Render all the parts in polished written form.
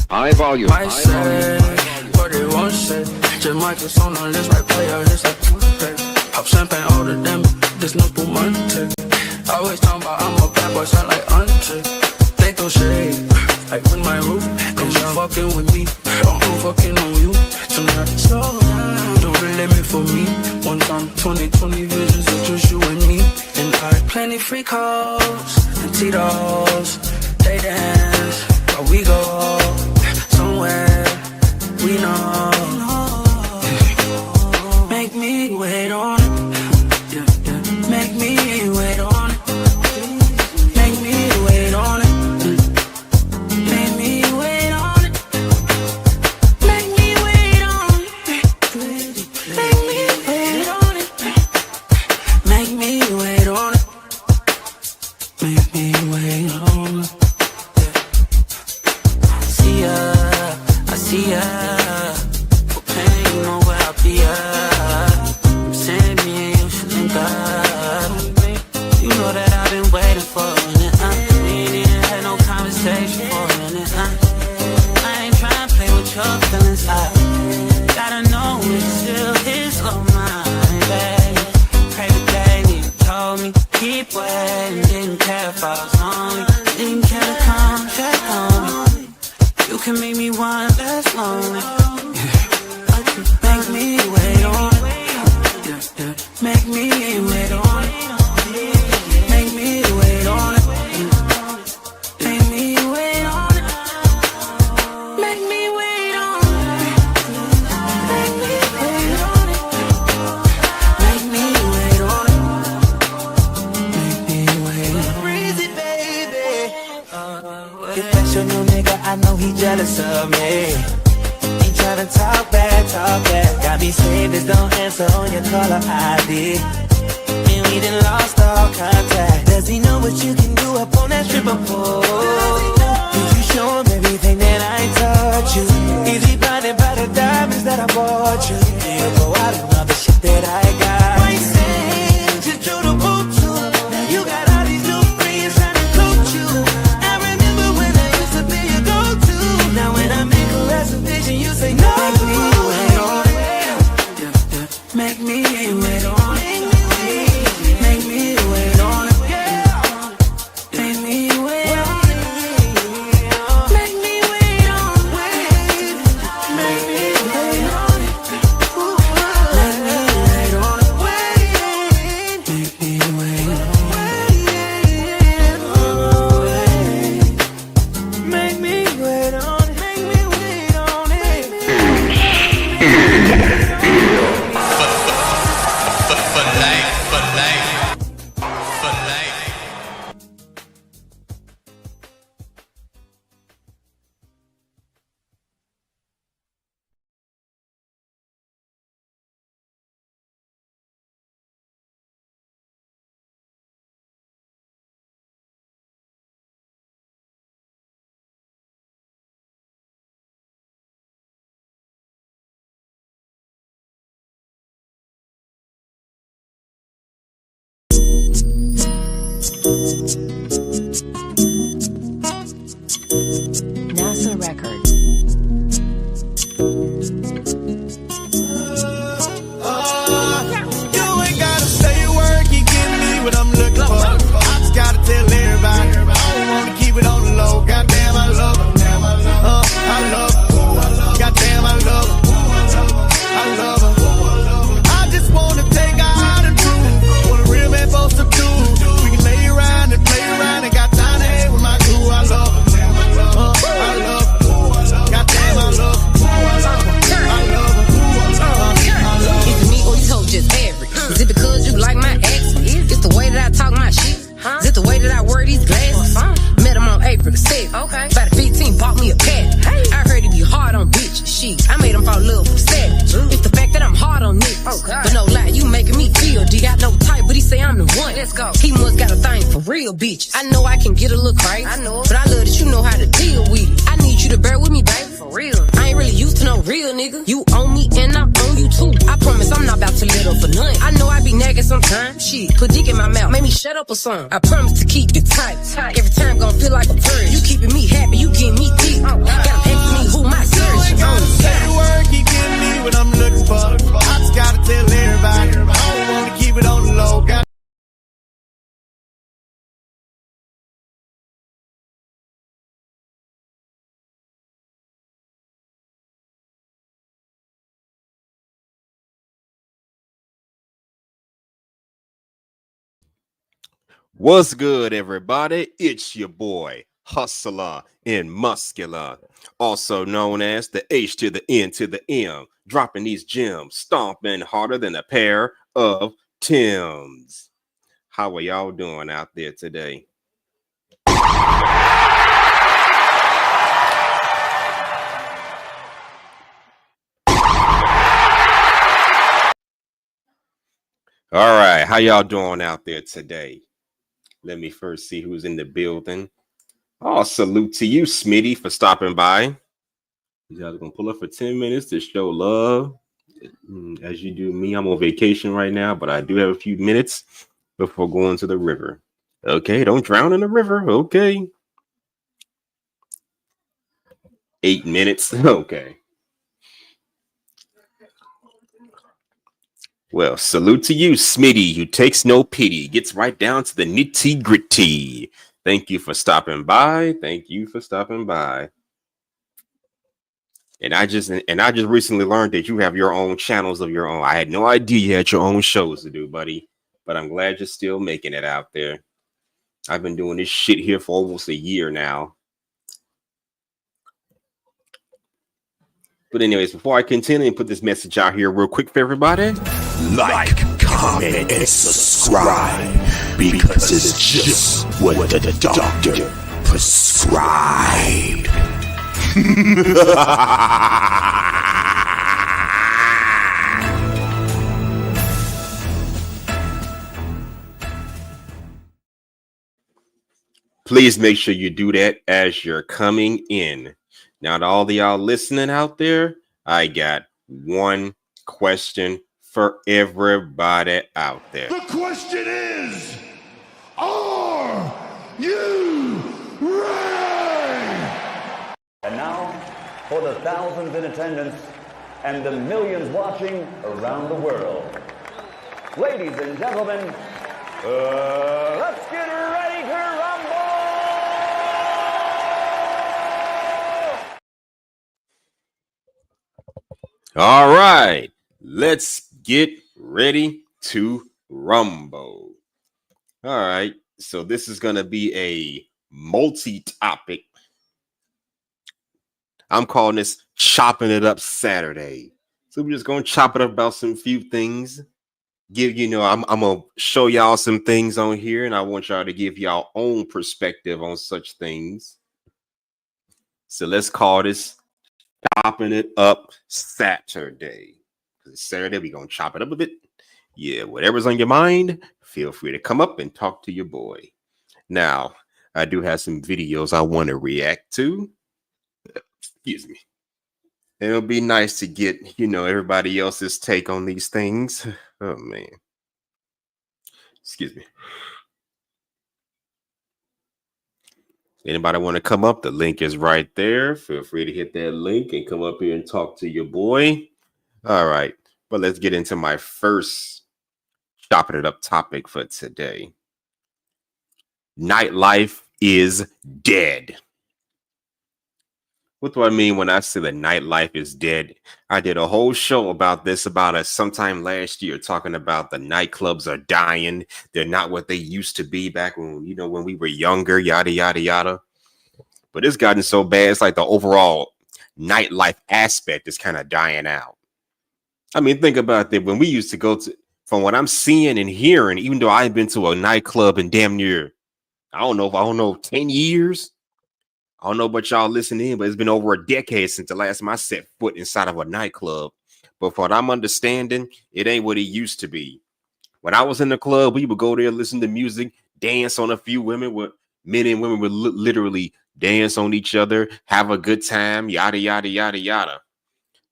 High volume. Might say what they won't say. Jamaica's on the list, right player, it's like toothpaste. Pop champagne older than me, there's no Pumante. Always talking about I'm a bad boy, sound like auntie. They throw shade, like with my roof. Cause you fucking with me, I'm fucking on you. Tonight, slow down, don't really me for me. One time, 20/20 visions of just you and me. And I plenty free calls and Tito's. They dance, but we go somewhere we know. Make me wait on it. Make me wait on it. Make me wait on it. Make me wait on it. Make me wait on it. Make me wait on it. Make me wait on it. Make me wait on it. I see ya. For pain, you know where I'll be at. You said me and you should link up. You know that I've been waiting for it. We ain't even had no conversation for it. I ain't trying to play with your feelings. I gotta know it still is on mine, baby. Pray the day you told me keep waiting. Didn't care if I was lonely. Didn't care to come check on me. You can make me one less lonely. Make me wait on it. Make me wait on it. Make me wait on it. Make me wait on it. Make me wait on it. Make me wait on it. Make me wait on it. Make me wait on it. Breezy, baby. If that's your new nigga, I know he jealous of me. Ain't tryna talk bad, talk bad. Got me saying this, don't answer on your caller ID. And we done lost all contact. Does he know what you can do up on that stripper pole? Did you show him everything that I taught you? Is he blinded by the diamonds that I bought you? Do you go out and all the shit that I got? Why you saying just drew the boot to? Now you got all these new friends trying to coach you. I remember when I used to be your go-to. Now when I make a reservation, you say no. Make me wait on it. Make me wait on it. Make me wait on it. Make me wait on it. Make me wait on it. Make me wait on it. Make me wait on it. Make me wait on it. Make me wait on it. Make me wait on it. For life. NASA Records. You ain't gotta say a word, you give me what I'm looking for. I just gotta tell everybody, I don't wanna keep it on the low. Goddamn, I love her. I love her. Goddamn, I love her. I love her. I just wanna take her out and prove what a real man supposed to do. We can lay around and play around and got time to hang with my crew. I love her. I love her. Goddamn, I love her. I love her. I love her. Is it me or you told just average? Is it because you like my ex? It's the way that I talk my shit. Is it the way that I wear these glasses? Met him on April the 7th. By the 15, bought me a pad. I heard he be hard on bitch shit. I made him fall in love with savage. It's the fact that I'm hard on niggas. But no lie, you making me feel. D got no type, but he say I'm the one. Let's go. He must got a thing for real bitches. I know I can get a little crazy. I know, but I love that you know how to deal with it. I need you to bear with me, baby. For real. I ain't really used to no real nigga. You own me and I own you too. I promise I'm not about to let up for nothing. I know I be nagging sometimes. Shit, put dick in my mouth, make me shut up or something. I promise to keep it tight. Every time gon' feel like a purge. You keeping me happy, you getting me deep. Got him asking me What's good, everybody? It's your boy, Hustler in Muscular, also known as the H to the N to the M, dropping these gems, stomping harder than a pair of Timbs. How are y'all doing out there today? All right, how y'all doing out there today? Let me first see who's in the building. Oh, salute to you, Smitty, for stopping by. You guys are gonna pull up for 10 minutes to show love. As you do me, I'm on vacation right now, but I do have a few minutes before going to the river. Okay, don't drown in the river. Okay. 8 minutes. Okay. Well, salute to you, Smitty, who takes no pity, gets right down to the nitty gritty. Thank you for stopping by. Thank you for stopping by. And I just recently learned that you have your own channels of your own. I had no idea you had your own shows to do, buddy. But I'm glad you're still making it out there. I've been doing this shit here for almost a year now. But anyways, before I continue and put this message out here real quick for everybody. Like, comment, and subscribe, because it's just what the doctor prescribed. Please make sure you do that as you're coming in. Now, to all of y'all listening out there, I got one question for everybody out there. The question is, are you ready? And now, for the thousands in attendance and the millions watching around the world. Ladies and gentlemen, let's get ready to rumble! All right, let's get ready to rumble. All right, so this is going to be a multi-topic. I'm calling this Chopping It Up Saturday. So we're just going to chop it up about some few things. I'm going to show y'all some things on here, and I want y'all to give y'all own perspective on such things. So let's call this Chopping It Up Saturday. It's Saturday, we're going to chop it up a bit. Yeah, whatever's on your mind, feel free to come up and talk to your boy. Now, I do have some videos I want to react to. Excuse me. It'll be nice to get, everybody else's take on these things. Oh, man. Excuse me. Anybody want to come up? The link is right there. Feel free to hit that link and come up here and talk to your boy. All right. But let's get into my first chopping it up topic for today. Nightlife is dead. What do I mean when I say the nightlife is dead? I did a whole show about this sometime last year, talking about the nightclubs are dying. They're not what they used to be back when, when we were younger, yada, yada, yada. But it's gotten so bad. It's like the overall nightlife aspect is kind of dying out. I mean, think about that. When we used to go to, from what I'm seeing and hearing, even though I've been to a nightclub in damn near, I don't know, 10 years. I don't know about y'all listening in, but it's been over a decade since the last time I set foot inside of a nightclub. But for what I'm understanding, it ain't what it used to be. When I was in the club, we would go there, listen to music, dance on a few women. Men and women would literally dance on each other, have a good time, yada, yada, yada, yada.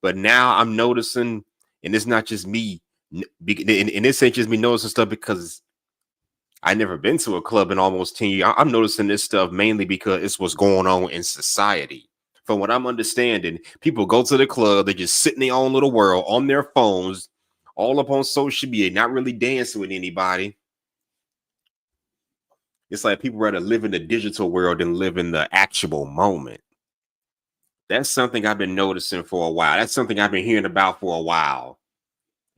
But now I'm noticing, and it's not just me, and this ain't just me noticing stuff because I never been to a club in almost 10 years. I'm noticing this stuff mainly because it's what's going on in society. From what I'm understanding, people go to the club, they just sit in their own little world on their phones, all up on social media, not really dancing with anybody. It's like people rather live in the digital world than live in the actual moment. That's something I've been noticing for a while. That's something I've been hearing about for a while.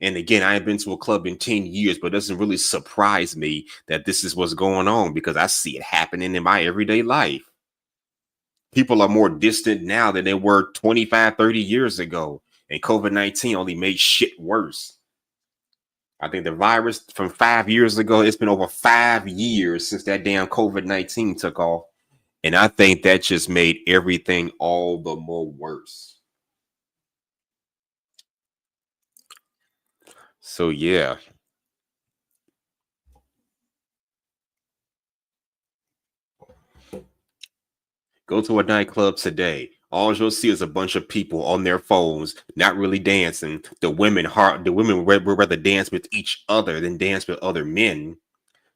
And again, I ain't been to a club in 10 years, but it doesn't really surprise me that this is what's going on because I see it happening in my everyday life. People are more distant now than they were 25, 30 years ago. And COVID-19 only made shit worse. I think the virus from 5 years ago, it's been over 5 years since that damn COVID-19 took off. And I think that just made everything all the more worse. So, yeah. Go to a nightclub today. All you'll see is a bunch of people on their phones, not really dancing. The women would rather dance with each other than dance with other men.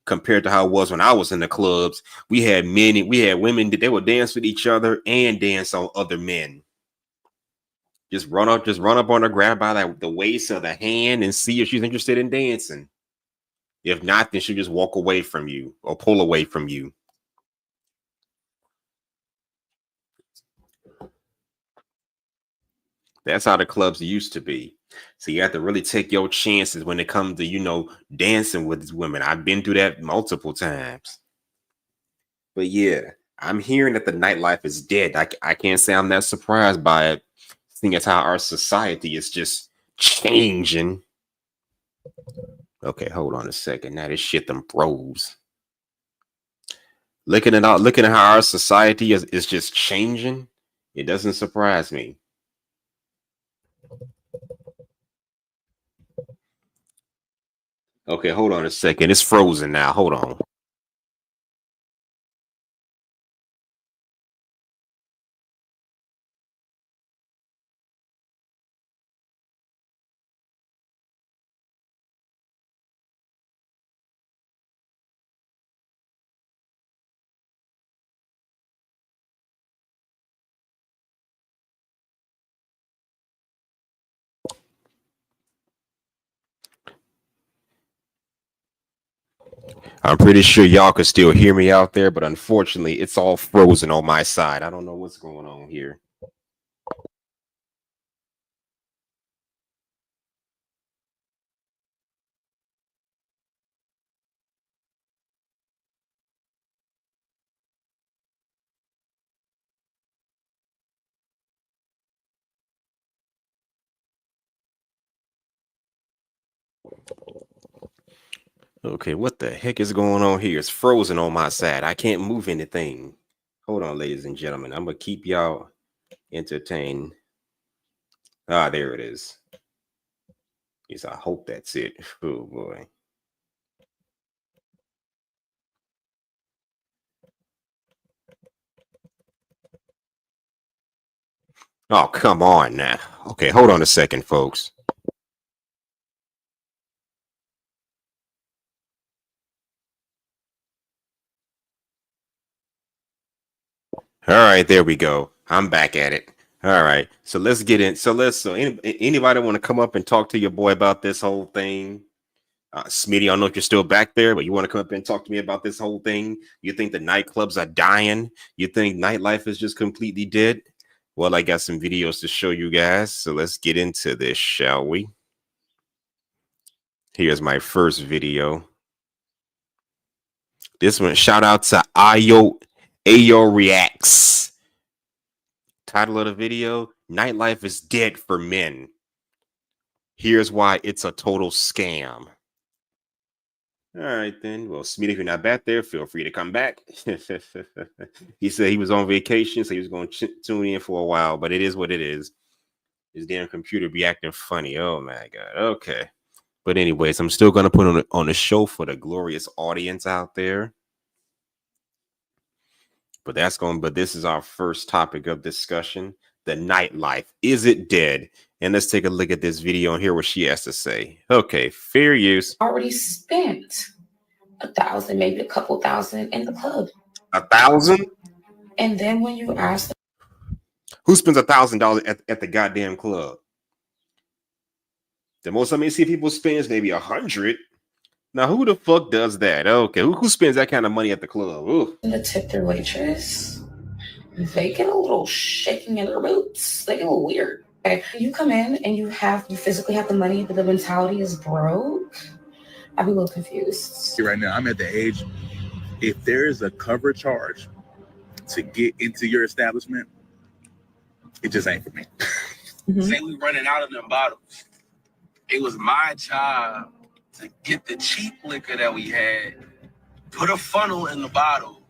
Compared to how it was when I was in the clubs, we had women that they would dance with each other and dance on other men. Just run up on her, grab by the waist or the hand, and see if she's interested in dancing. If not, then she'll just walk away from you or pull away from you. That's how the clubs used to be. So you have to really take your chances when it comes to, dancing with these women. I've been through that multiple times. But yeah, I'm hearing that the nightlife is dead. I can't say I'm that surprised by it, seeing as how our society is just changing. Okay, hold on a second. Now this shit them froze. Looking at how our society is just changing, it doesn't surprise me. Okay, hold on a second. It's frozen now. Hold on. I'm pretty sure y'all can still hear me out there, but unfortunately, it's all frozen on my side. I don't know what's going on here. Okay, what the heck is going on here? It's frozen on my side. I can't move anything. Hold on, ladies and gentlemen. I'm going to keep y'all entertained. Ah, there it is. Yes, I hope that's it. Oh, boy. Oh, come on now. Okay, hold on a second, folks. All right, there we go. I'm back at it. All right, so let's get in. So anybody want to come up and talk to your boy about this whole thing? Smitty, I don't know if you're still back there, but you want to come up and talk to me about this whole thing? You think the nightclubs are dying? You think nightlife is just completely dead? Well, I got some videos to show you guys, so let's get into this, shall we? Here's my first video. This one, shout out to Ayo Reacts. Title of the video, Nightlife is Dead for Men. Here's why it's a total scam. All right, then. Well, Smitty, if you're not back there, feel free to come back. He said he was on vacation, so he was going to tune in for a while, but it is what it is. His damn computer be acting funny. Oh, my God. Okay. But anyways, I'm still going to put on a show for the glorious audience out there. But this is our first topic of discussion, the nightlife. Is it dead? And let's take a look at this video and hear what she has to say. Okay, fair use. Already spent $1,000, maybe a couple thousand in the club. 1,000? And then when you ask them, who spends $1,000 at the goddamn club? The most I may see people spend is maybe 100. Now, who the fuck does that? Okay, who spends that kind of money at the club? Ooh. To tip their waitress, they get a little shaking in their boots. They get a little weird. Okay, you come in and you physically have the money, but the mentality is broke. I'd be a little confused. Right now, I'm at the age, if there is a cover charge to get into your establishment, it just ain't for me. Say we running out of them bottles. It was my job to get the cheap liquor that we had, put a funnel in the bottle,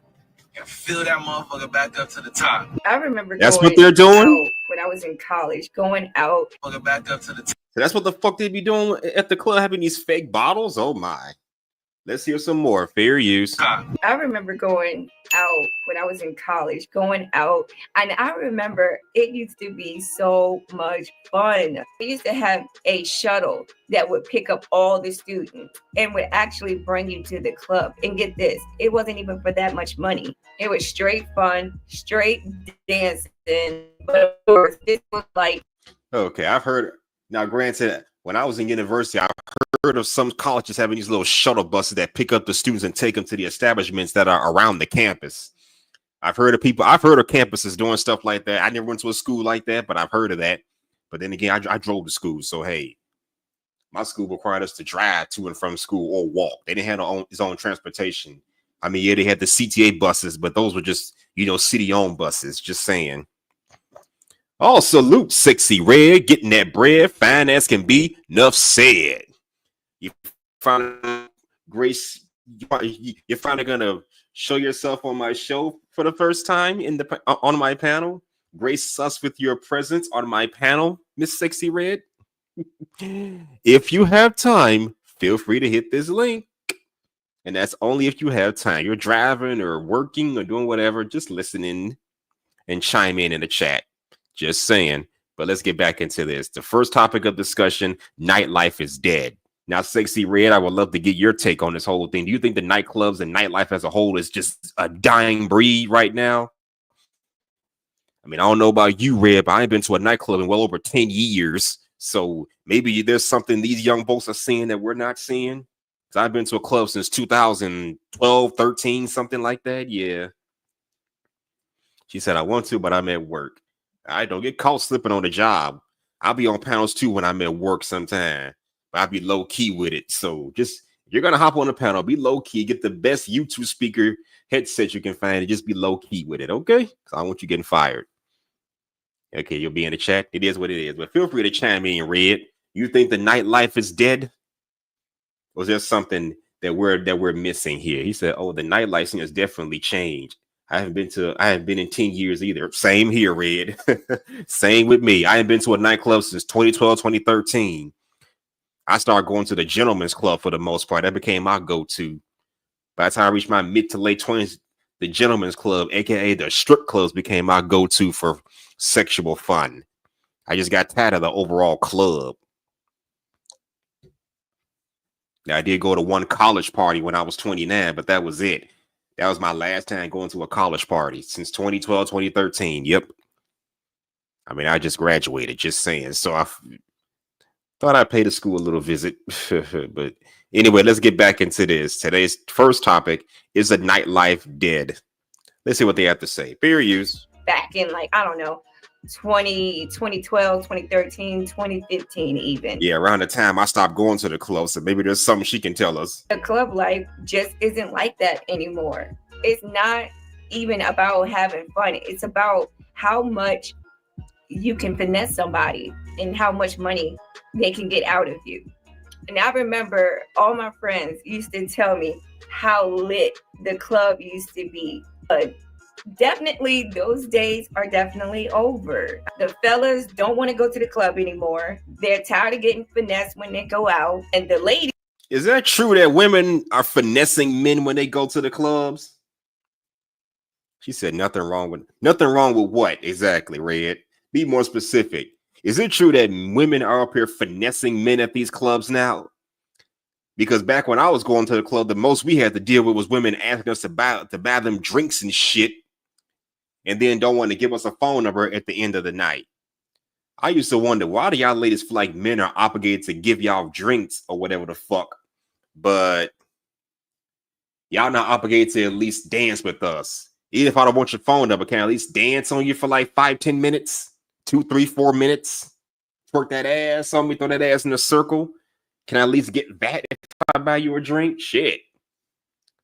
and fill that motherfucker back up to the top. I remember that's going what they're doing out when I was in college, going out. Back up to the top. So that's what the fuck they be doing at the club, having these fake bottles. Oh my. Let's hear some more. Fair use. I remember going out when I was in college, going out, and I remember it used to be so much fun. We used to have a shuttle that would pick up all the students and would actually bring you to the club. And get this, it wasn't even for that much money. It was straight fun, straight dancing. But of course, this was like. Okay, I've heard. Now, granted, when I was in university, I heard of some colleges having these little shuttle buses that pick up the students and take them to the establishments that are around the campus. I've heard of campuses doing stuff like that. I never went to a school like that, but I've heard of that. But then again, I drove to school. So, hey, my school required us to drive to and from school or walk. They didn't have its own transportation. I mean, yeah, they had the CTA buses, but those were just, city-owned buses, just saying. Oh, salute, Sexy Red, getting that bread, fine as can be, enough said. You finally, Grace, you're finally gonna show yourself on my show for the first time on my panel. Grace us with your presence on my panel, Miss Sexy Red. If you have time, feel free to hit this link. And that's only if you have time. You're driving or working or doing whatever, just listening and chime in the chat. Just saying. But let's get back into this. The first topic of discussion, nightlife is dead. Now, Sexy Red, I would love to get your take on this whole thing. Do you think the nightclubs and nightlife as a whole is just a dying breed right now? I mean, I don't know about you, Red, but I ain't been to a nightclub in well over 10 years. So maybe there's something these young folks are seeing that we're not seeing. Because I've been to a club since 2012, 13, something like that. Yeah. She said, I want to, but I'm at work. I don't get caught slipping on the job. I'll be on panels too when I'm at work sometime. But I'll be low key with it. So just, if you're going to hop on the panel, be low key, get the best YouTube speaker headset you can find and just be low key with it. Okay? Because I don't want you getting fired. Okay, you'll be in the chat. It is what it is. But feel free to chime in, Red. You think the nightlife is dead? Or is there something that we're missing here? He said, oh, the nightlife scene has definitely changed. I haven't been in 10 years either. Same here, Red. Same with me. I haven't been to a nightclub since 2012, 2013. I started going to the gentleman's club for the most part. That became my go-to. By the time I reached my mid to late 20s, the gentleman's club, aka the strip clubs, became my go-to for sexual fun. I just got tired of the overall club. Now, I did go to one college party when I was 29, but that was it. That was my last time going to a college party since 2012, 2013. Yep. I mean, I just graduated, just saying. So I thought I'd pay the school a little visit. But anyway, let's get back into this. Today's first topic is the nightlife dead. Let's see what they have to say. Fair use. Back in 2012, 2013, 2015 even. Yeah, around the time I stopped going to the club, so maybe there's something she can tell us. The club life just isn't like that anymore. It's not even about having fun. It's about how much you can finesse somebody and how much money they can get out of you. And I remember all my friends used to tell me how lit the club used to be. But definitely those days are definitely over. The fellas don't want to go to the club anymore. They're tired of getting finessed when they go out. And the ladies. Is that true that women are finessing men when they go to the clubs? She said nothing wrong with what exactly, Red? Be more specific. Is it true that women are up here finessing men at these clubs now? Because back when I was going to the club, the most we had to deal with was women asking us to buy them drinks and shit, and then don't want to give us a phone number at the end of the night. I used to wonder, why do y'all ladies feel like men are obligated to give y'all drinks or whatever the fuck, but y'all not obligated to at least dance with us? Even if I don't want your phone number, can I at least dance on you for like 5-10 minutes, 2, 3, 4 minutes? twerk that ass on me, throw that ass in a circle. Can I at least get that if I buy you a drink? Shit.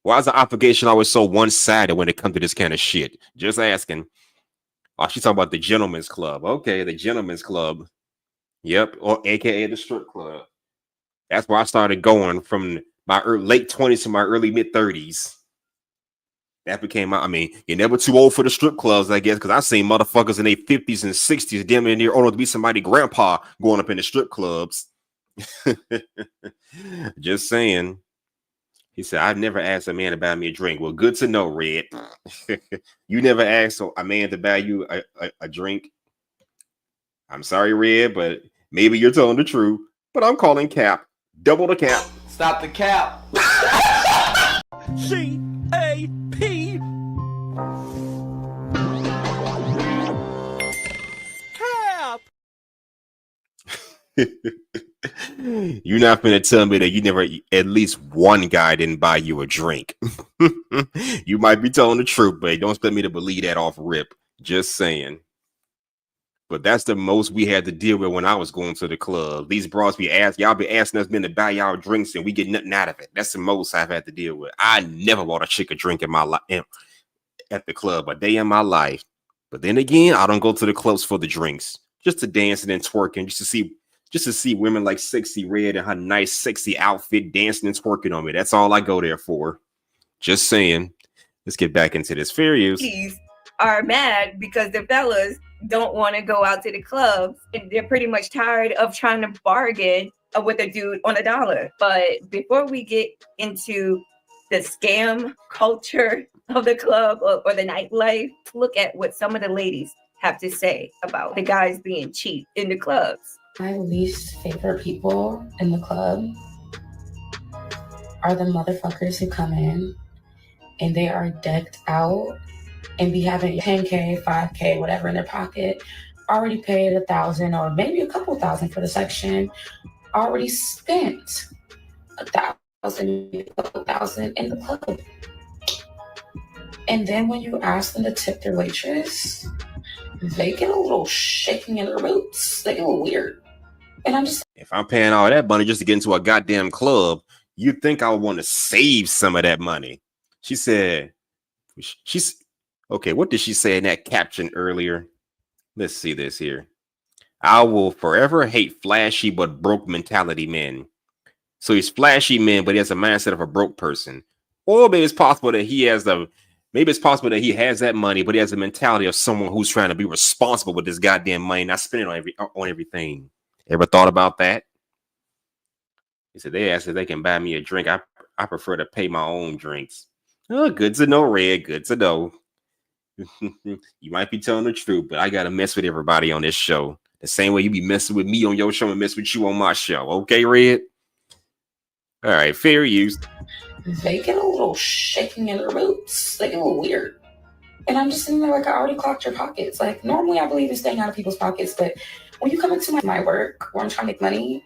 Why is the obligation always so one-sided when it comes to this kind of shit? Just asking. Oh, she's talking about the gentleman's club. Okay, the gentleman's club. Yep, or AKA the strip club. That's where I started going from my late 20s to my early mid-30s. That became I mean, you're never too old for the strip clubs, I guess, because I've seen motherfuckers in their 50s and 60s, damn near old enough to be somebody grandpa going up in the strip clubs. Just saying. He said, I've never asked a man to buy me a drink. Well, good to know, Red. You never asked a man to buy you a drink. I'm sorry, Red, but maybe you're telling the truth. But I'm calling cap. Double the cap. Stop the cap. C-A-P. Cap. You're not gonna tell me that you never, at least one guy didn't buy you a drink. You might be telling the truth, but don't expect me to believe that off rip. Just saying. But that's the most we had to deal with when I was going to the club. These bros be asking, y'all be asking us men to buy y'all drinks and we get nothing out of it. That's the most I've had to deal with. I never bought a chick a drink in my life at the club a day in my life. But then again, I don't go to the clubs for the drinks, just to dance and twerking, just to see women like Sexy Red and her nice, sexy outfit dancing and twerking on me. That's all I go there for. Just saying. Let's get back into this. Fair use. Ladies are mad because the fellas don't want to go out to the clubs, and they're pretty much tired of trying to bargain with a dude on $1. But before we get into the scam culture of the club or the nightlife, look at what some of the ladies have to say about the guys being cheap in the clubs. My least favorite people in the club are the motherfuckers who come in and they are decked out and be having 10K, 5K, whatever in their pocket, already paid $1,000 or maybe a couple thousand for the section, already spent $1,000, a couple thousand in the club. And then when you ask them to tip their waitress, they get a little shaking in their boots. They get a little weird. And I'm just, if I'm paying all that money just to get into a goddamn club, you'd think I would want to save some of that money. She said, okay, what did she say in that caption earlier? Let's see this here. I will forever hate flashy but broke mentality men. So he's flashy man, but he has a mindset of a broke person. Or maybe it's possible that he has that money, but he has a mentality of someone who's trying to be responsible with this goddamn money, not spending on everything. Ever thought about that? He said they asked if they can buy me a drink. I prefer to pay my own drinks. Oh, good to know, Red. Good to know. You might be telling the truth, but I gotta mess with everybody on this show. The same way you be messing with me on your show and mess with you on my show. Okay, Red? All right, fair use. They get a little shaking in their boots. They get a little weird. And I'm just sitting there like, I already clocked your pockets. Like, normally I believe in staying out of people's pockets, but when you come into my work where I'm trying to make money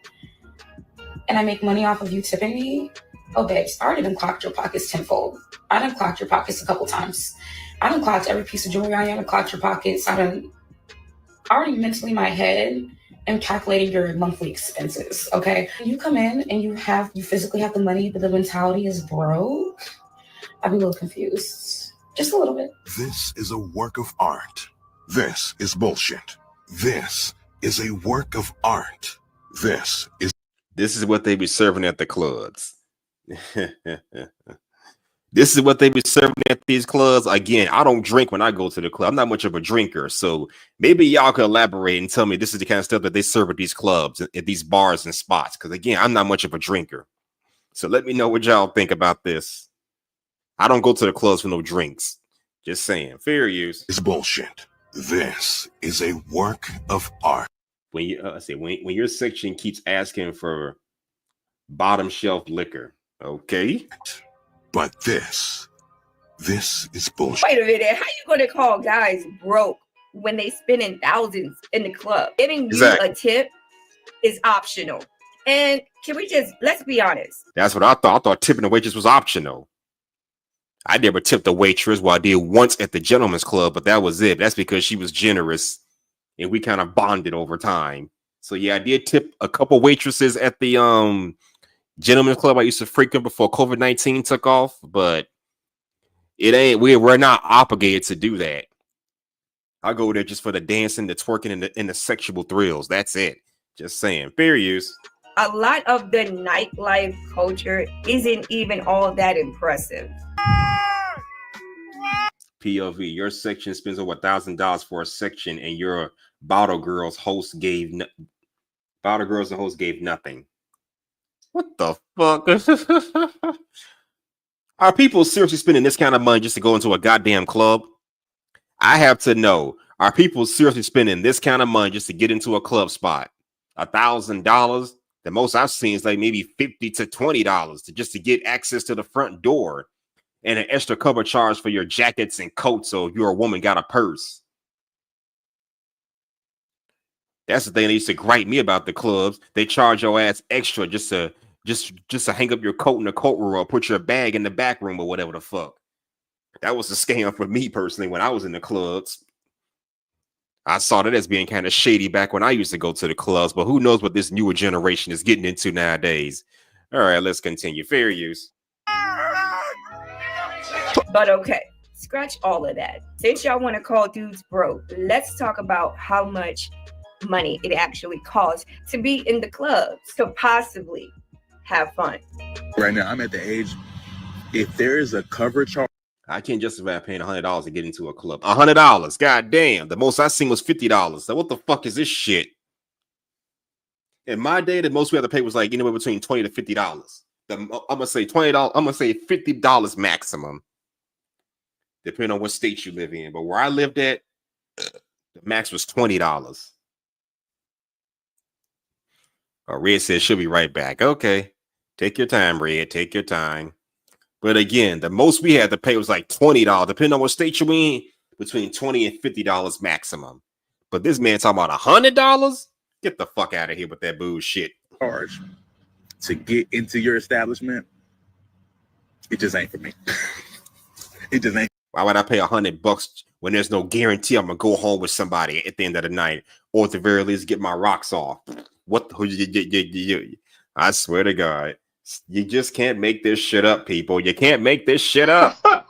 and I make money off of you tipping me, oh, babes, I already done clocked your pockets tenfold. I done clocked your pockets a couple times. I done clocked every piece of jewelry I done clocked your pockets. I already mentally in my head and calculating your monthly expenses, okay? You come in and you physically have the money, but the mentality is broke. I'd be a little confused. Just a little bit. This is a work of art. This is bullshit. This is a work of art. This is what they be serving at the clubs. This is what they be serving at these clubs. Again, I don't drink when I go to the club. I'm not much of a drinker. So maybe y'all could elaborate and tell me this is the kind of stuff that they serve at these clubs, at these bars and spots. Because again, I'm not much of a drinker. So let me know what y'all think about this. I don't go to the clubs for no drinks. Just saying. Fair use. It's bullshit. This is a work of art. When you when your section keeps asking for bottom shelf liquor, okay? But this is bullshit. Wait a minute. How you gonna call guys broke when they spending thousands in the club? Giving you a tip is optional. And can we let's be honest. That's what I thought. I thought tipping the waitress was optional. I never tipped a waitress. Well, I did once at the gentleman's club, but that was it. That's because she was generous and we kind of bonded over time. So yeah, I did tip a couple waitresses at the gentleman's club I used to frequent before COVID-19 took off, but it ain't we're not obligated to do that. I go there just for the dancing, the twerking, and the sexual thrills. That's it. Just saying. Fair use. A lot of the nightlife culture isn't even all that impressive. POV, your section spends over $1,000 for a section, and your bottle girls host gave nothing. What the fuck? Are people seriously spending this kind of money just to go into a goddamn club? I have to know. Are people seriously spending this kind of money just to get into a club spot? $1,000? The most I've seen is like maybe $50 to $20 just to get access to the front door, and an extra cover charge for your jackets and coats. So if you're a woman, got a purse. That's the thing they used to gripe me about the clubs. They charge your ass extra just to hang up your coat in the coat room or put your bag in the back room or whatever the fuck. That was a scam for me personally when I was in the clubs. I saw that as being kind of shady back when I used to go to the clubs, but who knows what this newer generation is getting into nowadays. All right, let's continue. Fair use. But okay, scratch all of that. Since y'all want to call dudes broke, let's talk about how much money it actually costs to be in the clubs to possibly have fun. Right now, I'm at the age, if there is a cover charge, I can't justify paying $100 to get into a club. $100, god damn. The most I seen was $50. So what the fuck is this shit? In my day, the most we had to pay was like anywhere between $20 to $50. I'm gonna say $20. I'm gonna say $50 maximum, depending on what state you live in. But where I lived at, the max was $20. Red says she'll be right back. Okay, take your time, Red. Take your time. But again, the most we had to pay was like $20, depending on what state you're in, between $20 and $50 maximum. But this man talking about $100? Get the fuck out of here with that bullshit. Charge to get into your establishment, it just ain't for me. It just ain't. Why would I pay $100 when there's no guarantee I'm gonna go home with somebody at the end of the night, or at the very least get my rocks off? What? I swear to God. You just can't make this shit up, people. You can't make this shit up. God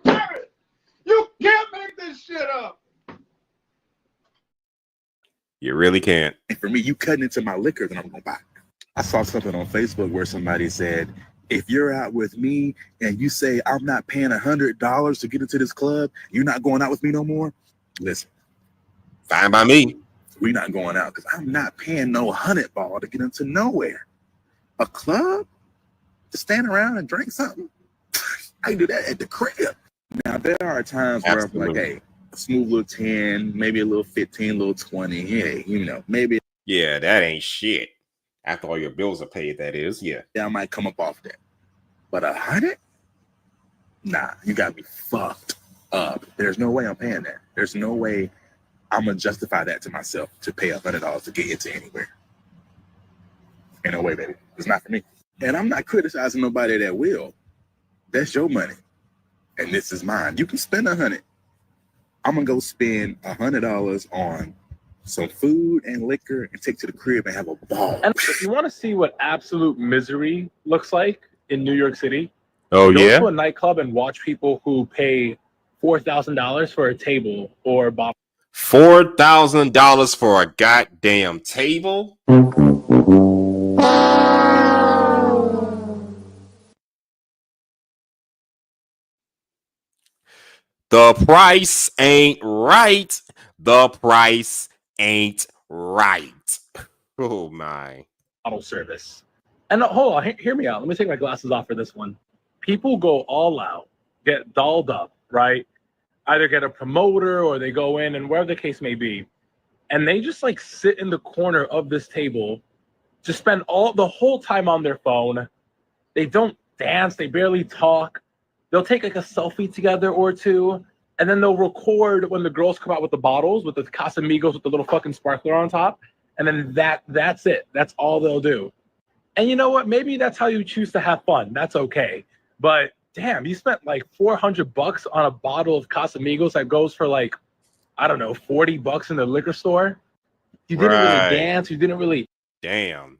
damn it. You can't make this shit up. You really can't. And for me, you cutting into my liquor, then I'm going to buy. I saw something on Facebook where somebody said, if you're out with me and you say, I'm not paying $100 to get into this club, you're not going out with me no more. Listen. Fine by me. We're not going out because I'm not paying no $100 to get into nowhere. A club to stand around and drink something, I do that at the crib. Now there are times where I'm like, hey, a smooth little 10, maybe a little 15, a little 20. Yeah, you know, maybe. Yeah, that ain't shit. After all your bills are paid, that is. Yeah, I might come up off that. But 100? Nah, you got me fucked up. There's no way I'm paying that. There's no way I'm gonna justify that to myself to pay $100 to get into anywhere. Ain't no way, baby. It's not for me. And I'm not criticizing nobody that will. That's your money. And this is mine. You can spend $100. I'm gonna go spend $100 on some food and liquor and take to the crib and have a ball. And if you want to see what absolute misery looks like in New York City, go to a nightclub and watch people who pay $4,000 for a table or a bottle. $4,000 for a goddamn table? The price ain't right. The price ain't right. Oh my. Bottle service. And hold on, hear me out. Let me take my glasses off for this one. People go all out, get dolled up, right? Either get a promoter or they go in and wherever the case may be. And they just like sit in the corner of this table, just spend the whole time on their phone. They don't dance, they barely talk. They'll take like a selfie together or two, and then they'll record when the girls come out with the bottles, with the Casamigos with the little fucking sparkler on top. And then that's it. That's all they'll do. And you know what? Maybe that's how you choose to have fun. That's okay. But damn, you spent like $400 on a bottle of Casamigos that goes for like, I don't know, $40 in the liquor store. You didn't Right. really dance. You didn't really. Damn.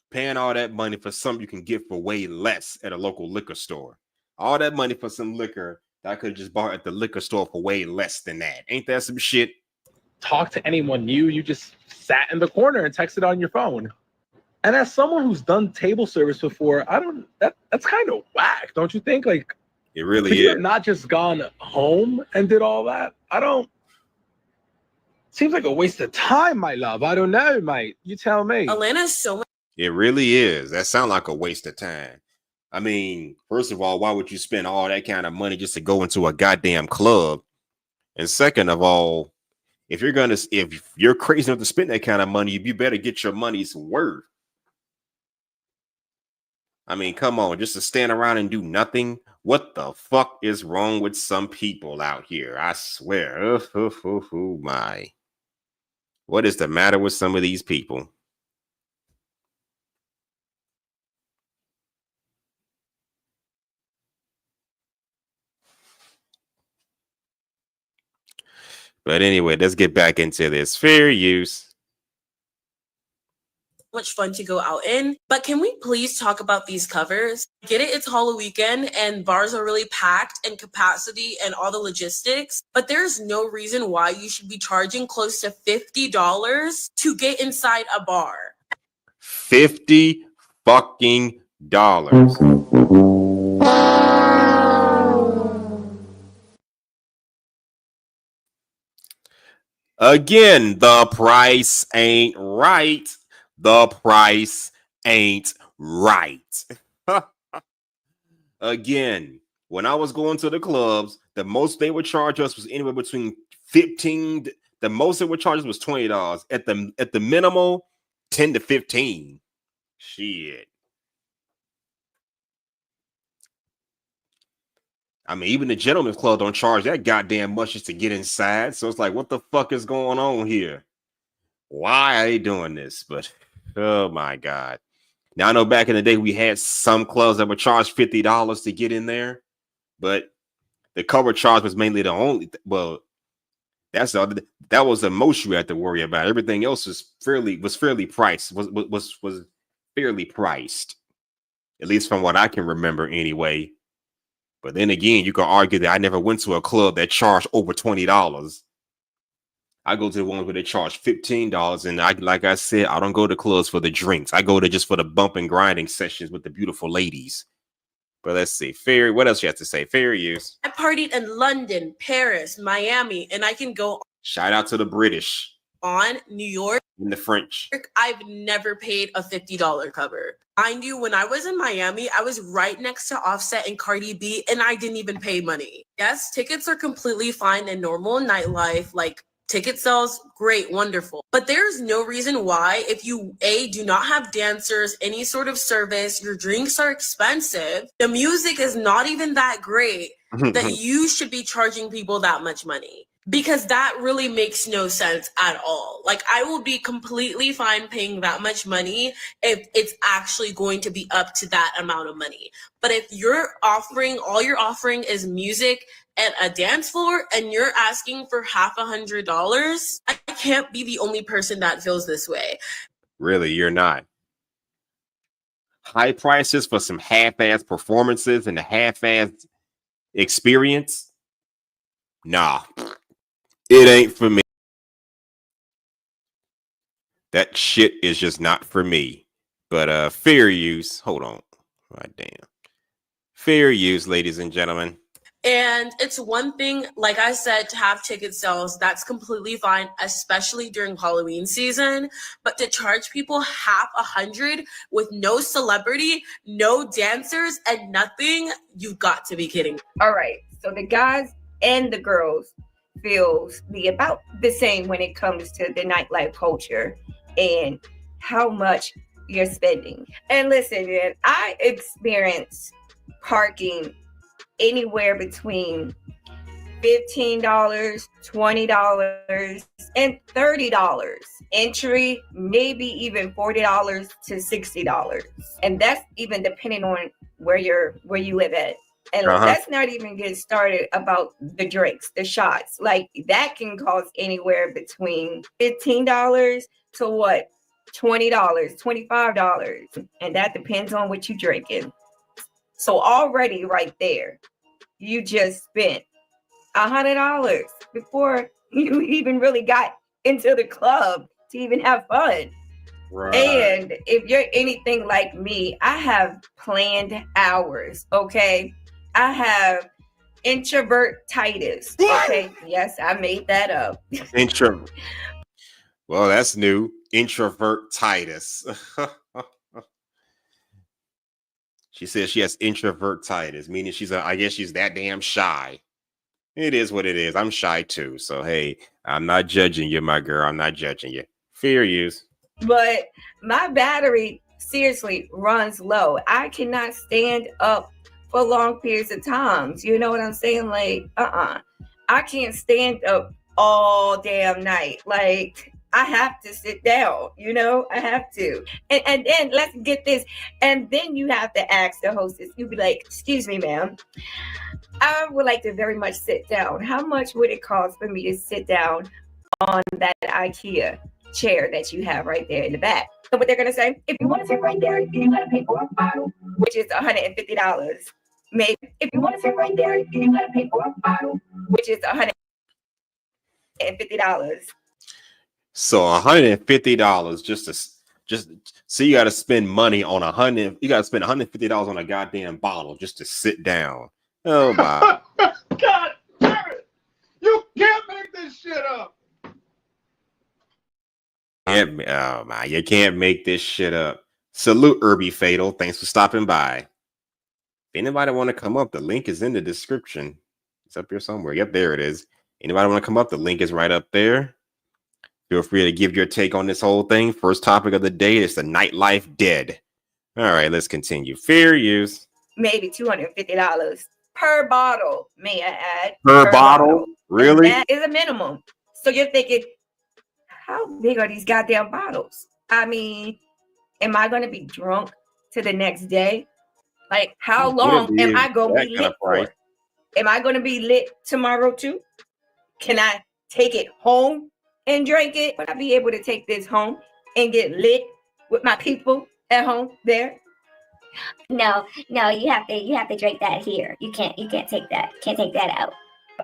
Paying all that money for something you can get for way less at a local liquor store. All that money for some liquor that I could have just bought at the liquor store for way less than that. Ain't that some shit? Talk to anyone new. You just sat in the corner and texted on your phone. And as someone who's done table service before, that's kind of whack, don't you think? Like, It really could you is. have not just gone home and did all that? Seems like a waste of time, my love. I don't know, mate. You tell me. Atlanta's so much. It really is. That sounds like a waste of time. I mean, first of all, why would you spend all that kind of money just to go into a goddamn club? And second of all, if you're crazy enough to spend that kind of money, you better get your money's worth. I mean, come on, just to stand around and do nothing. What the fuck is wrong with some people out here? I swear. Oh my. What is the matter with some of these people? But anyway, let's get back into this. Fair use. Much fun to go out in, but can we please talk about these covers? Get it, it's Halloween weekend and bars are really packed and capacity and all the logistics, but there's no reason why you should be charging close to $50 to get inside a bar. $50 fucking dollars. Again, the price ain't right. The price ain't right. Again, when I was going to the clubs, the most they would charge us was anywhere between 15. The most they would charge us was $20. At the minimal, 10 to 15. Shit. I mean, even the gentleman's club don't charge that goddamn much just to get inside. So it's like, what the fuck is going on here? Why are they doing this? But oh my God. Now I know back in the day we had some clubs that would charge $50 to get in there, but the cover charge was mainly the only. Well, that was the most you had to worry about. Everything else was fairly priced. Was fairly priced, at least from what I can remember anyway. But then again, you can argue that I never went to a club that charged over $20. I go to the ones where they charge $15, and like I said, I don't go to clubs for the drinks. I go to just for the bump and grinding sessions with the beautiful ladies. But let's see, fair. What else you have to say? Fair use. I partied in London, Paris, Miami, and I can go Shout out to the British on New York and the French. I've never paid a $50 cover. Mind you, when I was in Miami, I was right next to Offset and Cardi B, and I didn't even pay money. Yes, tickets are completely fine in normal nightlife, like ticket sales, great, wonderful. But there's no reason why, if you do not have dancers, any sort of service, your drinks are expensive, the music is not even that great, that you should be charging people that much money. Because that really makes no sense at all. Like, I will be completely fine paying that much money if it's actually going to be up to that amount of money. But if all you're offering is music and a dance floor, and you're asking for $100, I can't be the only person that feels this way. Really, you're not. High prices for some half-ass performances and a half-ass experience? Nah. It ain't for me. That shit is just not for me. But fair use. Hold on. God damn. Fair use, ladies and gentlemen. And it's one thing, like I said, to have ticket sales. That's completely fine, especially during Halloween season. But to charge people $100 with no celebrity, no dancers, and nothing, you've got to be kidding me. All right. So the guys and the girls feels about the same when it comes to the nightlife culture and how much you're spending. And listen, man, I experienced parking anywhere between $15, $20, and $30. Entry, maybe even $40 to $60. And that's even depending on where you live at. And Uh-huh. let's not even get started about the drinks, the shots. Like that can cost anywhere between $15 to what? $20, $25. And that depends on what you're drinking. So already right there, you just spent $100 before you even really got into the club to even have fun. Right. And if you're anything like me, I have planned hours, okay? I have introvertitis, okay? Yes, I made that up. Well, that's new. Introvertitis. She says she has introvertitis, meaning I guess she's that damn shy. It is what it is. I'm shy too. So, hey, I'm not judging you, my girl. I'm not judging you. Fair use. But my battery seriously runs low. I cannot stand up for long periods of times. You know what I'm saying? Like, I can't stand up all damn night. Like, I have to sit down, you know, I have to. And then let's get this. And then you have to ask the hostess, you'd be like, excuse me, ma'am, I would like to very much sit down. How much would it cost for me to sit down on that IKEA chair that you have right there in the back? So what they're going to say, if you want to sit right there, you got to pay for a bottle, which is $150. Maybe if you want to sit right there, you got to pay for a bottle, which is $150. So $150 just so you got to spend money on you got to spend $150 on a goddamn bottle just to sit down. Oh my. God damn it. You can't make this shit up. Oh my, you can't make this shit up. Salute Irby Fatal. Thanks for stopping by. If anybody want to come up, the link is in the description. It's up here somewhere. Yep, there it is. Anybody want to come up? The link is right up there. Feel free to give your take on this whole thing. First topic of the day is the nightlife dead. All right, let's continue. Fair use. Maybe $250 per bottle, may I add. Per bottle? Really? And that is a minimum. So you're thinking, how big are these goddamn bottles? I mean, am I going to be drunk to the next day? Like, how long am I going to be lit for? Am I going to be lit tomorrow too? Can I take it home and drink it? Would I be able to take this home and get lit with my people at home there? No, you have to drink that here. You can't take that. Can't take that out.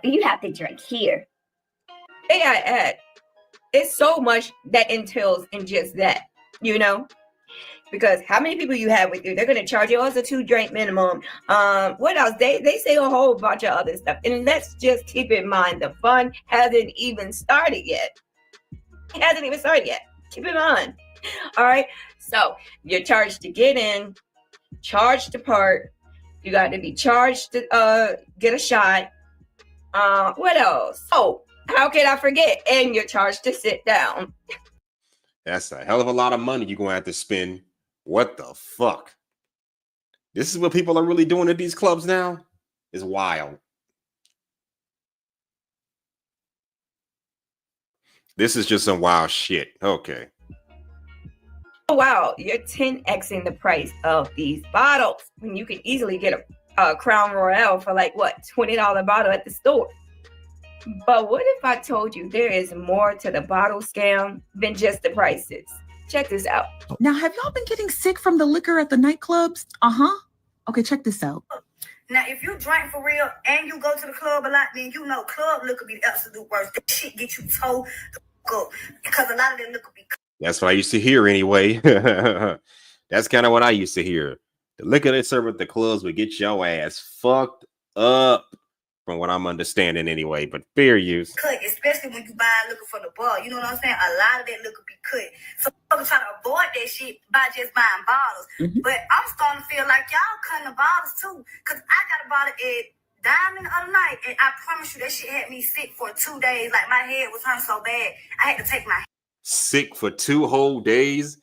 You have to drink here. Add. It's so much that entails in just that, you know? Because how many people you have with you? They're gonna charge you also 2 drink minimum. What else? They say a whole bunch of other stuff. And let's just keep in mind the fun hasn't even started yet. It hasn't even started yet. Keep in mind. All right. So you're charged to get in, charged to part. You got to be charged to get a shot. What else? Oh, how can I forget? And you're charged to sit down. That's a hell of a lot of money you're going to have to spend. What the fuck? This is what people are really doing at these clubs now? It's wild. This is just some wild shit. Okay. Oh, wow. You're 10xing the price of these bottles when you can easily get a Crown Royale for like, what, $20 bottle at the store. But what if I told you there is more to the bottle scam than just the prices? Check this out. Now, have y'all been getting sick from the liquor at the nightclubs? Okay, check this out. Now, if you drink for real and you go to the club a lot, then you know club liquor be the absolute worst. That shit get you towed up because a lot of that liquor be. That's what I used to hear anyway. That's kind of what I used to hear. The liquor they serve at the clubs would get your ass fucked up, from what I'm understanding anyway. But fair use. Cut, especially when you buy liquor from the bar. You know what I'm saying? A lot of that liquor be cut. So I'm trying to avoid that shit by just buying bottles. But I'm starting to feel like y'all cutting the bottles too. Because I got a bottle at Diamond the other night, and I promise you that shit had me sick for 2 days. Like my head was hurting so bad, I had to take my Sick for 2 whole days?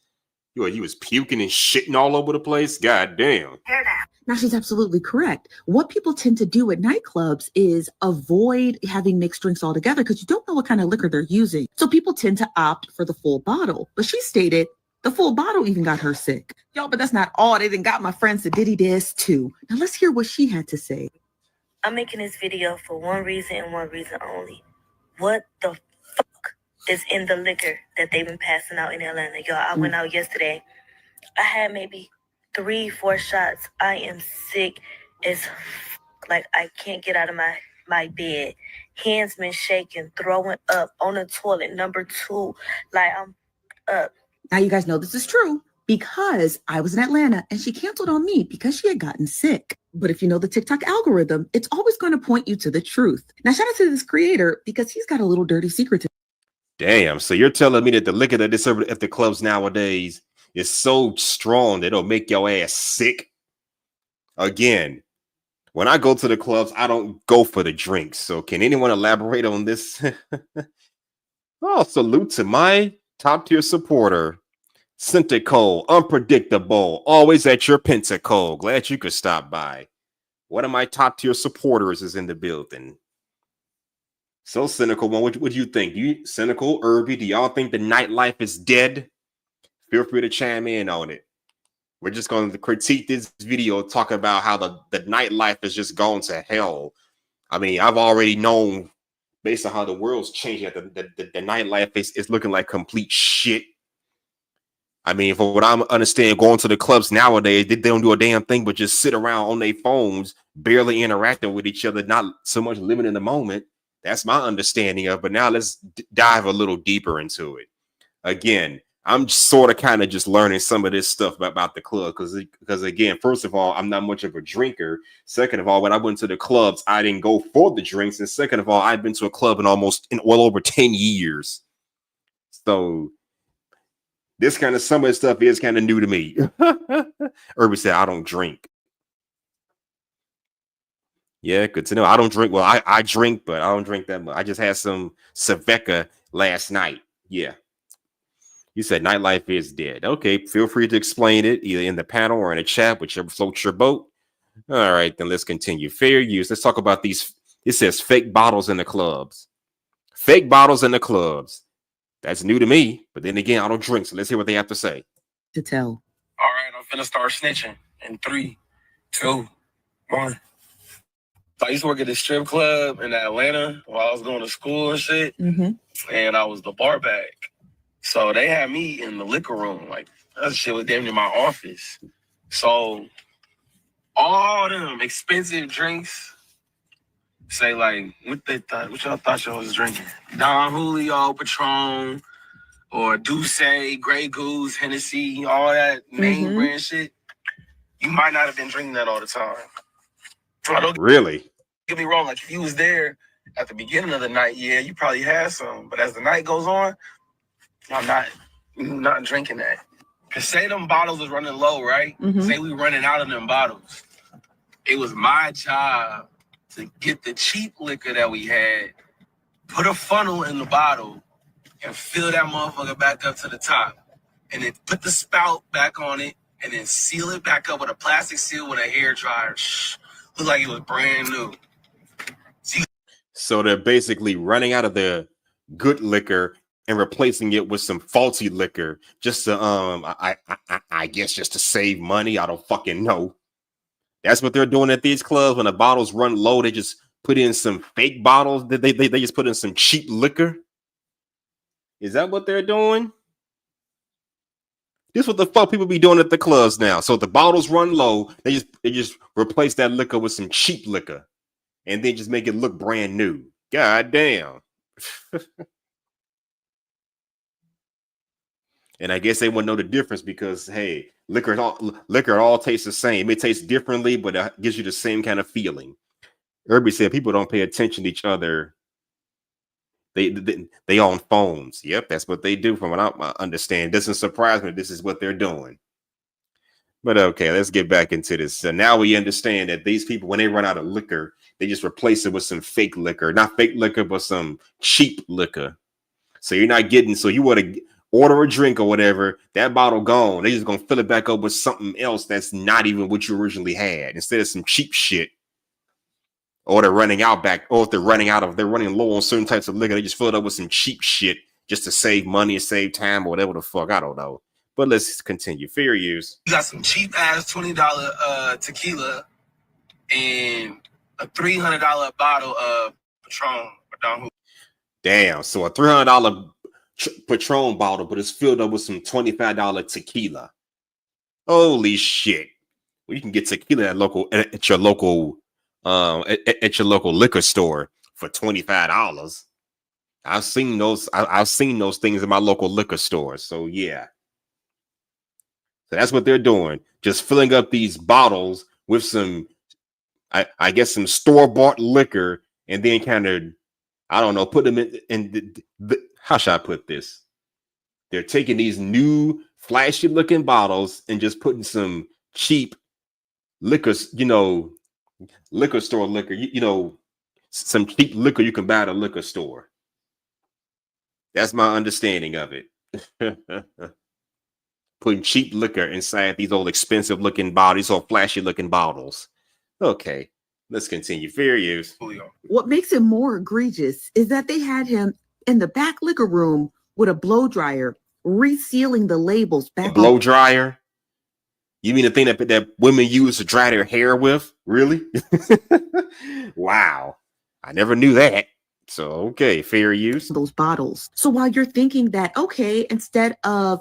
You was puking and shitting all over the place? God damn. hair down. Now, she's absolutely correct. What people tend to do at nightclubs is avoid having mixed drinks altogether because you don't know what kind of liquor they're using. So people tend to opt for the full bottle. But she stated The full bottle even got her sick. Yo, but that's not all. They done got my friends to Diddy this too. Now let's hear what she had to say. I'm making this video for one reason and one reason only. What the fuck is in the liquor that they've been passing out in Atlanta? Y'all, I went out yesterday. I had maybe 3-4 shots. I am sick as like I can't get out of my bed. Hands been shaking, throwing up on the toilet. Number 2, like I'm up. Now you guys know this is true because I was in Atlanta and she canceled on me because she had gotten sick. But if you know the TikTok algorithm, it's always going to point you to the truth. Now shout out to this creator because he's got a little dirty secret to. Damn. So you're telling me that the liquor that they serve at the clubs nowadays is so strong that it'll make your ass sick? Again, when I go to the clubs, I don't go for the drinks. So can anyone elaborate on this? Oh, salute to my top tier supporter, Centico, unpredictable, always at your Pentacle. Glad you could stop by. One of my top tier supporters is in the building. So cynical one, what do you think? You cynical, Irby? Do y'all think the nightlife is dead? Feel free to chime in on it. We're just going to critique this video, talk about how the nightlife has just gone to hell. I mean, I've already known, based on how the world's changing, that the nightlife is looking like complete shit. I mean, for what I understand, going to the clubs nowadays, they don't do a damn thing but just sit around on their phones, barely interacting with each other, not so much living in the moment. That's my understanding of it. But now let's dive a little deeper into it. Again, I'm sort of kind of just learning some of this stuff about the club because again, first of all, I'm not much of a drinker. Second of all, when I went to the clubs, I didn't go for the drinks. And second of all, I've been to a club in well over 10 years. So this kind of some of the stuff is kind of new to me. Irby said, I don't drink. Yeah, good to know. I don't drink. Well, I drink, but I don't drink that much. I just had some Saveca last night. Yeah. You said nightlife is dead. Okay, feel free to explain it either in the panel or in a chat, whichever floats your boat. All right, then let's continue. Fair use. Let's talk about these. It says fake bottles in the clubs. Fake bottles in the clubs. That's new to me. But then again, I don't drink. So let's hear what they have to say. To tell. All right, I'm finna start snitching in 3, 2, 1. So I used to work at the strip club in Atlanta while I was going to school and shit. And I was the bar back. So they had me in the liquor room. Like, that shit was damn near my office. So all them expensive drinks, say like, what y'all thought y'all was drinking? Don Julio, Patron, or Douce, Grey Goose, Hennessy, all that name brand shit. You might not have been drinking that all the time. So I don't really get me wrong. Like if you was there at the beginning of the night, yeah, you probably had some. But as the night goes on, I'm not drinking that. Cause say them bottles was running low, right? Say we running out of them bottles. It was my job to get the cheap liquor that we had, put a funnel in the bottle, and fill that motherfucker back up to the top. And then put the spout back on it, and then seal it back up with a plastic seal with a hair dryer. Look like it was brand new. So they're basically running out of the good liquor and replacing it with some faulty liquor just to I guess just to save money. I don't fucking know. That's what they're doing at these clubs. When the bottles run low, they just put in some fake bottles. They just put in some cheap liquor. Is that what they're doing? This is what the fuck people be doing at the clubs now. So if the bottles run low, they just replace that liquor with some cheap liquor and then just make it look brand new. God damn. And I guess they wouldn't know the difference because, hey, liquor all tastes the same. It tastes differently, but it gives you the same kind of feeling. Irby said people don't pay attention to each other. They on phones. Yep, that's what they do from what I understand. Doesn't surprise me. This is what they're doing. But okay, let's get back into this. So now we understand that these people, when they run out of liquor, they just replace it with some fake liquor. Not fake liquor, but some cheap liquor. So you're not getting, so you want to order a drink or whatever, that bottle gone. They just gonna fill it back up with something else that's not even what you originally had. Instead of some cheap shit. Or they're running out back, or if they're running low on certain types of liquor, they just fill it up with some cheap shit just to save money and save time or whatever the fuck. I don't know. But let's continue. Fair use. You got some cheap ass $20 tequila and a $300 bottle of Patron or Don Julio. Damn. So a $300 Patron bottle, but it's filled up with some $25 tequila. Holy shit. Well, you can get tequila at your local liquor store for $25. I've seen those things in my local liquor store. So yeah. So that's what they're doing. Just filling up these bottles with some, I guess, some store-bought liquor, and then kind of, I don't know, put them in how should I put this? They're taking these new flashy looking bottles and just putting some cheap liquor, liquor store liquor, some cheap liquor you can buy at a liquor store. That's my understanding of it. Putting cheap liquor inside these old expensive looking bottles, old flashy looking bottles. Okay, let's continue. Fair use. What makes it more egregious is that they had him in the back liquor room with a blow dryer, resealing the labels back. A blow dryer? You mean the thing that women use to dry their hair with? Really? Wow. I never knew that. So, okay, fair use. Those bottles. So while you're thinking that, okay, instead of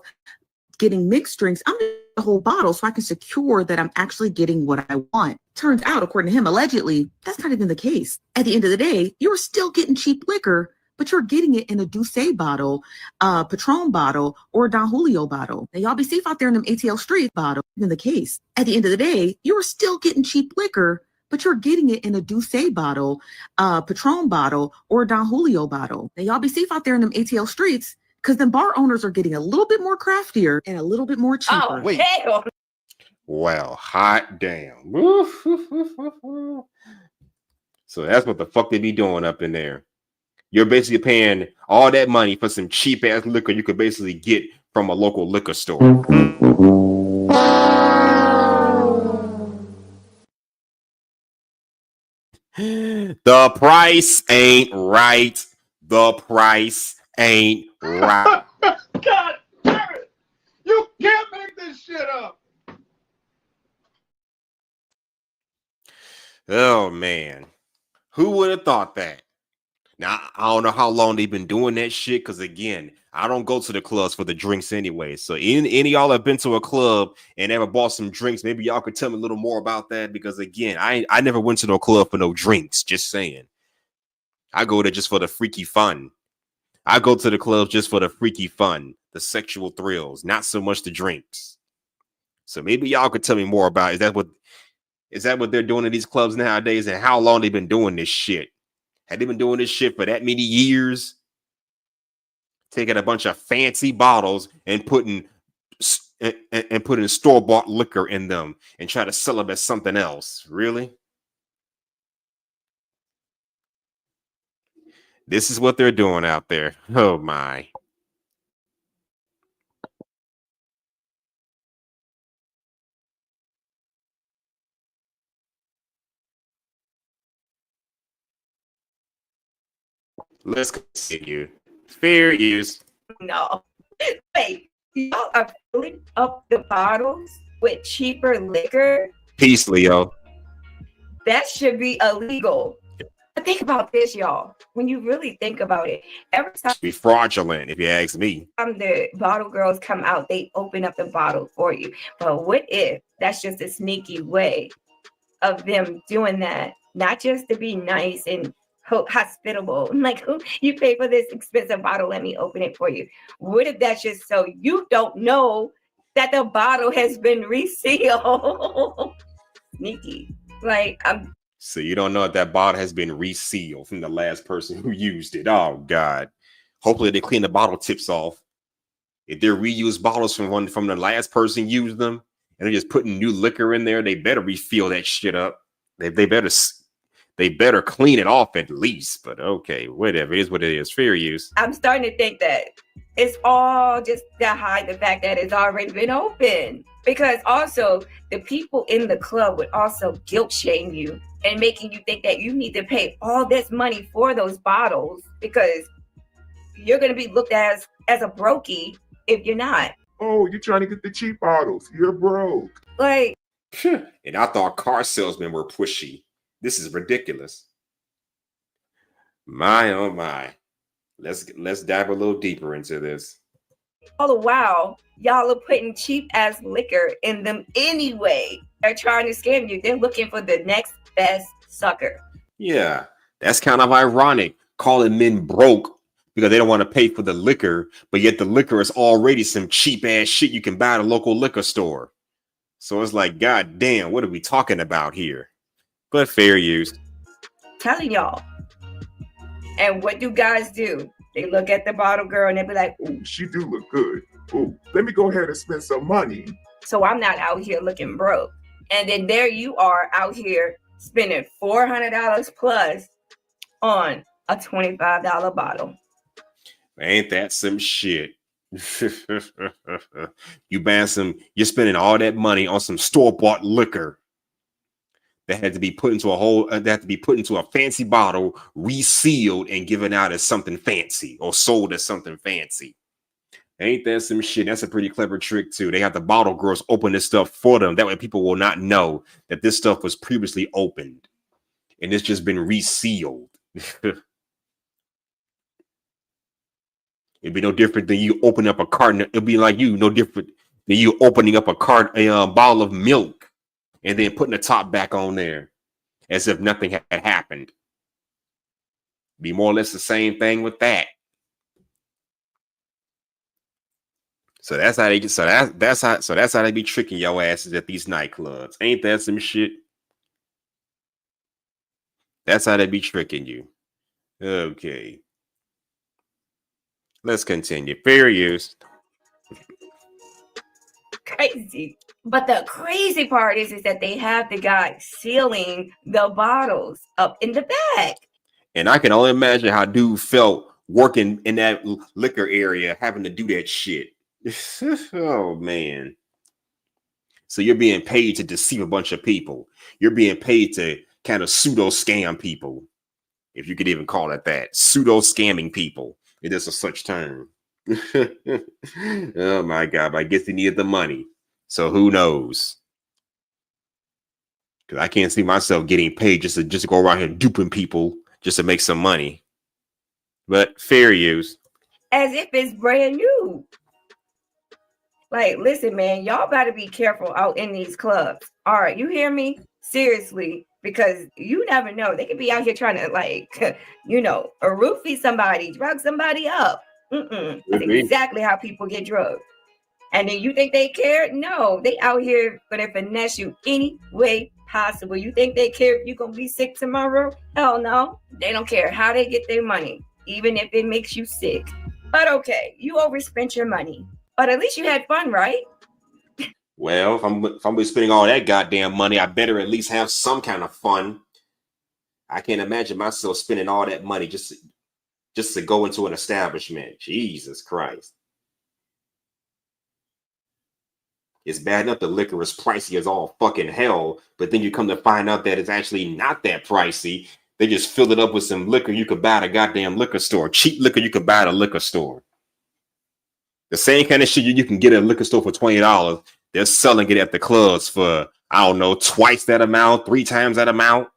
getting mixed drinks, I'm getting the whole bottle so I can secure that I'm actually getting what I want. Turns out, according to him, allegedly, that's not even the case. At the end of the day, you're still getting cheap liquor, but you're getting it in a Douce bottle, Patron bottle, or a Don Julio bottle. Now, y'all be safe out there in them ATL street bottle. In the case, at the end of the day, you're still getting cheap liquor, but you're getting it in a Douce bottle, Patron bottle, or a Don Julio bottle. Now, y'all be safe out there in them ATL streets, because the bar owners are getting a little bit more craftier and a little bit more cheaper. Oh, hell. Well, hot damn. So that's what the fuck they be doing up in there. You're basically paying all that money for some cheap ass liquor you could basically get from a local liquor store. The price ain't right. The price ain't right. God damn it! You can't make this shit up. Oh man, who would have thought that? Now I don't know how long they've been doing that shit, because again, I don't go to the clubs for the drinks anyway. So any of y'all have been to a club and ever bought some drinks, maybe y'all could tell me a little more about that, because again, I never went to no club for no drinks. Just saying, I go there just for the freaky fun. I go to the clubs just for the freaky fun, the sexual thrills, not so much the drinks. So maybe y'all could tell me more about, is that what they're doing in these clubs nowadays, and how long they've been doing this shit? Have they been doing this shit for that many years? Taking a bunch of fancy bottles and putting store-bought liquor in them and try to sell them as something else. Really? This is what they're doing out there. Oh my. Let's continue. Fair use. No. Wait, y'all are filling up the bottles with cheaper liquor? Peace, Leo. That should be illegal. But think about this, y'all. When you really think about it, every time Be fraudulent, if you ask me. the bottle girls come out, they open up the bottle for you. But what if that's just a sneaky way of them doing that? Not just to be nice and hospitable, like, you pay for this expensive bottle, let me open it for you. What if that's just so you don't know that the bottle has been resealed? Sneaky. Like, So you don't know if that bottle has been resealed from the last person who used it. Oh God. Hopefully they clean the bottle tips off. If they're reused bottles from the last person used them and they're just putting new liquor in there, they better refill that shit up. They better clean it off at least. But okay, whatever. It is what it is. Fair use. I'm starting to think that it's all just to hide the fact that it's already been open. Because also the people in the club would also guilt shame you and making you think that you need to pay all this money for those bottles, because you're going to be looked at as a brokey if you're not. Oh, you're trying to get the cheap bottles. You're broke. Like, and I thought car salesmen were pushy. This is ridiculous. My oh my. Let's dive a little deeper into this. all the while, y'all are putting cheap ass liquor in them anyway. They're trying to scam you. They're looking for the next best sucker. Yeah, that's kind of ironic, calling men broke because they don't want to pay for the liquor, but yet the liquor is already some cheap ass shit you can buy at a local liquor store. So it's like, God damn, what are we talking about here? But fair use. Telling y'all. And what do guys do? They look at the bottle girl and they be like, ooh, she do look good. Ooh, let me go ahead and spend some money. So I'm not out here looking broke. And then there you are out here spending $400 plus on a $25 bottle. Ain't that some shit? You're spending all that money on some store-bought liquor that had to be put into a fancy bottle, resealed, and given out as something fancy or sold as something fancy. Ain't that some shit? That's a pretty clever trick too. They have the bottle girls open this stuff for them. That way people will not know that this stuff was previously opened and it's just been resealed. It'd be no different than you opening up a carton. It'd be like no different than you opening up a bottle of milk and then putting the top back on there as if nothing had happened. Be more or less the same thing with that. So that's how they be tricking your asses at these nightclubs. Ain't that some shit? That's how they be tricking you. Okay. Let's continue. Fair use. Crazy. But the crazy part is that they have the guy sealing the bottles up in the back. And I can only imagine how dude felt working in that liquor area, having to do that shit. Oh, man. So you're being paid to deceive a bunch of people. You're being paid to kind of pseudo scam people, if you could even call it that. Pseudo scamming people. It is a such term. Oh my God! I guess he needed the money, so who knows? Because I can't see myself getting paid just to go around here duping people just to make some money. But fair use. As if it's brand new. Like, listen, man, y'all better be careful out in these clubs. All right, you hear me? Seriously. Because you never know. They could be out here trying to, like, roofie somebody, drug somebody up. That's exactly how people get drugged. And then you think they care? No, they out here going to finesse you any way possible. You think they care if you're going to be sick tomorrow? Hell no. They don't care how they get their money, even if it makes you sick. But okay, you overspent your money. But at least you had fun, right? Well, if I'm spending all that goddamn money, I better at least have some kind of fun. I can't imagine myself spending all that money just to go into an establishment. Jesus Christ. It's bad enough the liquor is pricey as all fucking hell, but then you come to find out that it's actually not that pricey. They just fill it up with some liquor you could buy at a goddamn liquor store. Cheap liquor you could buy at a liquor store. The same kind of shit you can get at a liquor store for $20. They're selling it at the clubs for, I don't know, twice that amount, 3 times that amount.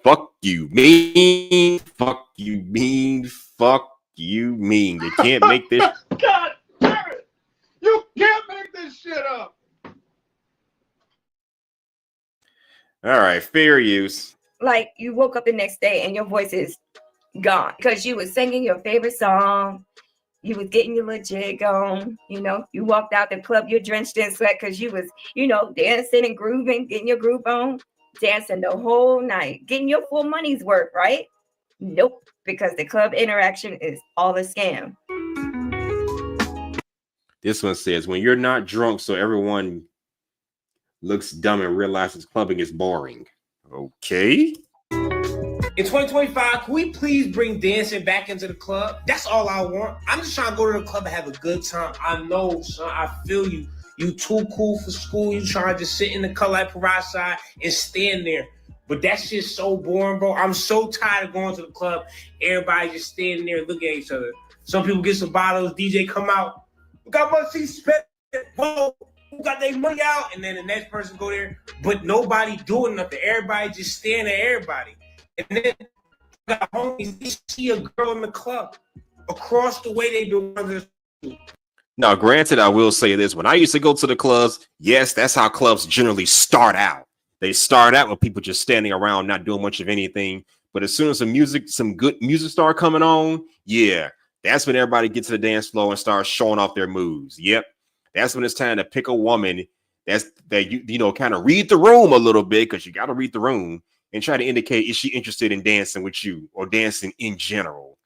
Fuck you mean. Fuck you mean. Fuck you mean. You can't make this. God damn it. You can't make this shit up. All right, fair use. Like, you woke up the next day and your voice is gone because you was singing your favorite song. You was getting your legit on, you walked out the club, you're drenched in sweat because you was, dancing and grooving, getting your groove on, dancing the whole night, getting your full money's worth, right? Nope, because the club interaction is all a scam. This one says, when you're not drunk, so everyone looks dumb and realizes clubbing is boring. Okay. In 2025, can we please bring dancing back into the club? That's all I want. I'm just trying to go to the club and have a good time. I know, son, I feel you. You too cool for school. You trying to just sit in the Color Light Parade side and stand there. But that shit's so boring, bro. I'm so tired of going to the club. Everybody just standing there looking at each other. Some people get some bottles. DJ come out. We got much he spent whoa, who got their money out? And then the next person go there, but nobody doing nothing. Everybody just staring at everybody. And then got homies, they see a girl in the club across the way they do. Now, granted, I will say this: when I used to go to the clubs, yes, that's how clubs generally start out. They start out with people just standing around, not doing much of anything. But as soon as some good music start coming on, yeah, that's when everybody gets to the dance floor and starts showing off their moves. Yep, that's when it's time to pick a woman that you know kind of read the room a little bit, because you got to read the room and try to indicate, is she interested in dancing with you or dancing in general?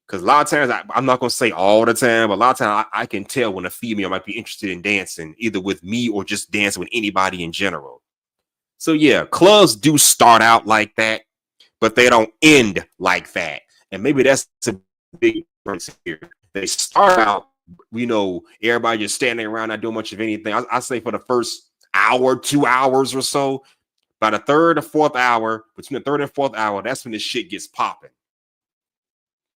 Because a lot of times, I'm not going to say all the time, but a lot of times I can tell when a female might be interested in dancing either with me or just dancing with anybody in general. So yeah, clubs do start out like that, but they don't end like that. And maybe that's a big difference here. They start out, you know, everybody just standing around, not doing much of anything. I say for the first hour, 2 hours or so. By the third or fourth hour, between the third and fourth hour, that's when this shit gets popping.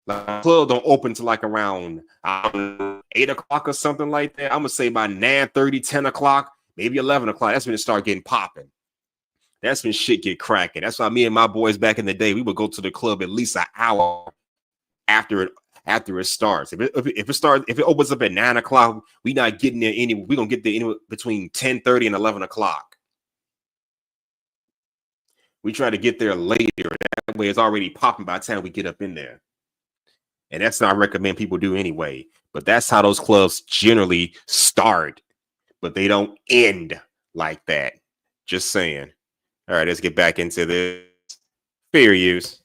Like, the club don't open to like around 8 o'clock or something like that. I'm gonna say by 9:30, 10 o'clock, maybe 11 o'clock. That's when it start getting popping. That's when shit get cracking. That's why me and my boys back in the day, we would go to the club at least an hour after it starts. If it opens up at 9 o'clock, we not getting there anyway. We gonna get there anywhere between 10:30 and 11 o'clock. We try to get there later. That way it's already popping by the time we get up in there. And that's what I recommend people do anyway. But that's how those clubs generally start. But they don't end like that. Just saying. All right, let's get back into this. Fair use.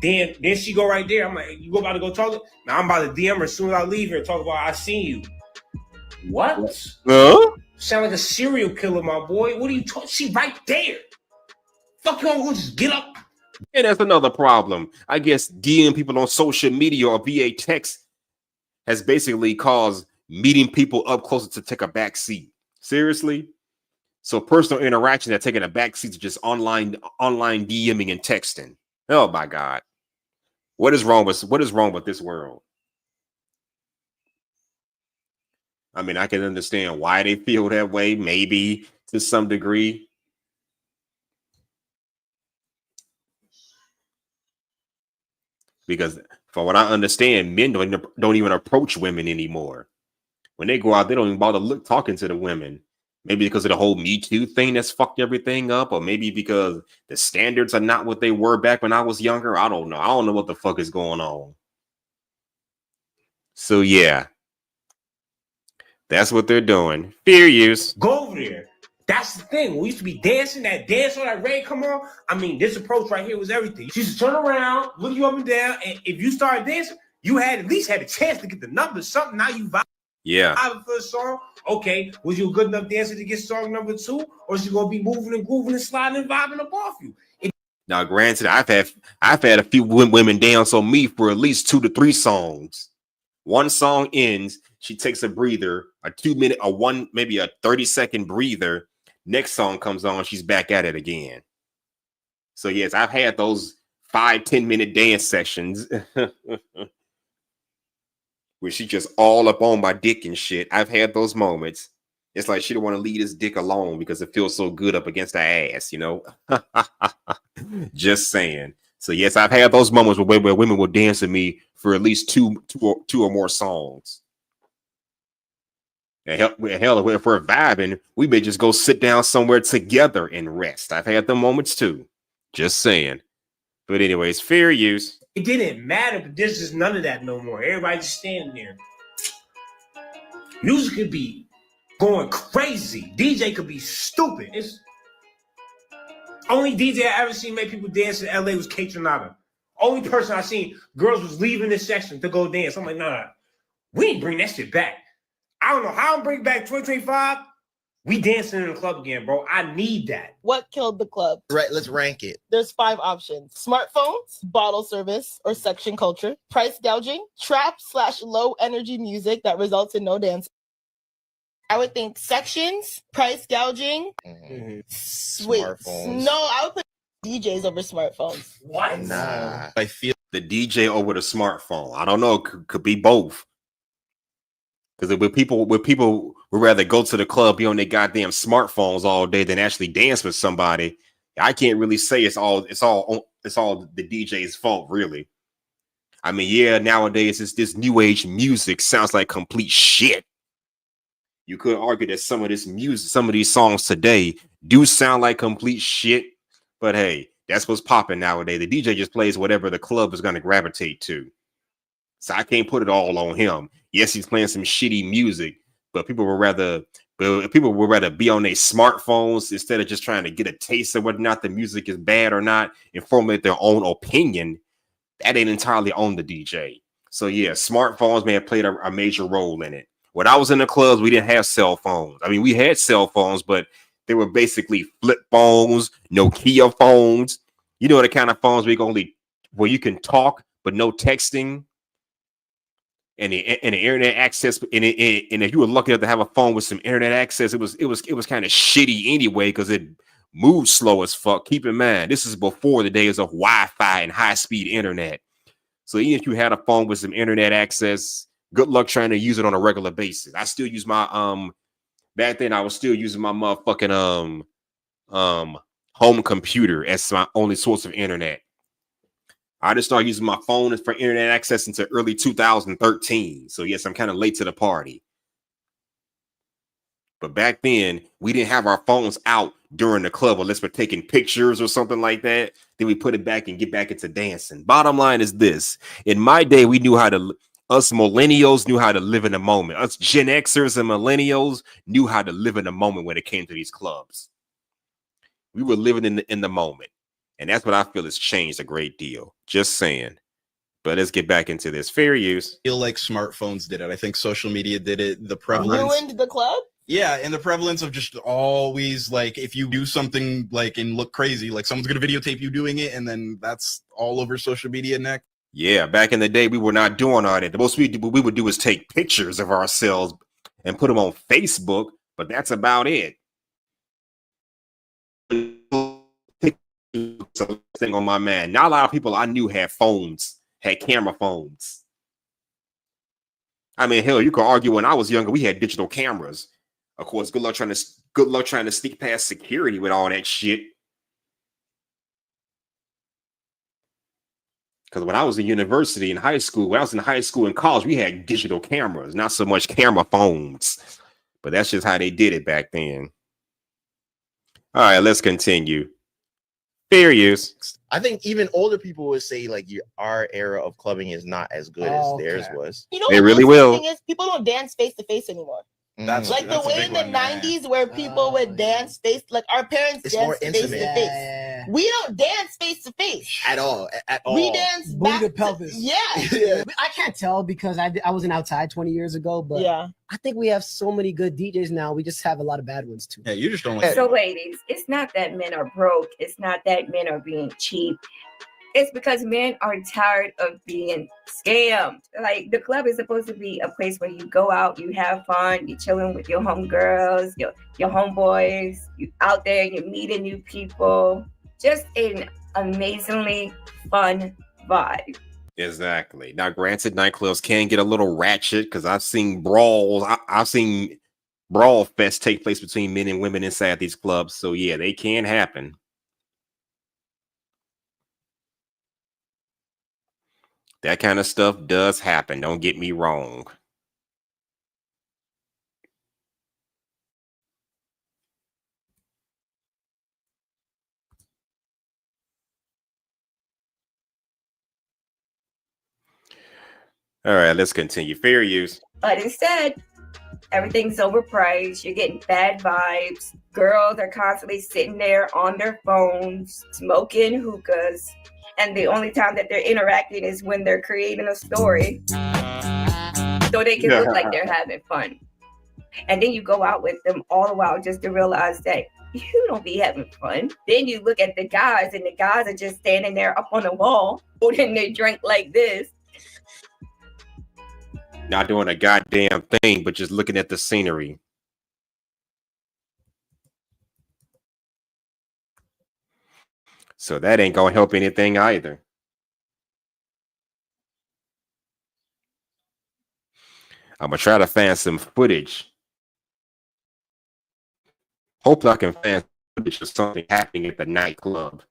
Then she go right there. I'm like, you about to go talk? Now I'm about to DM her as soon as I leave here and talk about I seen you. What? Huh? Sound like a serial killer, my boy. What are you talking? She right there. Fuck, you want to just get up? And that's another problem. I guess DM people on social media or via text has basically caused meeting people up closer to take a back seat. Seriously? So personal interaction are taking a back seat to just online DMing and texting. Oh my God. What is wrong with this world? I mean, I can understand why they feel that way, maybe to some degree. Because from what I understand, men don't even approach women anymore. When they go out, they don't even bother talking to the women. Maybe because of the whole Me Too thing that's fucked everything up, or maybe because the standards are not what they were back when I was younger. I don't know. I don't know what the fuck is going on. So yeah, that's what they're doing. Fair use. Go over there. That's the thing. We used to be dancing, that dance on that rain come on. I mean, this approach right here was everything. She used to turn around, look you up and down, and if you started dancing, you had at least had a chance to get the numbers, something. Now you vibe. Yeah. For a song. Okay, was you a good enough dancer to get song number 2, or is you gonna be moving and grooving and sliding and vibing up off you? Now, granted, I've had a few women dance on me for at least 2 to 3 songs. One song ends, she takes a breather, a 2-minute, maybe a 30-second breather. Next song comes on, she's back at it again. So yes, I've had those 5-10 minute dance sessions where she just all up on my dick and shit. I've had those moments. It's like she don't want to leave this dick alone because it feels so good up against her ass, you know? Just saying. So yes, I've had those moments where women will dance with me for at least two or more songs. And hell, if we're vibing, we may just go sit down somewhere together and rest. I've had them moments too. Just saying. But anyways, fair use. It didn't matter, but there's just none of that no more. Everybody just standing there. Music could be going crazy. DJ could be stupid. It's only DJ I ever seen make people dance in LA was Kaytranada. Only person I seen girls was leaving this section to go dance. I'm like, nah, we ain't bring that shit back. I don't know how I'm bringing back 2025. We dancing in the club again, bro. I need that. What killed the club? Right, let's rank it. There's 5 options: smartphones, bottle service or section culture, price gouging, trap/low energy music that results in no dance. I would think sections, price gouging, smartphones. No, I would put DJs over smartphones. What? Nah, I feel the DJ over the smartphone. I don't know. Could be both. Because when people would rather go to the club, be on their goddamn smartphones all day than actually dance with somebody. I can't really say it's all the DJ's fault, really. I mean, yeah, nowadays it's this new age music sounds like complete shit. You could argue that some of this music, some of these songs today do sound like complete shit, but hey, that's what's popping nowadays. The DJ just plays whatever the club is going to gravitate to. So I can't put it all on him. Yes, he's playing some shitty music, but people would rather be on their smartphones instead of just trying to get a taste of whether or not the music is bad or not and formulate their own opinion. That ain't entirely on the DJ. So yeah, smartphones may have played a major role in it. When I was in the clubs, we didn't have cell phones. I mean, we had cell phones, but they were basically flip phones, Nokia phones. You know, the kind of phones where you can talk but no texting. And the internet access, and if you were lucky enough to have a phone with some internet access, it was kind of shitty anyway because it moved slow as fuck. Keep in mind, this is before the days of Wi-Fi and high-speed internet. So even if you had a phone with some internet access, good luck trying to use it on a regular basis. I still use my back then I was still using my motherfucking home computer as my only source of internet. I just started using my phone for internet access into early 2013. So yes, I'm kind of late to the party. But back then, we didn't have our phones out during the club unless we're taking pictures or something like that. Then we put it back and get back into dancing. Bottom line is this. In my day, us millennials knew how to live in the moment. Us Gen Xers and millennials knew how to live in the moment when it came to these clubs. We were living in the moment. And that's what I feel has changed a great deal. Just saying. But let's get back into this. Fair use. I feel like smartphones did it. I think social media did it. The prevalence. Ruined the club? Yeah, and the prevalence of just always, like, if you do something, like, and look crazy, like, someone's going to videotape you doing it, and then that's all over social media next. Yeah, back in the day, we were not doing all that. The most we would do is take pictures of ourselves and put them on Facebook, but that's about it. Thing on my man. Not a lot of people I knew had camera phones. I mean, hell, you could argue when I was younger, we had digital cameras. Of course, good luck trying to sneak past security with all that shit. Because when I was in university and high school, and college, we had digital cameras, not so much camera phones. But that's just how they did it back then. All right, let's continue. Fair use. I think even older people would say like our era of clubbing is not as good as theirs was. You know, they really will. The thing is, people don't dance face to face anymore. That's like the way in the 90s where people would dance face, like our parents danced face to face. We don't dance face to face at all. We dance back to pelvis. Yeah. I can't tell because I wasn't outside 20 years ago, but yeah, I think we have so many good DJs now. We just have a lot of bad ones too. Yeah, you just don't like. So, ladies, it's not that men are broke. It's not that men are being cheap. It's because men are tired of being scammed. Like, the club is supposed to be a place where you go out, you have fun, you're chilling with your homegirls, your homeboys, you out there, you're meeting new people. Just an amazingly fun vibe. Exactly. Now, granted, nightclubs can get a little ratchet because I've seen brawls. I've seen brawl fest take place between men and women inside these clubs. So yeah, they can happen. That kind of stuff does happen. Don't get me wrong. All right, let's continue. Fair use. But instead, everything's overpriced. You're getting bad vibes. Girls are constantly sitting there on their phones, smoking hookahs. And the only time that they're interacting is when they're creating a story. So they can look like they're having fun. And then you go out with them all the while just to realize that you don't be having fun. Then you look at the guys, and the guys are just standing there up on the wall, holding their drink like this. Not doing a goddamn thing, but just looking at the scenery. So that ain't gonna help anything either. I'm gonna try to find some footage. Hopefully I can find footage of something happening at the nightclub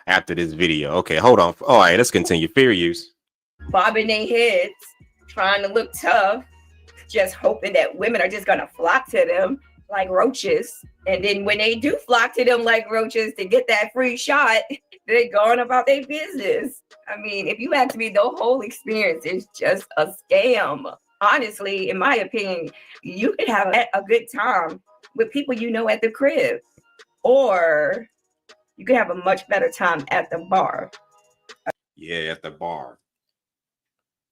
after this video. Okay, hold on. All right, let's continue. Fair use. Bobbing their heads, trying to look tough, just hoping that women are just gonna flock to them like roaches. And then when they do flock to them like roaches to get that free shot, they're going about their business. I mean, if you ask me, the whole experience is just a scam. Honestly, in my opinion, you could have a good time with people you know at the crib, or you could have a much better time at the bar. Yeah, at the bar.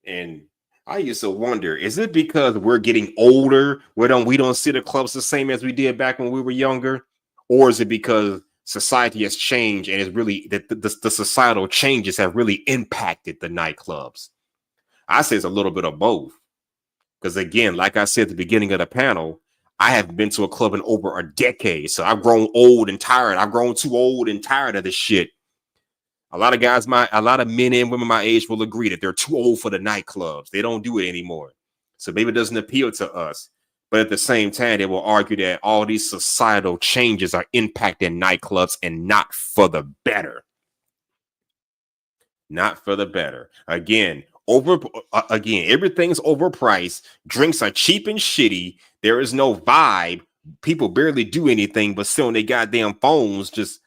And I used to wonder, is it because we're getting older, we don't see the clubs the same as we did back when we were younger? Or is it because society has changed and it's really the societal changes have really impacted the nightclubs? I say it's a little bit of both. Because again, like I said at the beginning of the panel, I haven't been to a club in over a decade. So I've grown old and tired. I've grown too old and tired of this shit. A lot of men and women my age will agree that they're too old for the nightclubs. They don't do it anymore. So maybe it doesn't appeal to us. But at the same time, they will argue that all these societal changes are impacting nightclubs and not for the better. Not for the better. Again, everything's overpriced. Drinks are cheap and shitty. There is no vibe. People barely do anything but sit on their goddamn phones, just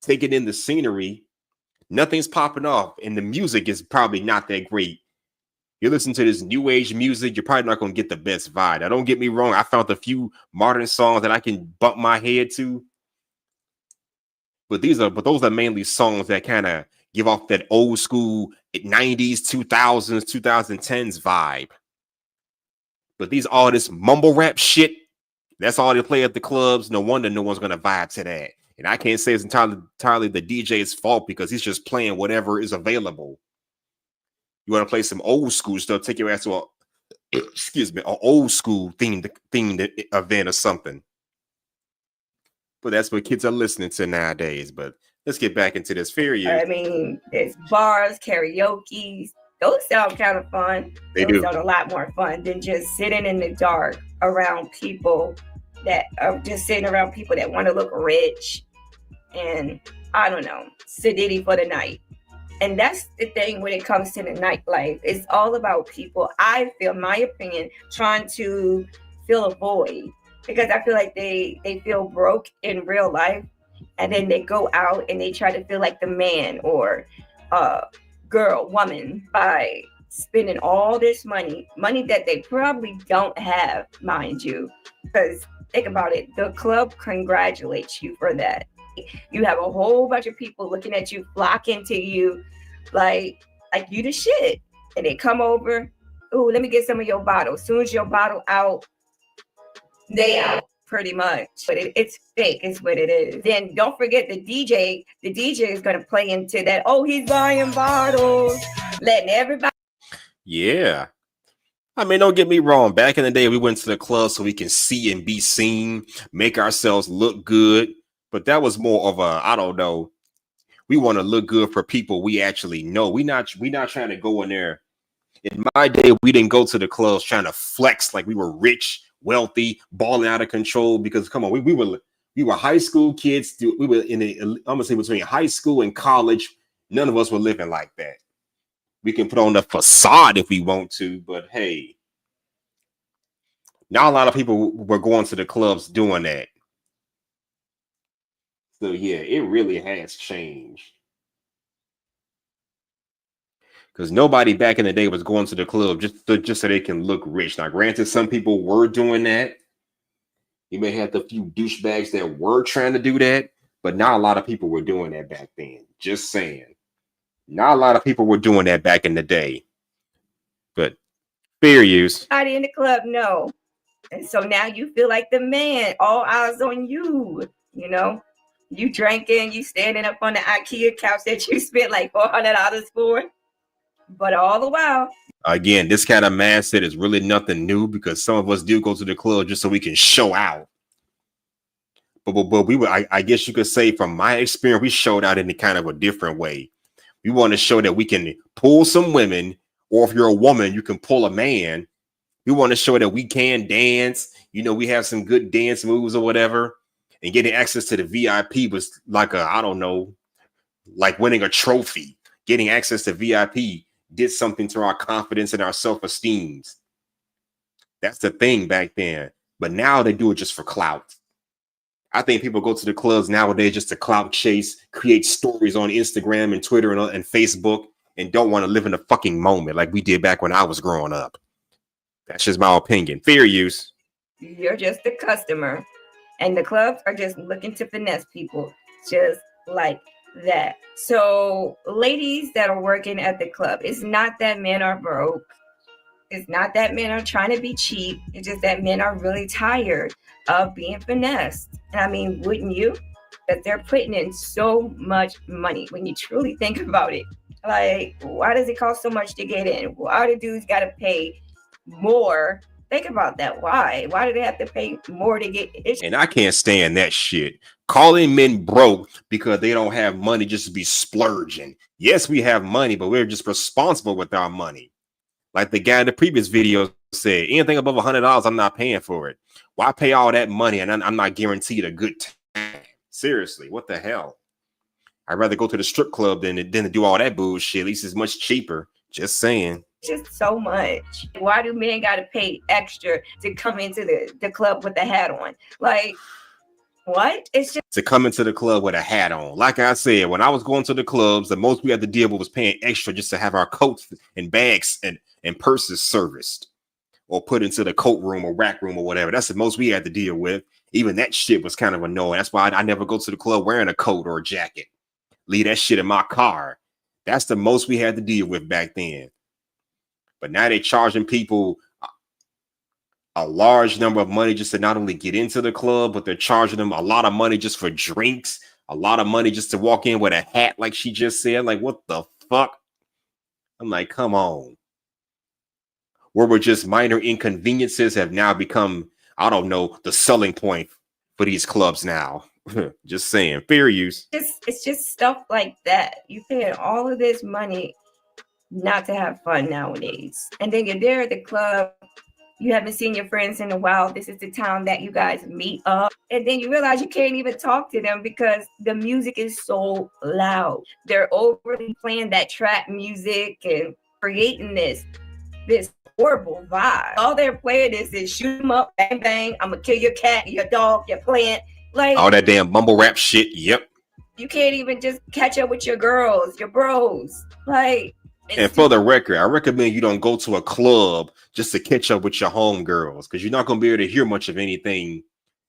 taking in the scenery. Nothing's popping off, and the music is probably not that great. You listen to this new age music, you're probably not going to get the best vibe. Now, don't get me wrong. I found a few modern songs that I can bump my head to, but those are mainly songs that kind of give off that old school 90s, 2000s, 2010s vibe. But all this mumble rap shit, that's all they play at the clubs. No wonder no one's going to vibe to that. And I can't say it's entirely the DJ's fault, because he's just playing whatever is available. You want to play some old school stuff, take your ass to an old school themed event or something. But that's what kids are listening to nowadays. But let's get back into this. Fair use. I mean, there's bars, karaoke. Those sound kind of fun. Those sound a lot more fun than just sitting in the dark around people that are just sitting around people that want to look rich and, I don't know, sedity for the night. And that's the thing when it comes to the nightlife. It's all about people, I feel, my opinion, trying to fill a void. Because I feel like they feel broke in real life. And then they go out and they try to feel like the man or woman by spending all this money that they probably don't have, mind you. Because think about it, the club congratulates you for that. You have a whole bunch of people looking at you, flocking to you like you the shit. And they come over, ooh, let me get some of your bottle. As soon as your bottle out, they out pretty much. But it's fake, is what it is. Then don't forget the DJ. The DJ is going to play into that, oh, he's buying bottles, letting everybody. Yeah. I mean, don't get me wrong. Back in the day, we went to the club so we can see and be seen, make ourselves look good. But that was more of a, I don't know. We want to look good for people we actually know. We not trying to go in there. In my day, we didn't go to the clubs trying to flex like we were rich, wealthy, balling out of control. Because come on, we were high school kids. We were I'm gonna say between high school and college. None of us were living like that. We can put on the facade if we want to, but hey, now a lot of people were going to the clubs doing that. So yeah, it really has changed. Because nobody back in the day was going to the club just so they can look rich. Now, granted, some people were doing that. You may have the few douchebags that were trying to do that, but not a lot of people were doing that back then. Just saying. Not a lot of people were doing that back in the day. But fair use. Everybody in the club, no. And so now you feel like the man, all eyes on you, you know? You drinking, you standing up on the IKEA couch that you spent like $400 for. But all the while. Again, this kind of mindset is really nothing new, because some of us do go to the club just so we can show out. But we were, I guess you could say, from my experience, we showed out in a kind of a different way. We want to show that we can pull some women, or if you're a woman, you can pull a man. We want to show that we can dance. You know, we have some good dance moves or whatever. And getting access to the VIP was like I don't know, like winning a trophy. Getting access to VIP did something to our confidence and our self-esteem. That's the thing back then. But now they do it just for clout. I think people go to the clubs nowadays just to clout chase, create stories on Instagram and Twitter and Facebook, and don't want to live in the fucking moment like we did back when I was growing up. That's just my opinion. Fair use. You're just a customer. And the clubs are just looking to finesse people just like that. So ladies that are working at the club, it's not that men are broke. It's not that men are trying to be cheap. It's just that men are really tired of being finessed. And I mean, wouldn't you? That they're putting in so much money when you truly think about it. Like, why does it cost so much to get in? Why do dudes got to pay more? Think about that. Why? Why do they have to pay more to get it? And I can't stand that shit. Calling men broke because they don't have money just to be splurging. Yes, we have money, but we're just responsible with our money. Like the guy in the previous video said, anything above $100, I'm not paying for it. Why pay all that money and I'm not guaranteed a good time? Seriously, what the hell? I'd rather go to the strip club than to do all that bullshit. At least it's much cheaper. Just saying. Just so much. Why do men got to pay extra to come into the club with a hat on? Like, what? It's just to come into the club with a hat on. Like I said, when I was going to the clubs, the most we had to deal with was paying extra just to have our coats and bags and purses serviced or put into the coat room or rack room or whatever. That's the most we had to deal with. Even that shit was kind of annoying. That's why I never go to the club wearing a coat or a jacket. Leave that shit in my car. That's the most we had to deal with back then. But now they're charging people a large number of money just to not only get into the club, but they're charging them a lot of money just for drinks, a lot of money just to walk in with a hat, like she just said. Like, what the fuck? I'm like, come on. Where we're just minor inconveniences have now become, I don't know, the selling point for these clubs now. Just saying, fair use. It's just stuff like that. You paying all of this money not to have fun nowadays. And then you're there at the club, you haven't seen your friends in a while. This is the time that you guys meet up. And then you realize you can't even talk to them because the music is so loud. They're overly playing that trap music and creating this horrible vibe. All they're playing is shoot 'em up, bang, bang. I'm gonna kill your cat, your dog, your plant. Like all that damn mumble rap shit. Yep. You can't even just catch up with your girls, your bros. Like, and for the record, I recommend you don't go to a club just to catch up with your homegirls because you're not going to be able to hear much of anything,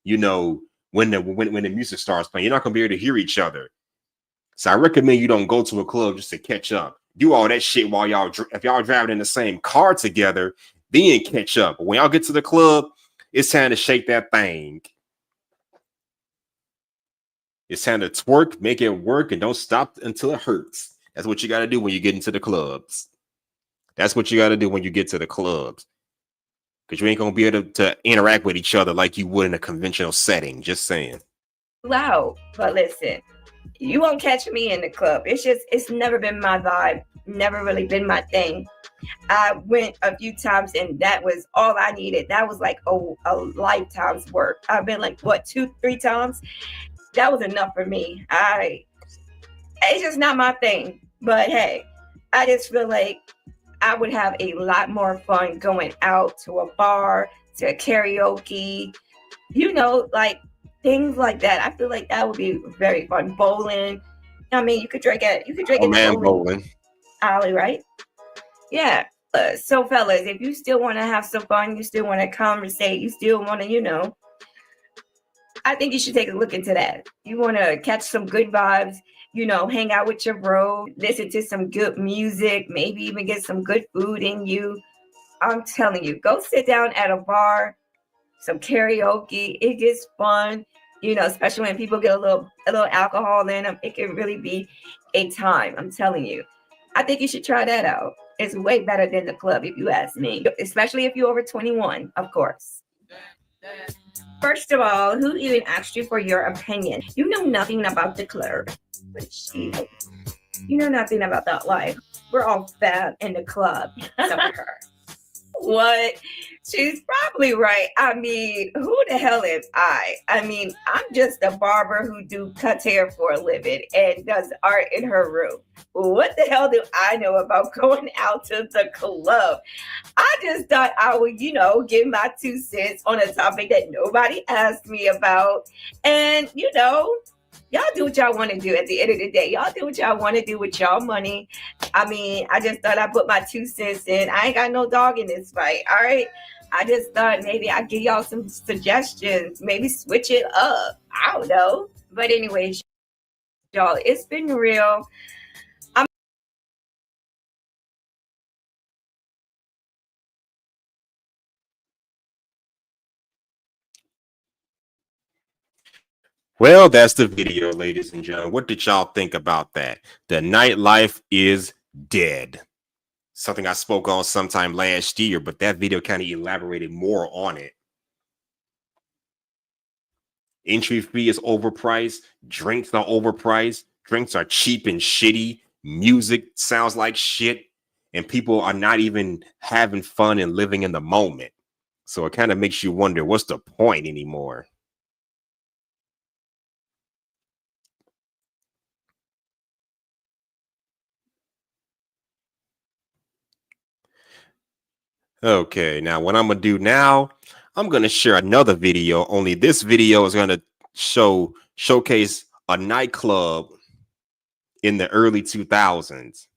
you know, when the music starts playing. You're not going to be able to hear each other. So I recommend you don't go to a club just to catch up. Do all that shit while if y'all driving in the same car together, then catch up. But when y'all get to the club, it's time to shake that thing. It's time to twerk, make it work, and don't stop until it hurts. That's what you got to do when you get into the clubs. That's what you got to do when you get to the clubs. Because you ain't going to be able to interact with each other like you would in a conventional setting. Just saying. Loud. But listen, you won't catch me in the club. It's never been my vibe. Never really been my thing. I went a few times and that was all I needed. That was like a lifetime's work. I've been like, 2-3 times? That was enough for me. It's just not my thing. But hey, I just feel like I would have a lot more fun going out to a bar, to a karaoke, you know, like things like that. I feel like that would be very fun. Bowling. I mean, you could drink at bowling alley, right? Yeah. So fellas, if you still want to have some fun, you still want to conversate, you still want to, you know, I think you should take a look into that. You want to catch some good vibes, you know, hang out with your bro, listen to some good music, maybe even get some good food in you. I'm telling you, go sit down at a bar, some karaoke. It gets fun, you know, especially when people get a little alcohol in them. It can really be a time. I'm telling you. I think you should try that out. It's way better than the club, if you ask me, especially if you're over 21, of course. First of all, who even asked you for your opinion? You know nothing about the club. You know nothing about that life. We're all fat in the club, except for her. What? She's probably right. I mean, who the hell am I? I mean, I'm just a barber who cuts hair for a living and does art in her room. What the hell do I know about going out to the club? I just thought I would, give my 2 cents on a topic that nobody asked me about. And, y'all do what y'all want to do at the end of the day. Y'all do what y'all want to do with y'all money. I mean, I just thought I'd put my 2 cents in. I ain't got no dog in this fight, all right? I just thought maybe I'd give y'all some suggestions. Maybe switch it up. I don't know. But anyway, y'all, it's been real. Well, that's the video, ladies and gentlemen. What did y'all think about that? The nightlife is dead. Something I spoke on sometime last year, but that video kind of elaborated more on it. Entry fee is overpriced. Drinks are overpriced. Drinks are cheap and shitty. Music sounds like shit. And people are not even having fun and living in the moment. So it kind of makes you wonder, what's the point anymore? Okay, now what I'm going to do now, I'm going to share another video. Only this video is going to showcase a nightclub in the early 2000s.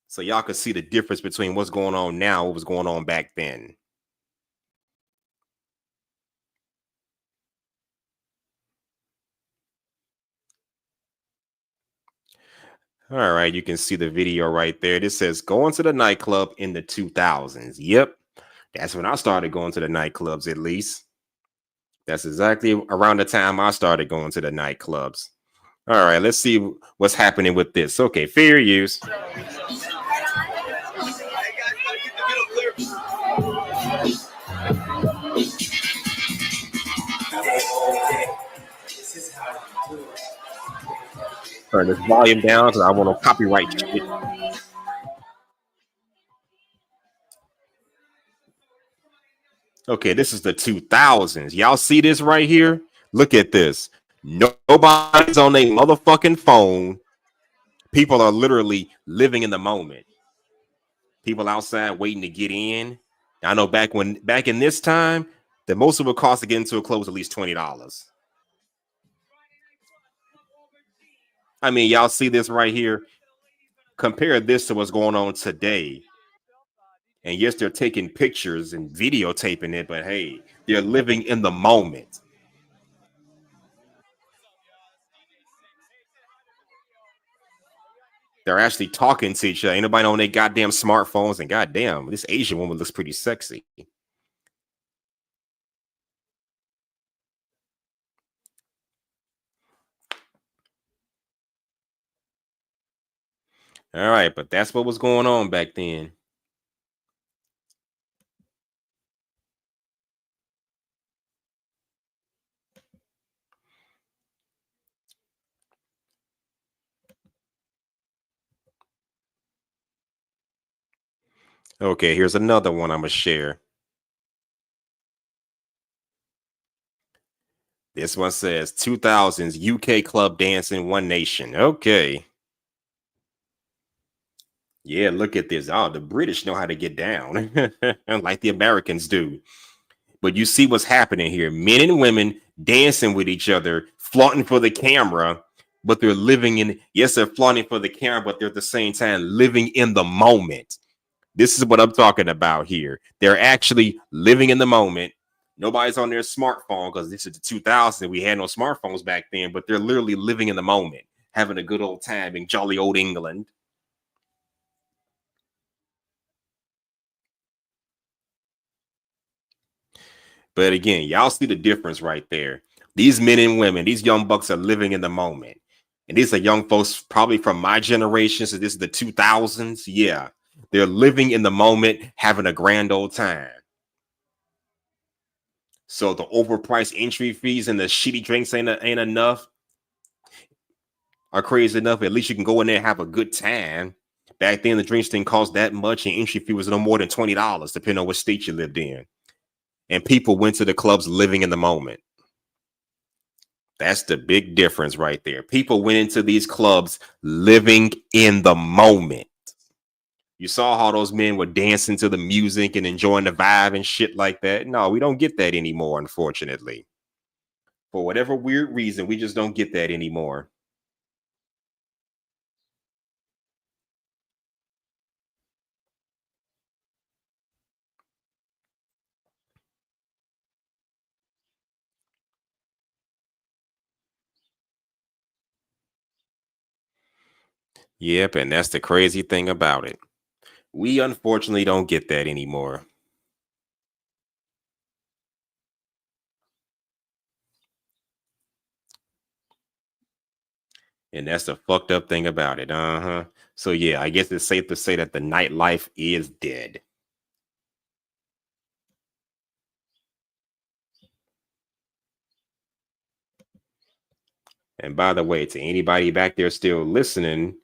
So y'all can see the difference between what's going on now and what was going on back then. All right, you can see the video right there. This says going to the nightclub in the 2000s. Yep, that's when I started going to the nightclubs, at least. That's exactly around the time I started going to the nightclubs. All right, let's see what's happening with this. Okay, fair use. Turn this volume down because I want to copyright shit. Okay, this is the 2000s. Y'all see this right here? Look at this. Nobody's on their motherfucking phone. People are literally living in the moment. People outside waiting to get in. I know back in this time, the most of it cost to get into a club was at least $20. I mean, y'all see this right here. Compare this to what's going on today. And yes, they're taking pictures and videotaping it, but hey, they're living in the moment. They're actually talking to each other. Ain't nobody on their goddamn smartphones, and goddamn, this Asian woman looks pretty sexy. All right, but that's what was going on back then. Okay, here's another one I'm going to share. This one says 2000s UK club dancing One Nation. Okay. Yeah, look at this. Oh, the British know how to get down like the Americans do. But you see what's happening here. Men and women dancing with each other, flaunting for the camera, but they're living in, yes, they're flaunting for the camera, but they're at the same time living in the moment. This is what I'm talking about here. They're actually living in the moment. Nobody's on their smartphone because this is the 2000s. We had no smartphones back then, but they're literally living in the moment, having a good old time in jolly old England. But again, y'all see the difference right there. These men and women, these young bucks are living in the moment. And these are young folks probably from my generation. So this is the 2000s. Yeah, they're living in the moment, having a grand old time. So the overpriced entry fees and the shitty drinks ain't enough. are crazy enough, at least you can go in there and have a good time. Back then, the drinks didn't cost that much, and entry fee was no more than $20, depending on what state you lived in. And people went to the clubs living in the moment. That's the big difference right there. People went into these clubs living in the moment. You saw how those men were dancing to the music and enjoying the vibe and shit like that. No, we don't get that anymore, unfortunately. For whatever weird reason, we just don't get that anymore. Yep, and that's the crazy thing about it. We unfortunately don't get that anymore. And that's the fucked up thing about it. So yeah, I guess it's safe to say that the nightlife is dead. And by the way, to anybody back there still listening,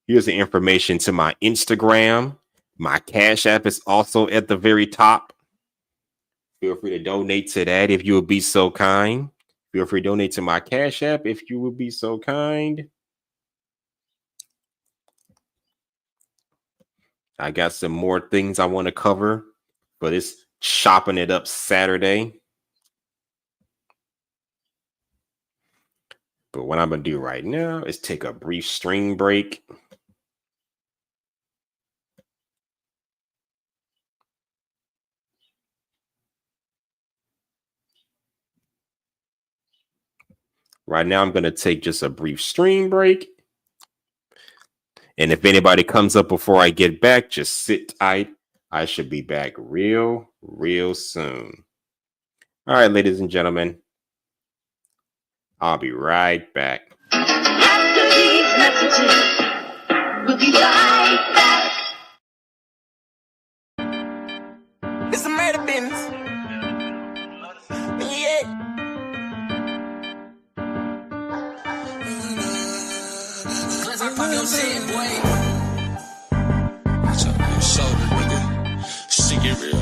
here's the information to my Instagram. My Cash App is also at the very top. Feel free to donate to that if you would be so kind. Feel free to donate to my Cash App if you would be so kind. I got some more things I want to cover for this Chopping It Up Saturday. But what I'm going to do right now is take a brief stream break. Right now, I'm going to take just a brief stream break. And if anybody comes up before I get back, just sit tight. I should be back real soon. All right, ladies and gentlemen. I'll be right back. After these messages, we'll be right back. It's a murder business. Yeah. Cause I pop your shit, boy. Watch out your shoulder, nigga. Shit get real.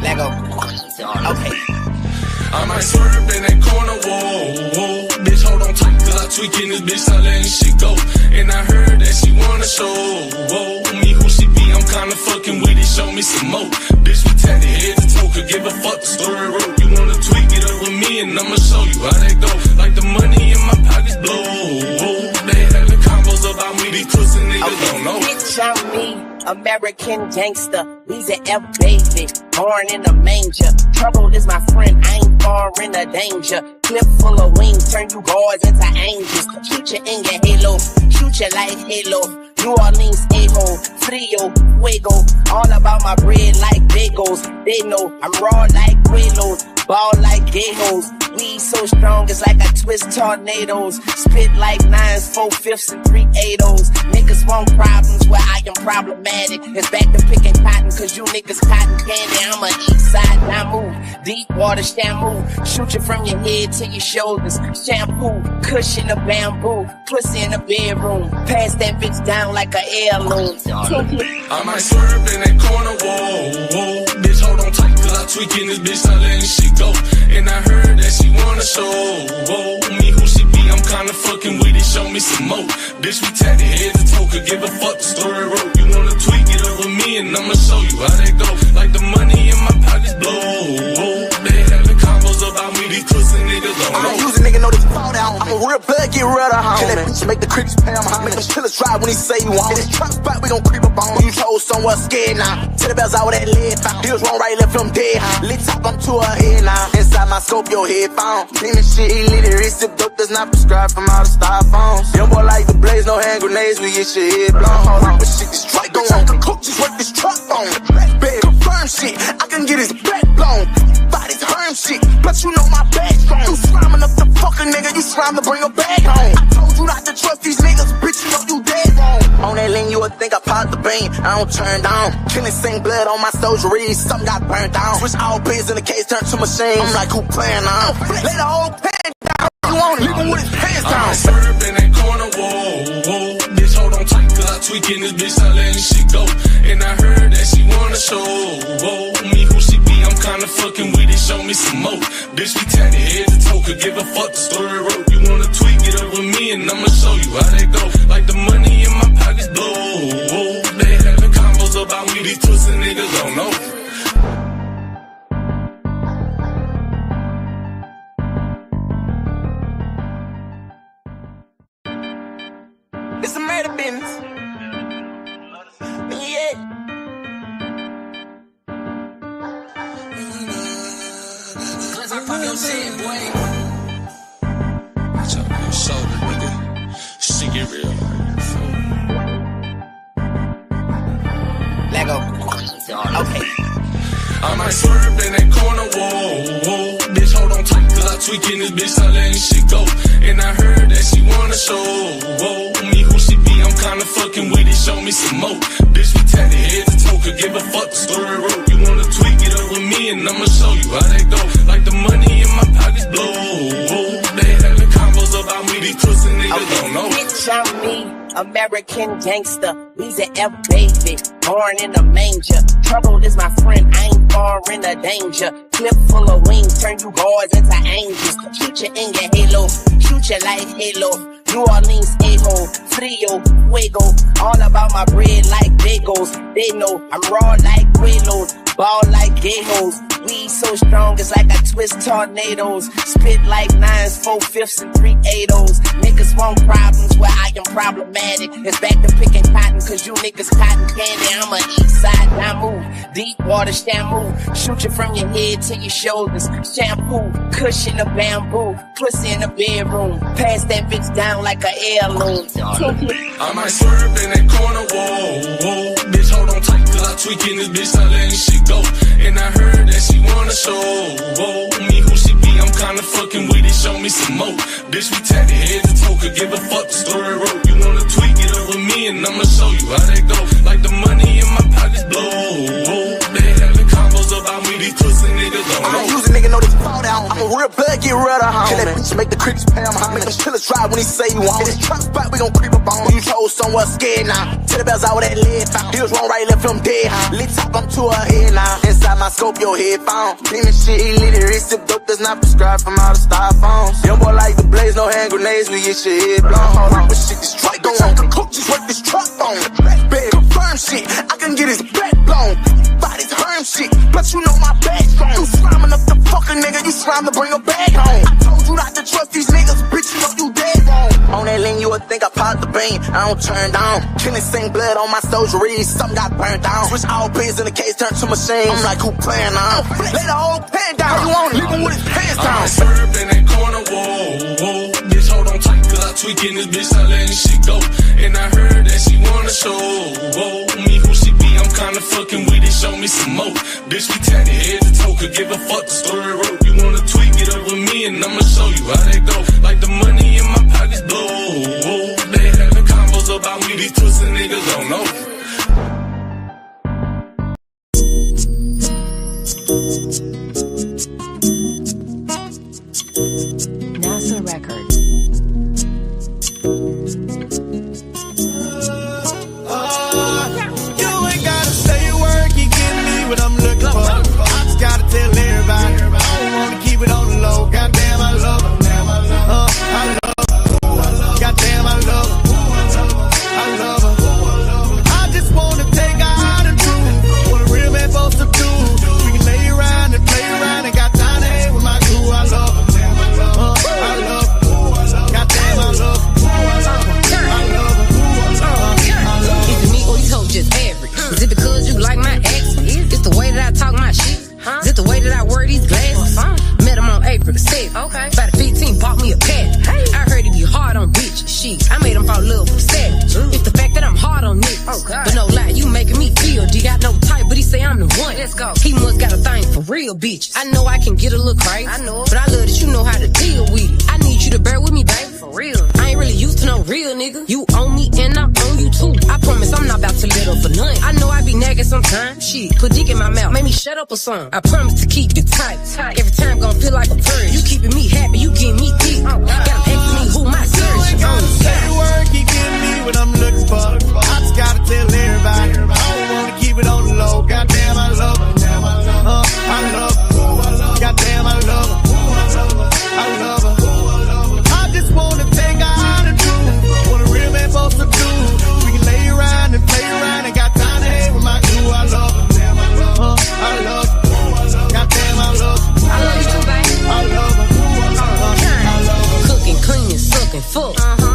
Lego. Okay. I might swerve in that corner, whoa. Bitch, hold on tight, cause I tweaking this bitch, I letting shit go. And I heard that she wanna show, me who she be, I'm kinda fucking with it, show me some more. Bitch, we tatted head to toe, could give a fuck the story wrote. You wanna tweak it up with me, and I'ma show you how that go. Like the money in my pockets blow, they having combos about me, these pussy niggas don't know. Bitch, I'm me, American gangster, he's an F baby, born in a manger. Trouble is my friend, I ain't far in the danger. Clip full of wings, turn you boys into angels. Shoot you in your halo, shoot you like Halo. New Orleans, Ajo, Frio, Fuego. All about my bread like bagels. They know I'm raw like Quaaludes, ball like Gayos. Weed so strong it's like I twist tornadoes. Spit like 9s, 4/5, and 3/8. Niggas want problems where I am problematic. It's back to picking cotton cause you niggas cotton candy. I'm a east side, now move. Deep water shampoo. Shoot you from your head to your shoulders. Shampoo, cushion of bamboo. Pussy in the bedroom. Pass that bitch down like an heirloom. I might swerve in that corner, whoa. Bitch, hold on tight, cause I tweaking this bitch, I letting shit go. And I heard that she wanna show, me who she be, I'm kinda fucking with it, show me some more. Bitch, we tatted head to toe, could give a fuck the story wrote. You wanna tweak it over me, and I'ma show you how that go. Like the money in my pockets blow, they having combos about me, these pussy niggas don't know. I use a nigga, know this fall down. I'm a real blood, get rid of home. Kill that bitch, make the crips pay him home. Make them killers drive when he say you want. In this trunk spot, we gon' creep up on. You chose somewhere scared now. Tell the bells out with that lead found. Heels wrong, right, left from dead. Lit top, I'm to her head now. Inside my scope, your head found. Demon shit, illiterate, sip dope does not prescribe from all the styrofoams. Young boy like the blaze, no hand grenades, we get your head blown. Hold on, but shit, this strike gon' on. The cook just work this truck on. Babe, confirm shit, I can get his back blown. Body's herm shit, but you know my back strong. You slime enough to fuck a nigga, you slime to bring a bag home. I told you not to trust these niggas, bitch, you know you dead wrong. On that lane, you would think I popped the beam, I don't turn down. Killing same blood on my soldiery, something got burned down. Switch all pins in the case, turn to machine. I'm like, who playing now? Lay the whole pen down. wanna leave him with his pants down. I'm swerved in that corner, whoa. Bitch, hold on tight, cause I tweaking this bitch, I letting shit go. And I heard that she wanna show me who she be. I'm kinda fucking with it, show me some more. Bitch, we tatted head to toe, could give a fuck the story wrote. You wanna tweak it over me, and I'ma show you how that go. Like the money in my pockets blow. They having combos about me, these pussy niggas don't know. It's a murder business. Yeah. Cause I pop your shit, boy. Watch out your shoulder, nigga. Shit get real. Lego. Okay. I might swerve in that corner, whoa. Bitch, hold on tight, cause I tweaking this bitch, I letting shit go. And I heard that she wanna show me who she be. I'm kinda fucking with it, show me some more. Bitch, we tatted head to toe, could give a fuck the story wrote. You wanna tweak it over me, and I'ma show you how that go. Like the money in my pockets blow. They having combos about me, these pussy niggas don't know. Bitch, I'm me, American gangster. We's an F baby, born in a manger. Trouble is my friend, I ain't far in the danger. Clip full of wings, turn you boys into angels. Shoot you in your halo, shoot you like Halo. New Orleans, Ajo, Frio, Fuego. All about my bread like bagels. They know I'm raw like Quaaludes, ball like Gayos. We so strong, it's like I twist tornadoes. Spit like 9s, 4/5, and 3/8. Niggas want problems where I am problematic. It's back to picking cotton, cause you niggas cotton candy. I'm a east side, I move. Deep water shampoo. Shoot you from your head to your shoulders. Shampoo, cushion of bamboo. Pussy in the bedroom. Pass that bitch down like an heirloom. I might swerve in that corner, whoa. Bitch, hold on tight, cause I tweaking this bitch, I letting shit go. And I heard that she wanna show me who she be. I'm kinda fucking with it, show me some more. Bitch, we tatted head to toe, could give a fuck the story wrote. You wanna tweak it over me, and I'ma show you how that go. Like the money in my pockets blow. They having combos about me, these pussy niggas don't know. I use a nigga, know this fall down. I'm a real blood, get rid of home. Kill that bitch, make the critics pay him home. Make them killers drive when he say you want. In this trunk spot, we gon' creep up on. You chose somewhere scared now. Tell the bells out with that lead found. Heels wrong, right, left from dead. Lit top, I'm to her head now. Inside my scope, your head found. Demon shit, illiterate, sip dope does not prescribe from all the styrofoams. Young boy like the blaze, no hand grenades, we get your head blown. But shit, this strike don't want the cook, just work this truck on. Bad, confirm shit, I can get his back blown. Body's herm shit, but you know my back's strong. You slime enough to fuck a nigga, you slime to bring a bag home. I told you not to trust these niggas, bitch, you know you dead wrong. On that lane, you would think I popped the bean, I don't turn down. Killing same blood on my soldiery, something got burned down. Switch all pins in the case, turn to machine. I'm like, who playing now? Lay the whole pen down, you wanna leave him with his pants down. I'm swerved in that corner, whoa. Bitch, hold on tight, cause I tweaking this bitch, I letting shit go. And I heard that she wanna show me who she be. I'm kinda fucking with it, show me some more. Bitch, we tatted head to toe, could give a fuck the story wrote. You wanna tweak it over me, and I'ma show you how that go. Like the money in my pockets blow. They having combos about me, these pussy niggas don't know. NASA record. You ain't gotta say a word, you give me what I'm looking for. I just gotta tell everybody, I don't wanna keep it on the low. Goddamn, I love her. I love her. Goddamn, I love her. I love her. I just wanna take her out and prove what a real man supposed to do. We can lay around and play around and got time to hang with my crew. I love her. I love her. Goddamn, I love her. I love her. Is it me or these hoes just average? Is it because you like my ex? It's the way that I talk my shit. Is it the way that I wear these glasses? Met him on April 7th. Okay. By the 15, bought me a pet. I heard he be hard on bitches. Shit, I made him fall in love with savage. It's the fact that I'm hard on niggas. But no lie, you making me feel D. Got no type, but he say I'm the one. Let's go. He must got a thing for real bitches. I know I can get a little crazy. I know. But I love that you know how to deal with it. I need you to bear with me, baby. For real. I ain't really used to no real nigga. You own me and I own you too. I promise I'm not about to let up for nothing. I know I be negative. nagging sometimes. Shit, put dick in my mouth, made me shut up or something. I promise to keep it tight. Every time gon' feel like a purge. You keeping me happy, you getting me deep. Got them asking me who my surgeon. You ain't gotta say the word, keep giving me what I'm looking for. I just gotta tell everybody. I don't wanna keep it on the low. Goddamn, I love her. I love her. Goddamn, I love her. I love her. I just wanna take her out and do what a real man supposed to do. We can lay around and play around and got time to hang with my crew. I love her. I love her. Goddamn, I love her. I love you too, baby. I love her. I love her. Cooking, cleaning, sucking, full.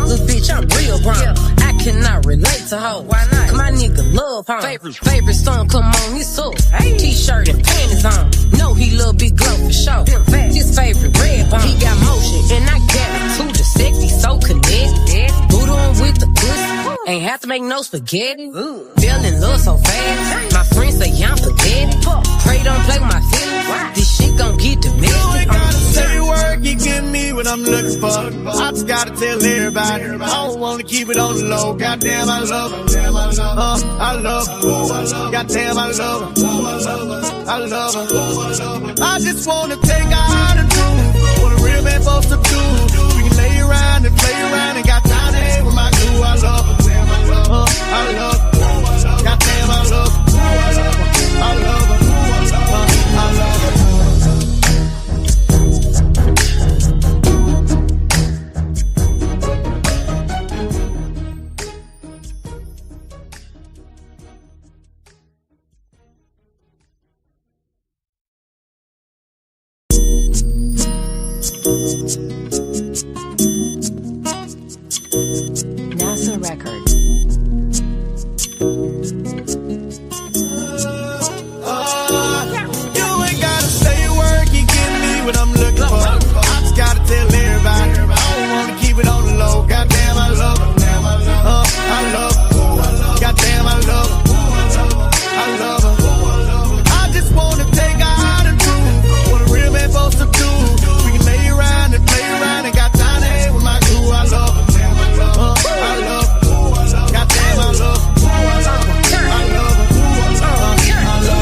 Little bitch, I'm real brown. I cannot relate to hoes. Why not? Cause my nigga love her. Favorite song come on, it's up. T-shirt and panties on. Know he love big glow for sure. His favorite red bone. He got motion and I got it too. The sexy, so connected. Boot on with the pussy. Ain't have to make no spaghetti. Fell in love so fast. My friends say I'm pathetic. Pray don't play with my feelings. This shit gon' get domestic. You ain't gotta say the word, keep giving me what I'm looking for. I just gotta tell everybody. I don't wanna keep it on the low. Goddamn, I love her. I love her. Goddamn, I love her. I love her. I just wanna take her out and do what a real man supposed to do. We can lay around and play around and got time to hang with my crew. I love her. I love her. Goddamn, I love her. I love her. I love her. NASA record. You ain't gotta say a word, keep giving me what I'm looking for. I just gotta tell everybody. I don't wanna keep it on the low. Goddamn, I love her. I love her. Goddamn, I love her. I love her. I just wanna take her out and do what a real man supposed to do. We can lay around and play around and got time to hang with my crew. I love her. I love her. Goddamn, I love her. I love her.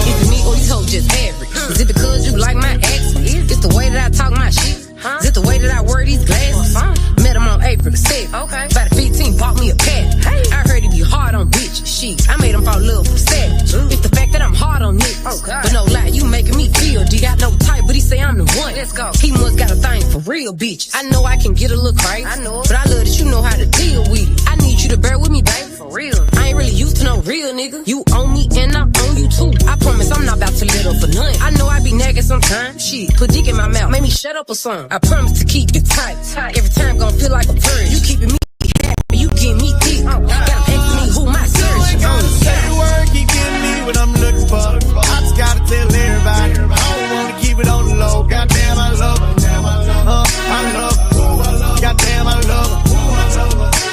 Is it me or these hoes just average? Is it because you like my ex? It's the way that I talk my shit. Is it the way that I wear these glasses? Met him on April 7th. By the 15, bought me a pet. I heard he be hard on bitch shit. I made him fall in love with savage. It's the fact that I'm hard on niggas. But no lie, you making me feel. D got no type, but he say I'm the one. Let's go. He must got a thing for real bitches. I know I can get a little crazy. I know it. But I love that you know how to deal with it. I need you to bear with me, baby. For real. I ain't really used to no real nigga. You own me and I own you too. I promise I'm not about to let up for nothing. I know I be nagging sometimes. Shit, put dick in my mouth, made me shut up or something. I promise to keep it tight. Every time gon' feel like a purge. You keeping me happy, you getting me deep. Got them asking me who my surgeon. You ain't gotta say the word, keep giving me what I'm looking for. I just gotta tell everybody. I don't wanna keep it on the low. Goddamn, I love her. I love her. Goddamn, I love her.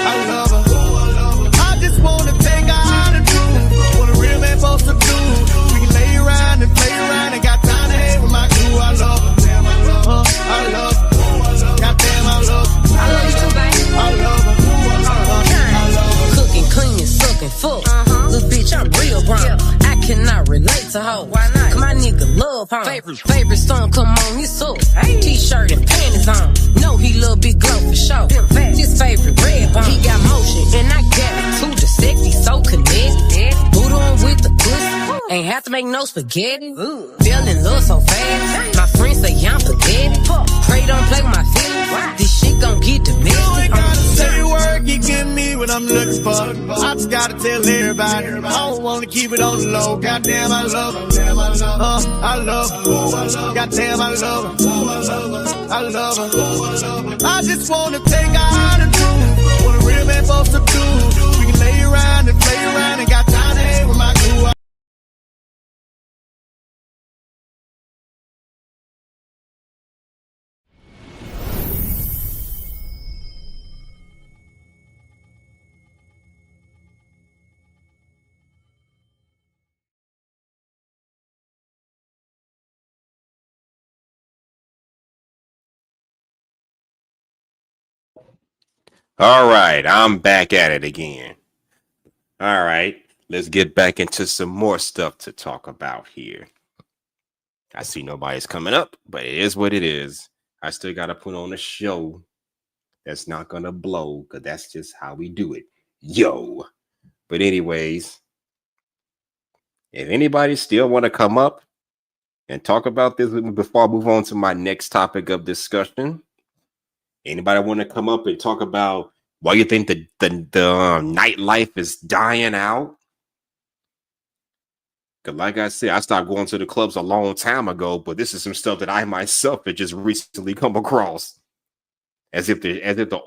I love her. I just wanna take her out and do what a real man supposed to do. We can lay around and play around and got time to hang with my crew. I love her. I love her. Goddamn, I love her. I love you too, baby. I love her. I love her. Cooking, cleaning, sucking, full. Little bitch, I'm real brown. I cannot relate to hoes. Why not? Cause my nigga love her. Favorite song come on, it's up. T-shirt and panties on. Know he love big glow for sure. His favorite red bone. He got motion and I got it too. The sexy, so connected. Boot on with the pussy. Ain't have to make no spaghetti. Fell in love so fast. My friends say I'm pathetic. Pray don't play with my feelings. This shit gon' get domestic. You ain't gotta say a word, keep giving me what I'm looking for. I just gotta tell everybody. I don't wanna keep it on the low. Goddamn, I love her. I love her. Goddamn, I love her. I love her. I just wanna take her out and do what a real man supposed to do. We can lay around and play around and got time to hang with my crew. All right, I'm back at it again. All right, let's get back into some more stuff to talk about here. I see nobody's coming up, but it is what it is. I still got to put on a show that's not going to blow because that's just how we do it. Yo. But anyways, if anybody still want to come up and talk about this with me before I move on to my next topic of discussion, anybody want to come up and talk about why you think the nightlife is dying out? Because like I said, I started going to the clubs a long time ago, but this is some stuff that I myself had just recently come across. As if the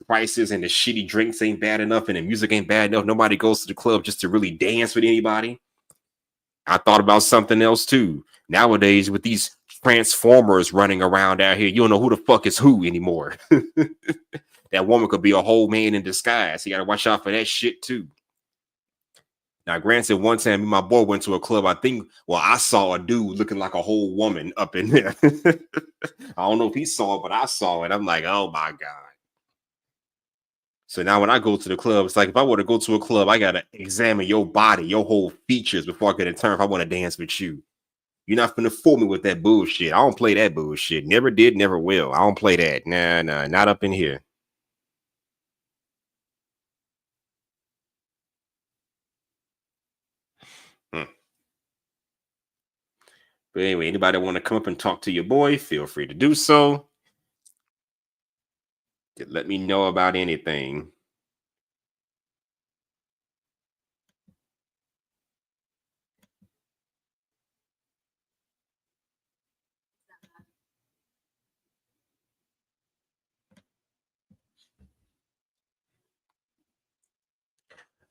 prices and the shitty drinks ain't bad enough and the music ain't bad enough. Nobody goes to the club just to really dance with anybody. I thought about something else too. Nowadays, with these transformers running around out here, you don't know who the fuck is who anymore. That woman could be a whole man in disguise. You got to watch out for that shit too. Now, granted, one time my boy went to a club. I saw a dude looking like a whole woman up in there. I don't know if he saw it, but I saw it. I'm like, oh my God. So now when I go to the club, it's like if I were to go to a club, I got to examine your body, your whole features before I get a turn if I want to dance with you. You're not finna fool me with that bullshit. I don't play that bullshit. Never did, never will. I don't play that. Nah, not up in here. But anyway, anybody want to come up and talk to your boy, feel free to do so. Let me know about anything.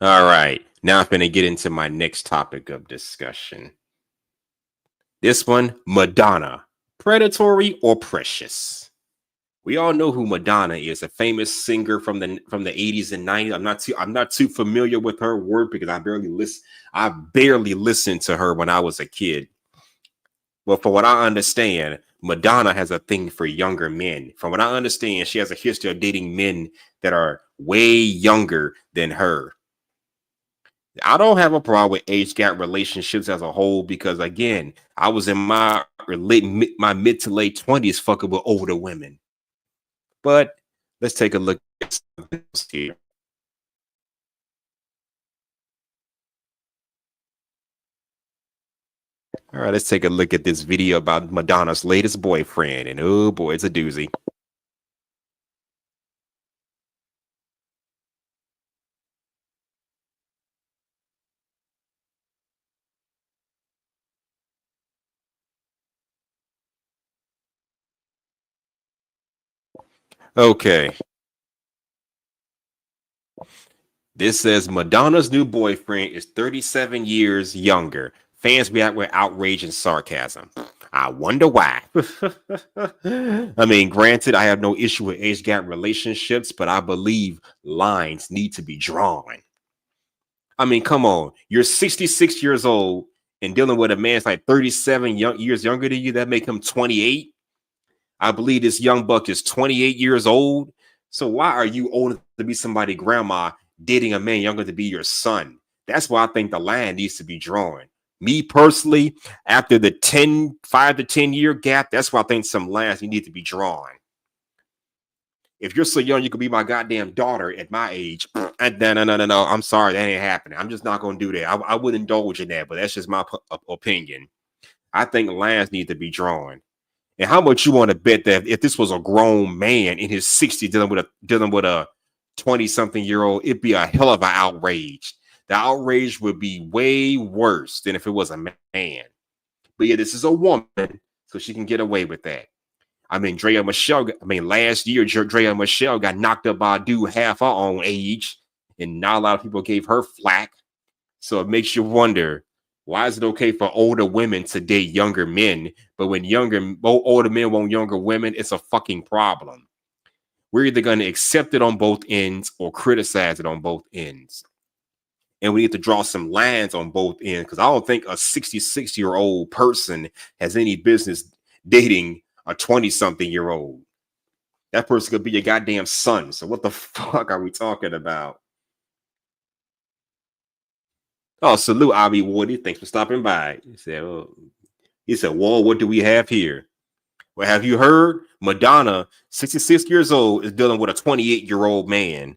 All right, now I'm going to get into my next topic of discussion. This one, Madonna, predatory or precious? We all know who Madonna is, a famous singer from the 80s and 90s. I'm not too familiar with her work because I barely listened to her when I was a kid. But for what I understand, Madonna has a thing for younger men. From what I understand, she has a history of dating men that are way younger than her. I don't have a problem with age gap relationships as a whole because, again, I was in my mid to late 20s fucking with older women. But let's take a look at something else here. All right, let's take a look at this video about Madonna's latest boyfriend. And oh boy, it's a doozy. Okay. This says Madonna's new boyfriend is 37 years younger. Fans react with outrage and sarcasm. I wonder why. I mean, granted, I have no issue with age gap relationships, but I believe lines need to be drawn. I mean, come on. You're 66 years old and dealing with a man that's like 37 years younger than you. That make him 28. I believe this young buck is 28 years old. So why are you old to be somebody's grandma dating a man younger to be your son? That's why I think the line needs to be drawn. Me personally, after the 5 to 10 year gap, that's why I think some lines need to be drawn. If you're so young, you could be my goddamn daughter at my age. No. I'm sorry, that ain't happening. I'm just not going to do that. I would indulge in that, but that's just my opinion. I think lines need to be drawn. And how much you want to bet that if this was a grown man in his 60s dealing with a 20-something-year-old, it'd be a hell of an outrage. The outrage would be way worse than if it was a man. But yeah, this is a woman, so she can get away with that. I mean, last year, Drea Michelle got knocked up by a dude half her own age, and not a lot of people gave her flack. So it makes you wonder, why is it okay for older women to date younger men, but when older men want younger women, it's a fucking problem. We're either going to accept it on both ends or criticize it on both ends. And we need to draw some lines on both ends, because I don't think a 66-year-old person has any business dating a 20-something-year-old. That person could be your goddamn son. So what the fuck are we talking about? Oh, salute, Abby Woody. Thanks for stopping by. He said, "Whoa, what do we have here? Well, have you heard? Madonna, 66 years old, is dealing with a 28-year-old man.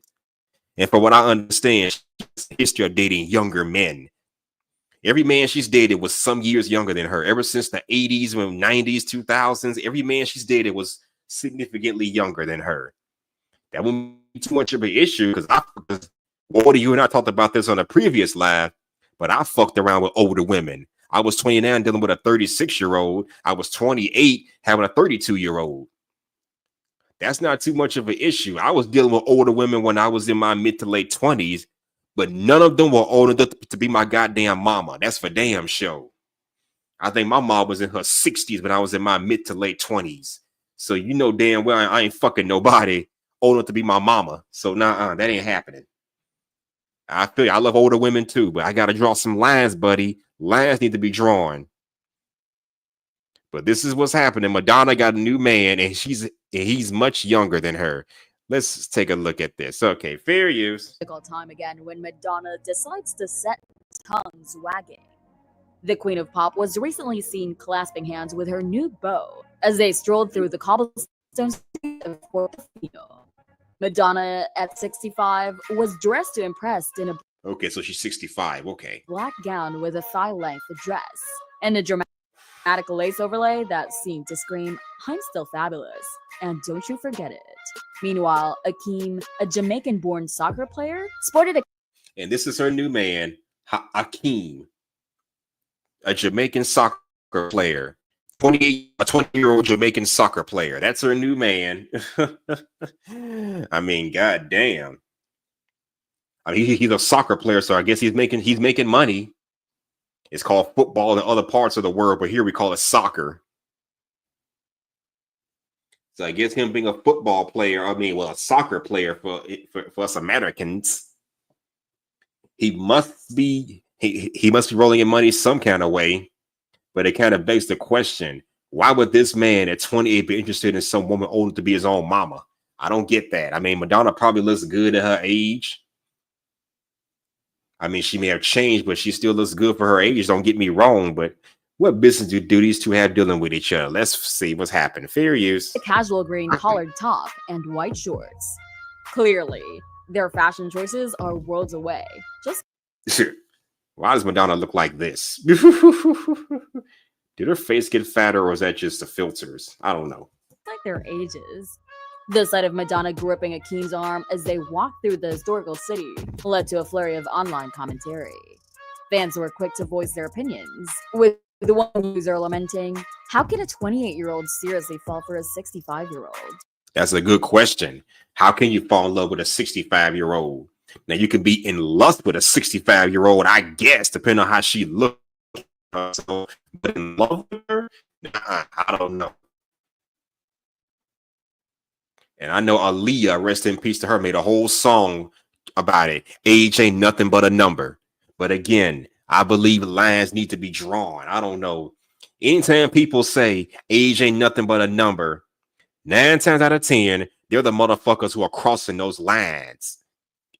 And from what I understand, she has a history of dating younger men. Every man she's dated was some years younger than her. Ever since the 80s, 90s, 2000s, every man she's dated was significantly younger than her. That wouldn't be too much of an issue because Woody, you and I talked about this on a previous live, but I fucked around with older women. I was 29 dealing with a 36-year-old. I was 28 having a 32-year-old. That's not too much of an issue. I was dealing with older women when I was in my mid to late 20s, but none of them were old enough to be my goddamn mama. That's for damn sure. I think my mom was in her 60s when I was in my mid to late 20s. So you know damn well I ain't fucking nobody old enough to be my mama. So nah, that ain't happening. I feel you. I love older women too, but I got to draw some lines, buddy. Lines need to be drawn. But this is what's happening. Madonna got a new man, and he's much younger than her. Let's take a look at this. Okay, fair use. Time again when Madonna decides to set tongues wagging. The Queen of Pop was recently seen clasping hands with her new beau as they strolled through the cobblestone streets of Portofino. Madonna, at 65, was dressed to impress in a Okay, so she's 65. Okay. black gown with a thigh-length dress and a dramatic lace overlay that seemed to scream, "I'm still fabulous, and don't you forget it." Meanwhile, Akeem, a Jamaican-born soccer player, sported a And this is her new man, Akeem, a Jamaican soccer player. A 20-year-old Jamaican soccer player. That's her new man. I mean, goddamn. I mean, he's a soccer player, so I guess he's making money. It's called football in other parts of the world, but here we call it soccer. So I guess him being a football player, a soccer player for us Americans, he must be rolling in money some kind of way. But it kind of begs the question, why would this man at 28 be interested in some woman old to be his own mama? I don't get that. I mean, Madonna probably looks good at her age. I mean, she may have changed, but she still looks good for her age. Don't get me wrong, but what business do these two have dealing with each other? Let's see what's happening. Fair use. casual green collared top and white shorts. Clearly, their fashion choices are worlds away. Just Why does Madonna look like this? Did her face get fatter, or was that just the filters? I don't know. like their ages. The sight of Madonna gripping Akeem's arm as they walked through the historical city led to a flurry of online commentary. Fans were quick to voice their opinions, with the one user lamenting, "How can a 28-year-old seriously fall for a 65-year-old?" That's a good question. How can you fall in love with a 65-year-old? Now, you can be in lust with a 65-year-old, I guess, depending on how she looks. So, but in love with her? Nah, I don't know. And I know Aaliyah, rest in peace to her, made a whole song about it. Age ain't nothing but a number. But again, I believe lines need to be drawn. I don't know. Anytime people say age ain't nothing but a number, 9 times out of 10, they're the motherfuckers who are crossing those lines.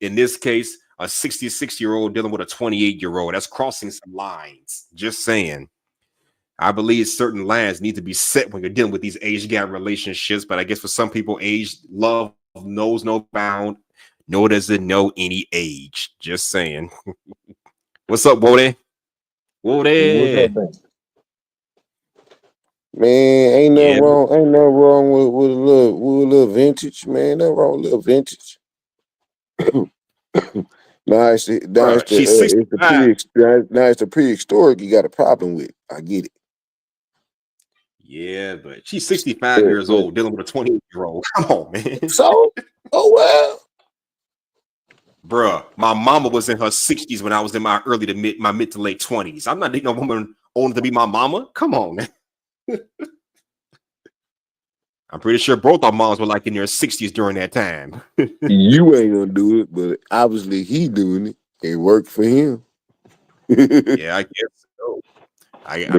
In this case, a 66-year-old dealing with a 28-year-old. That's crossing some lines. Just saying. I believe certain lines need to be set when you're dealing with these age gap relationships. But I guess for some people, age, love knows no bound, nor does it know any age. Just saying. What's up, Woody? Woody. Man, ain't nothing wrong. Ain't nothing wrong with a little vintage, man. Nothing wrong with a little vintage. Now it's the prehistoric you got a problem with. I get it. Yeah, but she's 65 years old dealing with a 28-year-old. Come on, man. So, oh well. Bruh, my mama was in her 60s when I was in my mid to late 20s. I'm not dating a woman old to be my mama. Come on, man. I'm pretty sure both our moms were like in their 60s during that time. You ain't gonna do it, but obviously he doing it. It worked for him. Yeah, I guess so. Like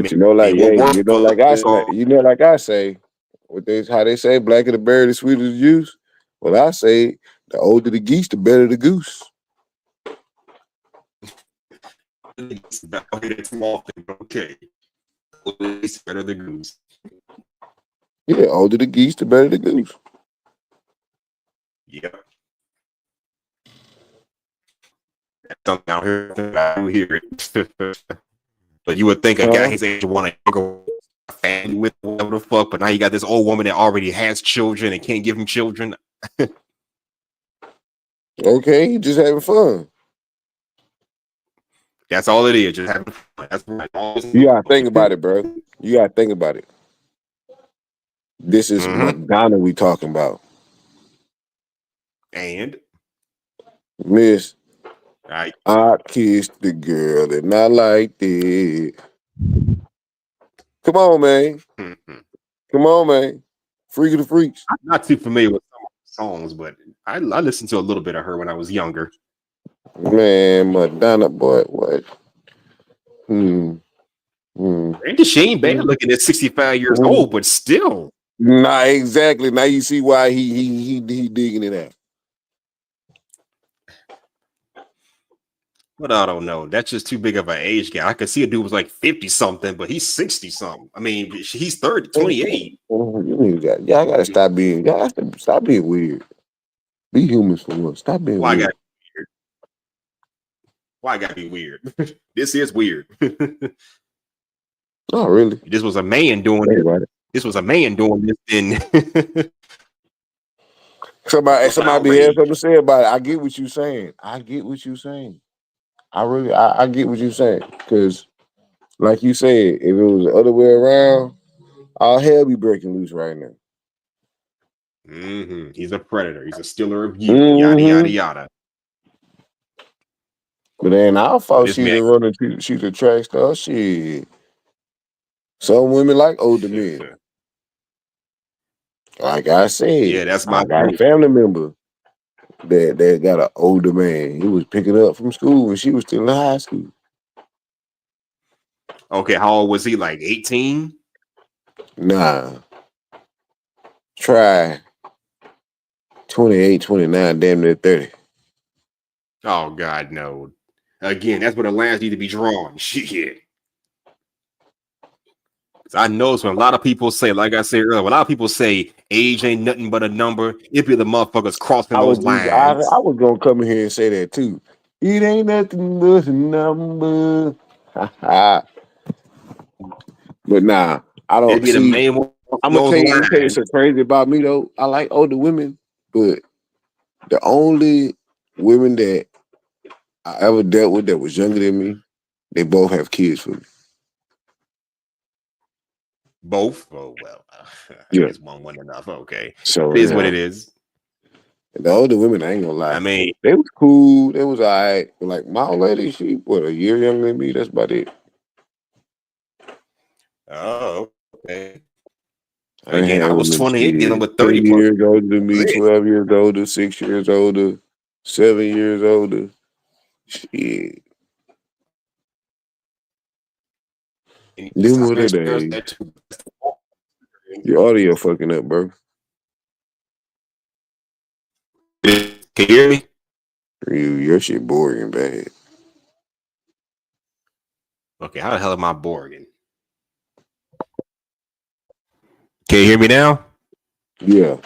I say, how they say, blacker the berry, the sweeter the juice. Well, I say, the older the geese, the better the goose. Okay. It's better than goose. Yeah, older the geese, the better the goose. Yep. That's something out here I hear it. But you would think a guy his age would want to go a family with whatever the fuck, but now you got this old woman that already has children and can't give him children. Okay, just having fun. That's all it is, just having fun. That's right. You gotta think about it, bro. You gotta think about it. This is Madonna we talking about. And Miss, I kissed the girl and I liked it. Come on, man. Come on, man. Freak of the freaks. I'm not too familiar with some of the songs, but I listened to a little bit of her when I was younger. Man, Madonna, boy, what? And she ain't bad looking at 65 years old, but still. Nah, exactly. Now you see why he digging it out. But I don't know. That's just too big of an age gap. I could see a dude was like 50 something, but he's 60 something. I mean, he's 28. Y'all gotta stop being weird. Be humans for once. Stop being weird. Why I gotta be weird? This is weird. Oh, really? This was a man doing it. This was a man doing this. Then somebody had something to say about it. I get what you're saying. I get what you're saying. I get what you're saying. Because, like you said, if it was the other way around, all hell be breaking loose right now. He's a predator. He's a stealer of you. Yada yada yada. But then our fault she's a track star. Shit. Some women like older men. Like I said, yeah, that's my I got a family member that got an older man. He was picking up from school when she was still in high school. Okay, how old was he? Like 18? Nah. Try 28, 29, damn near 30. Oh God, no. Again, that's where the lines need to be drawn. Shit. I know when a lot of people say, like I said earlier, when a lot of people say age ain't nothing but a number, it be the motherfuckers crossing those lines. I was gonna come in here and say that too. It ain't nothing but a number. But nah, I don't see. I'm gonna tell you something crazy about me though. I like older women, but the only women that I ever dealt with that was younger than me, they both have kids for me. Both? Oh well, yeah, it's one enough. Okay, so it is what it is. The older women, I ain't gonna lie. I mean, they was cool. They was alright. But like my old lady, she a year younger than me. That's about it. Oh, okay. Again, I was 28 dealing with 30 years older than me, 12 years older, 6 years older, 7 years older. Shit. Them were the days. Your audio fucking up, bro. Can you hear me? Your shit boring and bad. Okay, how the hell am I boring? Can you hear me now? Yeah.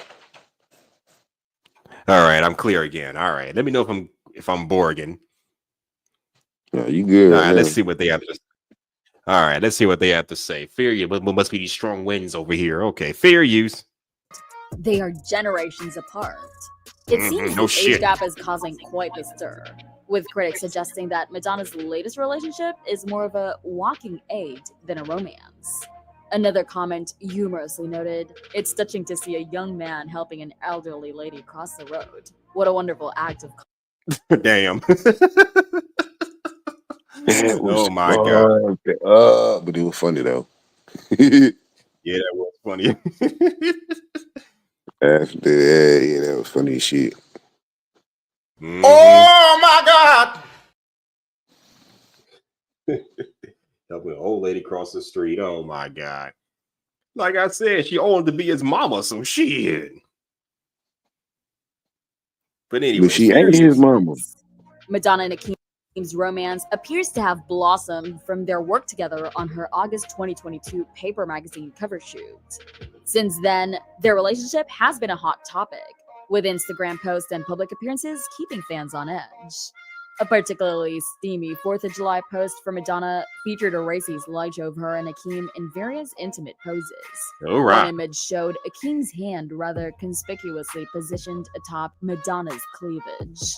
All right, I'm clear again. All right, let me know if I'm boring. No, you good. All right, let's see what they have to say. All right, let's see what they have to say. Fear you, but must be these strong winds over here. Okay, fear use. They are generations apart. It seems no the shit. age gap is causing quite the stir, with critics suggesting that Madonna's latest relationship is more of a walking aid than a romance. Another comment humorously noted, "It's touching to see a young man helping an elderly lady cross the road. What a wonderful act of..." Damn. Oh my God. But it was funny though. Yeah, that was funny. That was funny as shit. Oh my God. Helping an old lady cross the street. Oh my God. Like I said, she owned to be his mama, so shit. But anyway, But she ain't his mama. Madonna and Akeem. Hakeem's romance appears to have blossomed from their work together on her August 2022 Paper magazine cover shoot. Since then, their relationship has been a hot topic, with Instagram posts and public appearances keeping fans on edge. A particularly steamy 4th of July post from Madonna featured a racy slideshow of her and Hakeem in various intimate poses. All right. One image showed Hakeem's hand rather conspicuously positioned atop Madonna's cleavage.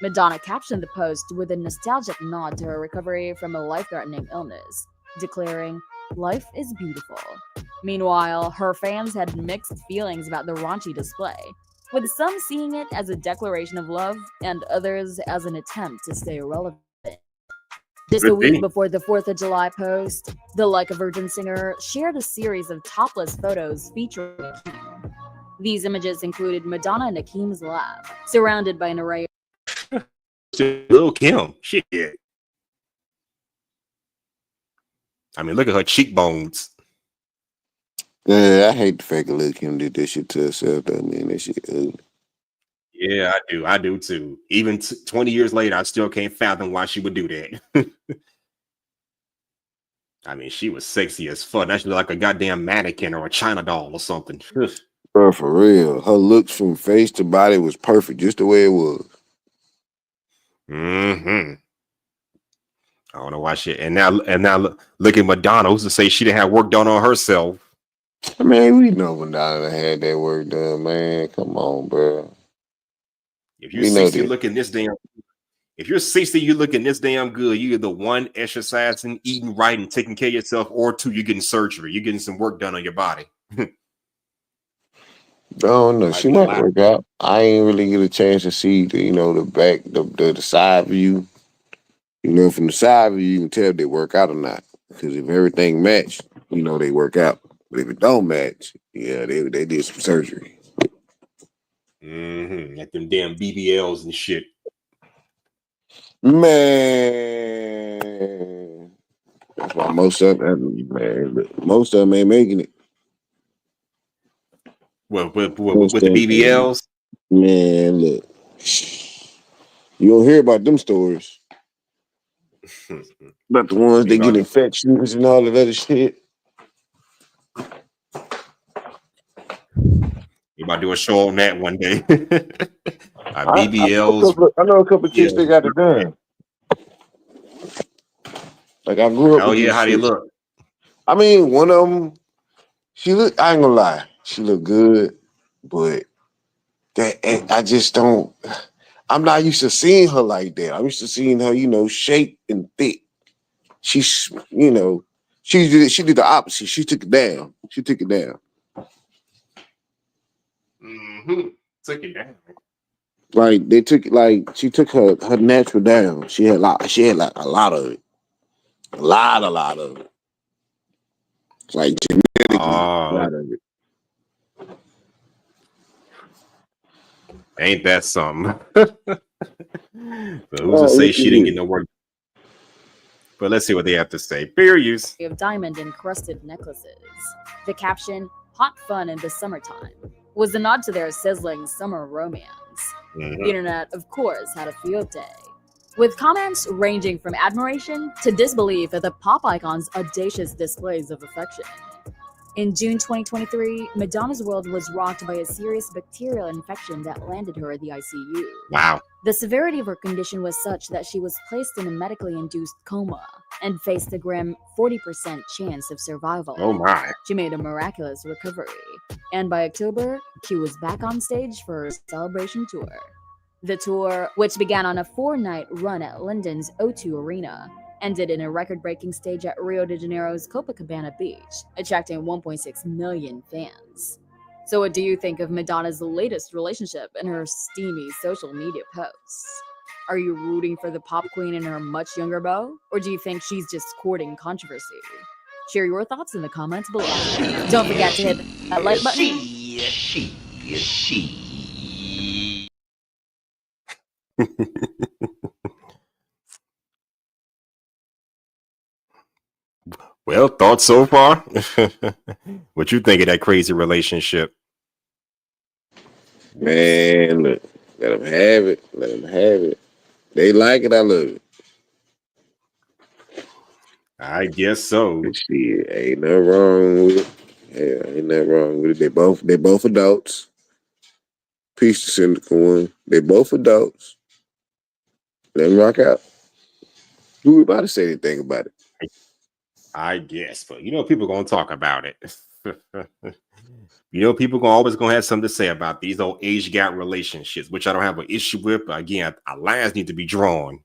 Madonna captioned the post with a nostalgic nod to her recovery from a life-threatening illness, declaring, "Life is beautiful." Meanwhile, her fans had mixed feelings about the raunchy display, with some seeing it as a declaration of love and others as an attempt to stay relevant. Just a week before the 4th of July post, the Like a Virgin singer shared a series of topless photos featuring Hakeem. These images included Madonna in Hakeem's lap, surrounded by an array of Lil' Kim, shit. I mean, look at her cheekbones. Yeah, I hate the fact that Lil' Kim did this shit to herself. Though, man, that shit ugly. Yeah, I do. I do too. Even 20 years later, I still can't fathom why she would do that. I mean, she was sexy as fuck. That should look like a goddamn mannequin or a China doll or something. Bro, for real. Her looks from face to body was perfect, just the way it was. I don't know why she. And now look at Madonna, who's to say she didn't have work done on herself. I mean, we know Madonna had that work done, man. Come on, bro. If you're 60 looking this damn, if you're 60, you looking this damn good. You're either one, exercising, eating right, and taking care of yourself, or two, you're getting surgery. You're getting some work done on your body. I don't know. She might work out. I ain't really get a chance to see the, the back, the side view. From the side view, you can tell if they work out or not. Because if everything matched, they work out. But if it don't match, yeah, they did some surgery. Like them damn BBLs and shit. Man, that's why most of them ain't making it. With the BBLs? Man, look. You don't hear about them stories. About the ones that get infections and all that other shit. You about to do a show on that one day. BBLs. I know a couple of chicks that got it done. Like I grew up. Oh yeah, how do you look? I mean, one of them, I ain't gonna lie, she looked good, but I just don't. I'm not used to seeing her like that. I'm used to seeing her, shape and thick. She did the opposite. She took it down. Took it down. Like they took it, like she took her natural down. She had like a lot of it. A lot of it. Like genetically, a lot of it. Ain't that something? But who's to say she didn't get no work? But let's see what they have to say. Fair use. Of diamond encrusted necklaces. The caption, "Hot fun in the summertime," was a nod to their sizzling summer romance. The internet, of course, had a field day, with comments ranging from admiration to disbelief at the pop icon's audacious displays of affection. In June 2023, Madonna's world was rocked by a serious bacterial infection that landed her at the ICU. Wow. The severity of her condition was such that she was placed in a medically induced coma and faced a grim 40% chance of survival. Oh my. She made a miraculous recovery, and by October, she was back on stage for her celebration tour. The tour, which began on a 4-night run at London's O2 Arena, ended in a record-breaking stage at Rio de Janeiro's Copacabana Beach, attracting 1.6 million fans. So what do you think of Madonna's latest relationship and her steamy social media posts? Are you rooting for the pop queen and her much younger beau? Or do you think she's just courting controversy? Share your thoughts in the comments below. Don't forget to hit that like button. Well, thoughts so far? What you think of that crazy relationship? Man, look, let them have it. Let them have it. They like it, I love it. I guess so. Shit, ain't nothing wrong with it. Yeah, ain't nothing wrong with it. They both adults. Peace to Syndicate One. They both adults. Let them rock out. Who about to say anything about it? I guess, but people gonna talk about it. People always gonna have something to say about these old age gap relationships, which I don't have an issue with. But again, our lines need to be drawn.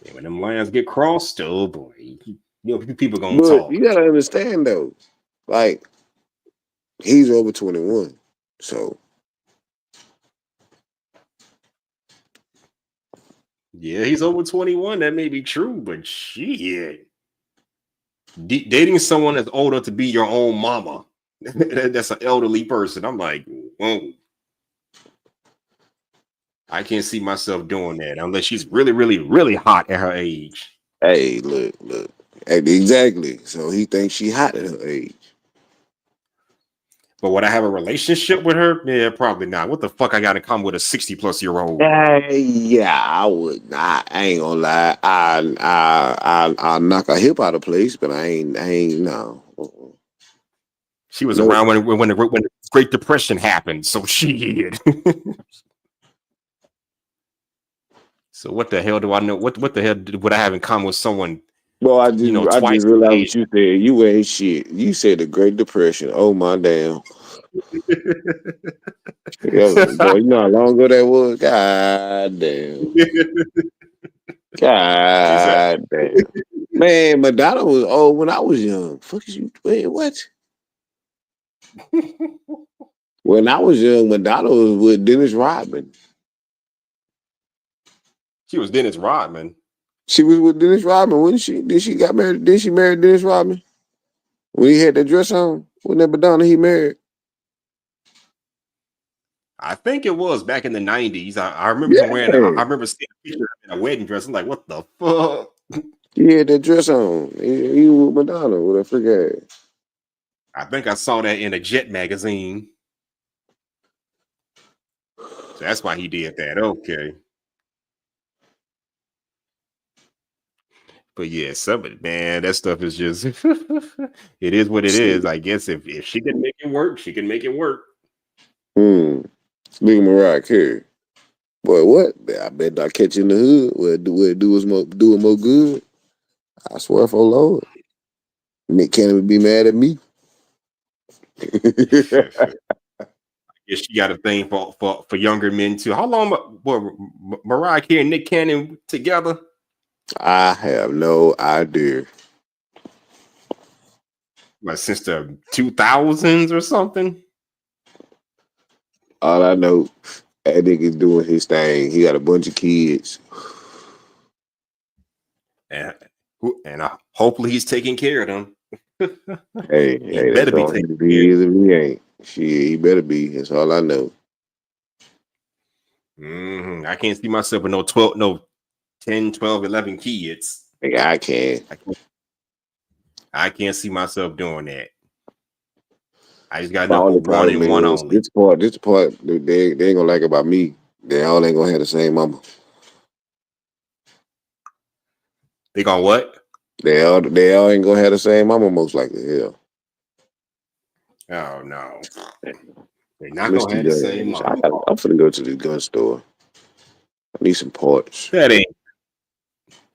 And when them lines get crossed, oh boy, people gonna talk. You gotta understand though, like he's over 21, so yeah, he's over 21. That may be true, but shit, dating someone that's older to be your own mama, that's an elderly person. I'm like, whoa. I can't see myself doing that unless she's really, really, really hot at her age. Hey, look. Exactly. So he thinks she hot at her age. But would I have a relationship with her? Yeah, probably not. What the fuck I got in common with a 60-plus-year-old? Yeah, I would not. I ain't gonna lie. I'll knock a hip out of place, but I ain't no. She was around when the Great Depression happened, so she did. So what the hell do I know? What the hell would I have in common with someone? Well, I just realized what you said. You ain't shit. You said the Great Depression. Oh my damn. Boy, you know how long ago that was? God damn. God damn. Man, Madonna was old when I was young. Fuck is you? Wait, what? When I was young, Madonna was with Dennis Rodman. She was Dennis Rodman. She was with Dennis Rodman, wasn't she? Did she got married? Did she marry Dennis Rodman? When he had that dress on? Wasn't that Madonna he married? I think it was back in the 90s. I remember wearing. I remember seeing a picture in a wedding dress. I'm like, what the fuck? He had that dress on. He was with Madonna with a freak ass. I think I saw that in a Jet magazine. So that's why he did that. Okay. But yeah, man, that stuff is just it is what it is. I guess if she can make it work, she can make it work. Speaking of Mariah Carey, boy, what? I bet I catch you in the hood. Where do it more good? I swear for Lord, Nick Cannon would be mad at me. I guess she got a thing for younger men too. How long were Mariah Carey and Nick Cannon together? I have no idea. Like since the 2000s or something. All I know, that nigga's doing his thing. He got a bunch of kids. And hopefully he's taking care of them. Hey, better be taking care. If he ain't, he better be. That's all I know. I can't see myself with no 10, 12, 11 kids. Yeah, I can. I can't see myself doing that. I just got enough for one and one only. This part, they ain't gonna like about me. They all ain't gonna have the same mama. They gonna what? They all ain't gonna have the same mama, most likely. Hell. Oh no. They're not gonna have the same mama. I'm finna go to the gun store. I need some parts. That ain't.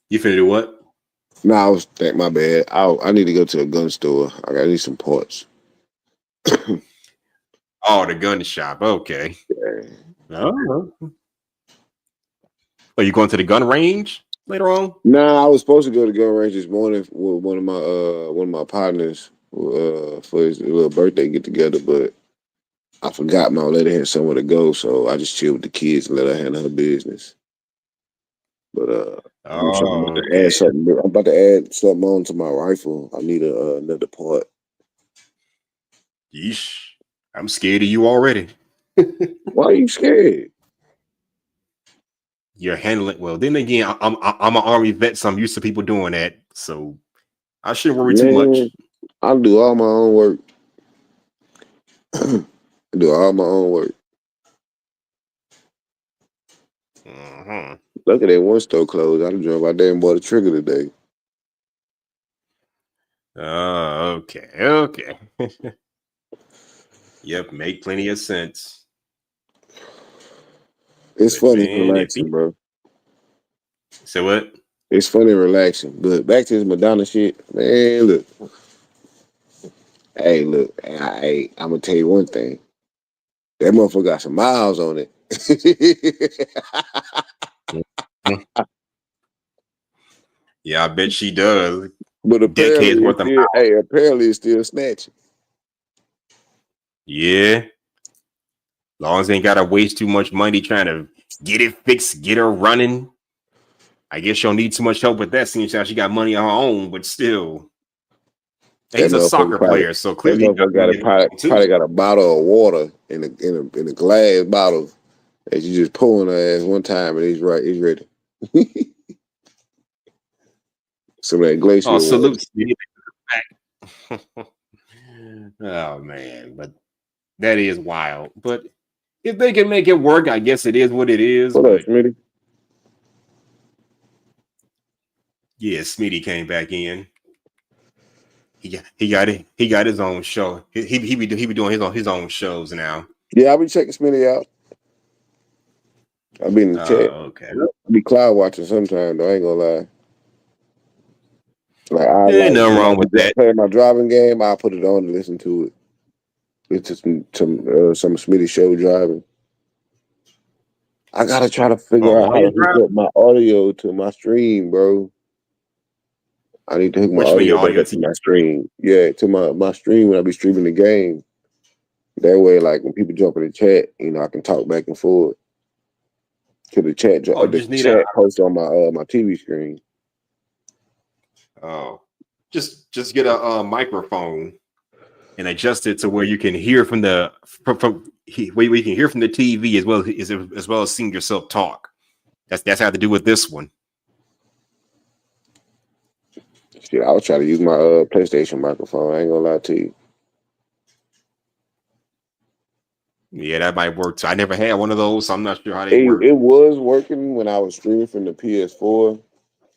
You finna do what? No, my bad. I need to go to a gun store. I need some parts. Oh, the gun shop. Okay. Yeah. Oh. Are you going to the gun range later on? Nah, I was supposed to go to the gun range this morning with one of my partners for his little birthday get together, but I forgot my lady had somewhere to go, so I just chilled with the kids and let her handle her business. But I'm about to add something on to my rifle. I need another part. Yeesh. I'm scared of you already. Why are you scared? You're handling well. Then again, I'm an Army vet, so I'm used to people doing that. So I shouldn't worry too much. I do all my own work. I do all my own work. Look at that one store closed. I drove out there and bought a trigger today. Oh, okay. Yep, make plenty of sense. It's But funny, man, relaxing, bro. So what? It's funny, relaxing. But back to this Madonna shit, man. Look, I'm gonna tell you one thing. That motherfucker got some miles on it. Yeah, I bet she does. But Decades worth of miles. apparently it's still snatching. Yeah. Long as they ain't gotta waste too much money trying to get it fixed, get her running. I guess she'll need too much help with that, seeing how she got money on her own, but still. He's a soccer player, so clearly probably got a bottle of water in a glass bottle that you just pour in her ass one time and he's ready. Some of that glacier. Oh, salute. Oh man, but that is wild. But if they can make it work, I guess it is what it is. What up, Smitty? Yeah, Smitty came back in. He got it. He got his own show. He be doing his own shows now. Yeah, I'll be checking Smitty out. I'll be in the chat. Okay. I'll be cloud watching sometime though. I ain't gonna lie. Like nothing wrong with that. Playing my driving game, I'll put it on and listen to it. It's just some Smitty show driving. I gotta try to figure out how to hook up my audio to my stream, bro. I need to hook my audio back up to my stream. Yeah, to my stream when I be streaming the game. That way, like when people jump in the chat, I can talk back and forth. To the chat, post on my TV screen. Oh, just get a microphone and adjust it to where you can hear from the where you can hear from the TV as well as seeing yourself talk. That's how to do with this one. Shit, I was trying to use my PlayStation microphone. I ain't gonna lie to you. Yeah, that might work too. I never had one of those, so I'm not sure how they work. It was working when I was streaming from the PS4,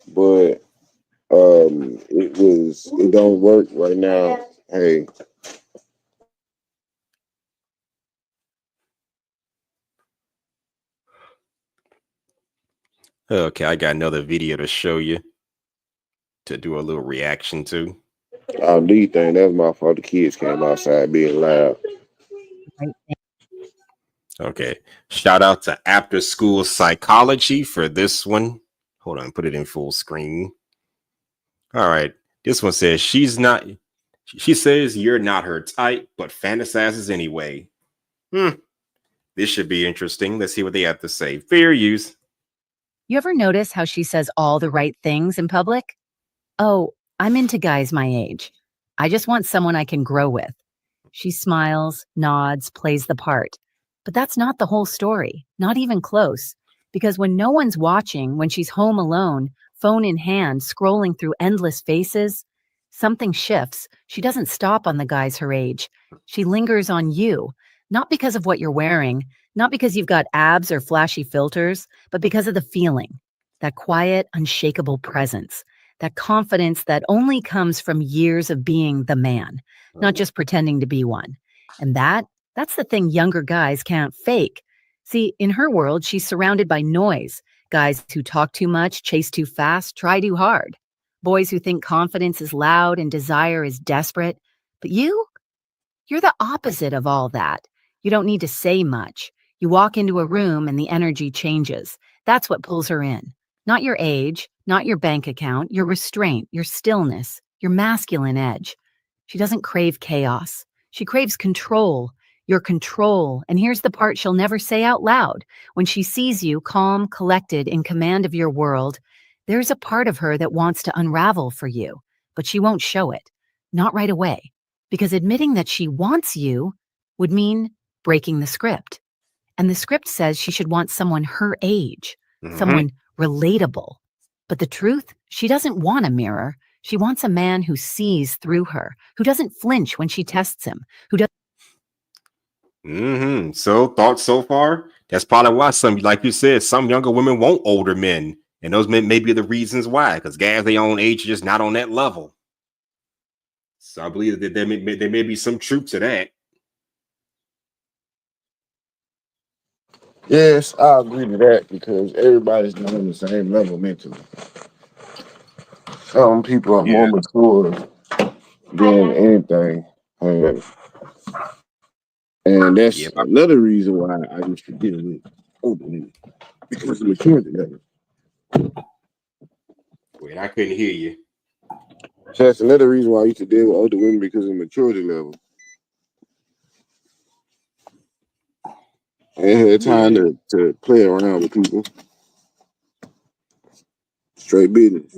but it don't work right now. Hey. Okay, I got another video to show you to do a little reaction to. Oh, these thing, that's my fault. The kids came outside being loud. Okay. Shout out to After School Psychology for this one. Hold on, put it in full screen. All right. This one says she says you're not her type, but fantasizes anyway. This should be interesting. Let's see what they have to say. Fair use. You ever notice how she says all the right things in public? Oh, I'm into guys my age. I just want someone I can grow with. She smiles, nods, plays the part. But that's not the whole story, not even close. Because when no one's watching, when she's home alone, phone in hand, scrolling through endless faces, something shifts. She doesn't stop on the guys her age. She lingers on you, not because of what you're wearing, not because you've got abs or flashy filters, but because of the feeling, that quiet, unshakable presence, that confidence that only comes from years of being the man, not just pretending to be one. And that's the thing younger guys can't fake. See, in her world, she's surrounded by noise. Guys who talk too much, chase too fast, try too hard. Boys who think confidence is loud and desire is desperate. But you're the opposite of all that. You don't need to say much. You walk into a room and the energy changes. That's what pulls her in. Not your age, not your bank account, your restraint, your stillness, your masculine edge. She doesn't crave chaos. She craves control. Your control. And here's the part she'll never say out loud. When she sees you calm, collected, in command of your world, there's a part of her that wants to unravel for you, but she won't show it. Not right away. Because admitting that she wants you would mean breaking the script. And the script says she should want someone her age, someone relatable. But the truth, she doesn't want a mirror. She wants a man who sees through her, who doesn't flinch when she tests him, who doesn't. So thoughts so far? That's probably why like you said, some younger women want older men. And those men may be the reasons why, because guys their own age are just not on that level. So I believe that there may be some truth to that. Yes, I agree to that because everybody's not on the same level mentally. Some people are more mature than anything. And that's another reason why I used to deal with older women because of maturity level. Wait, I couldn't hear you. So that's another reason why I used to deal with older women because of maturity level. I had time to play around with people. Straight business.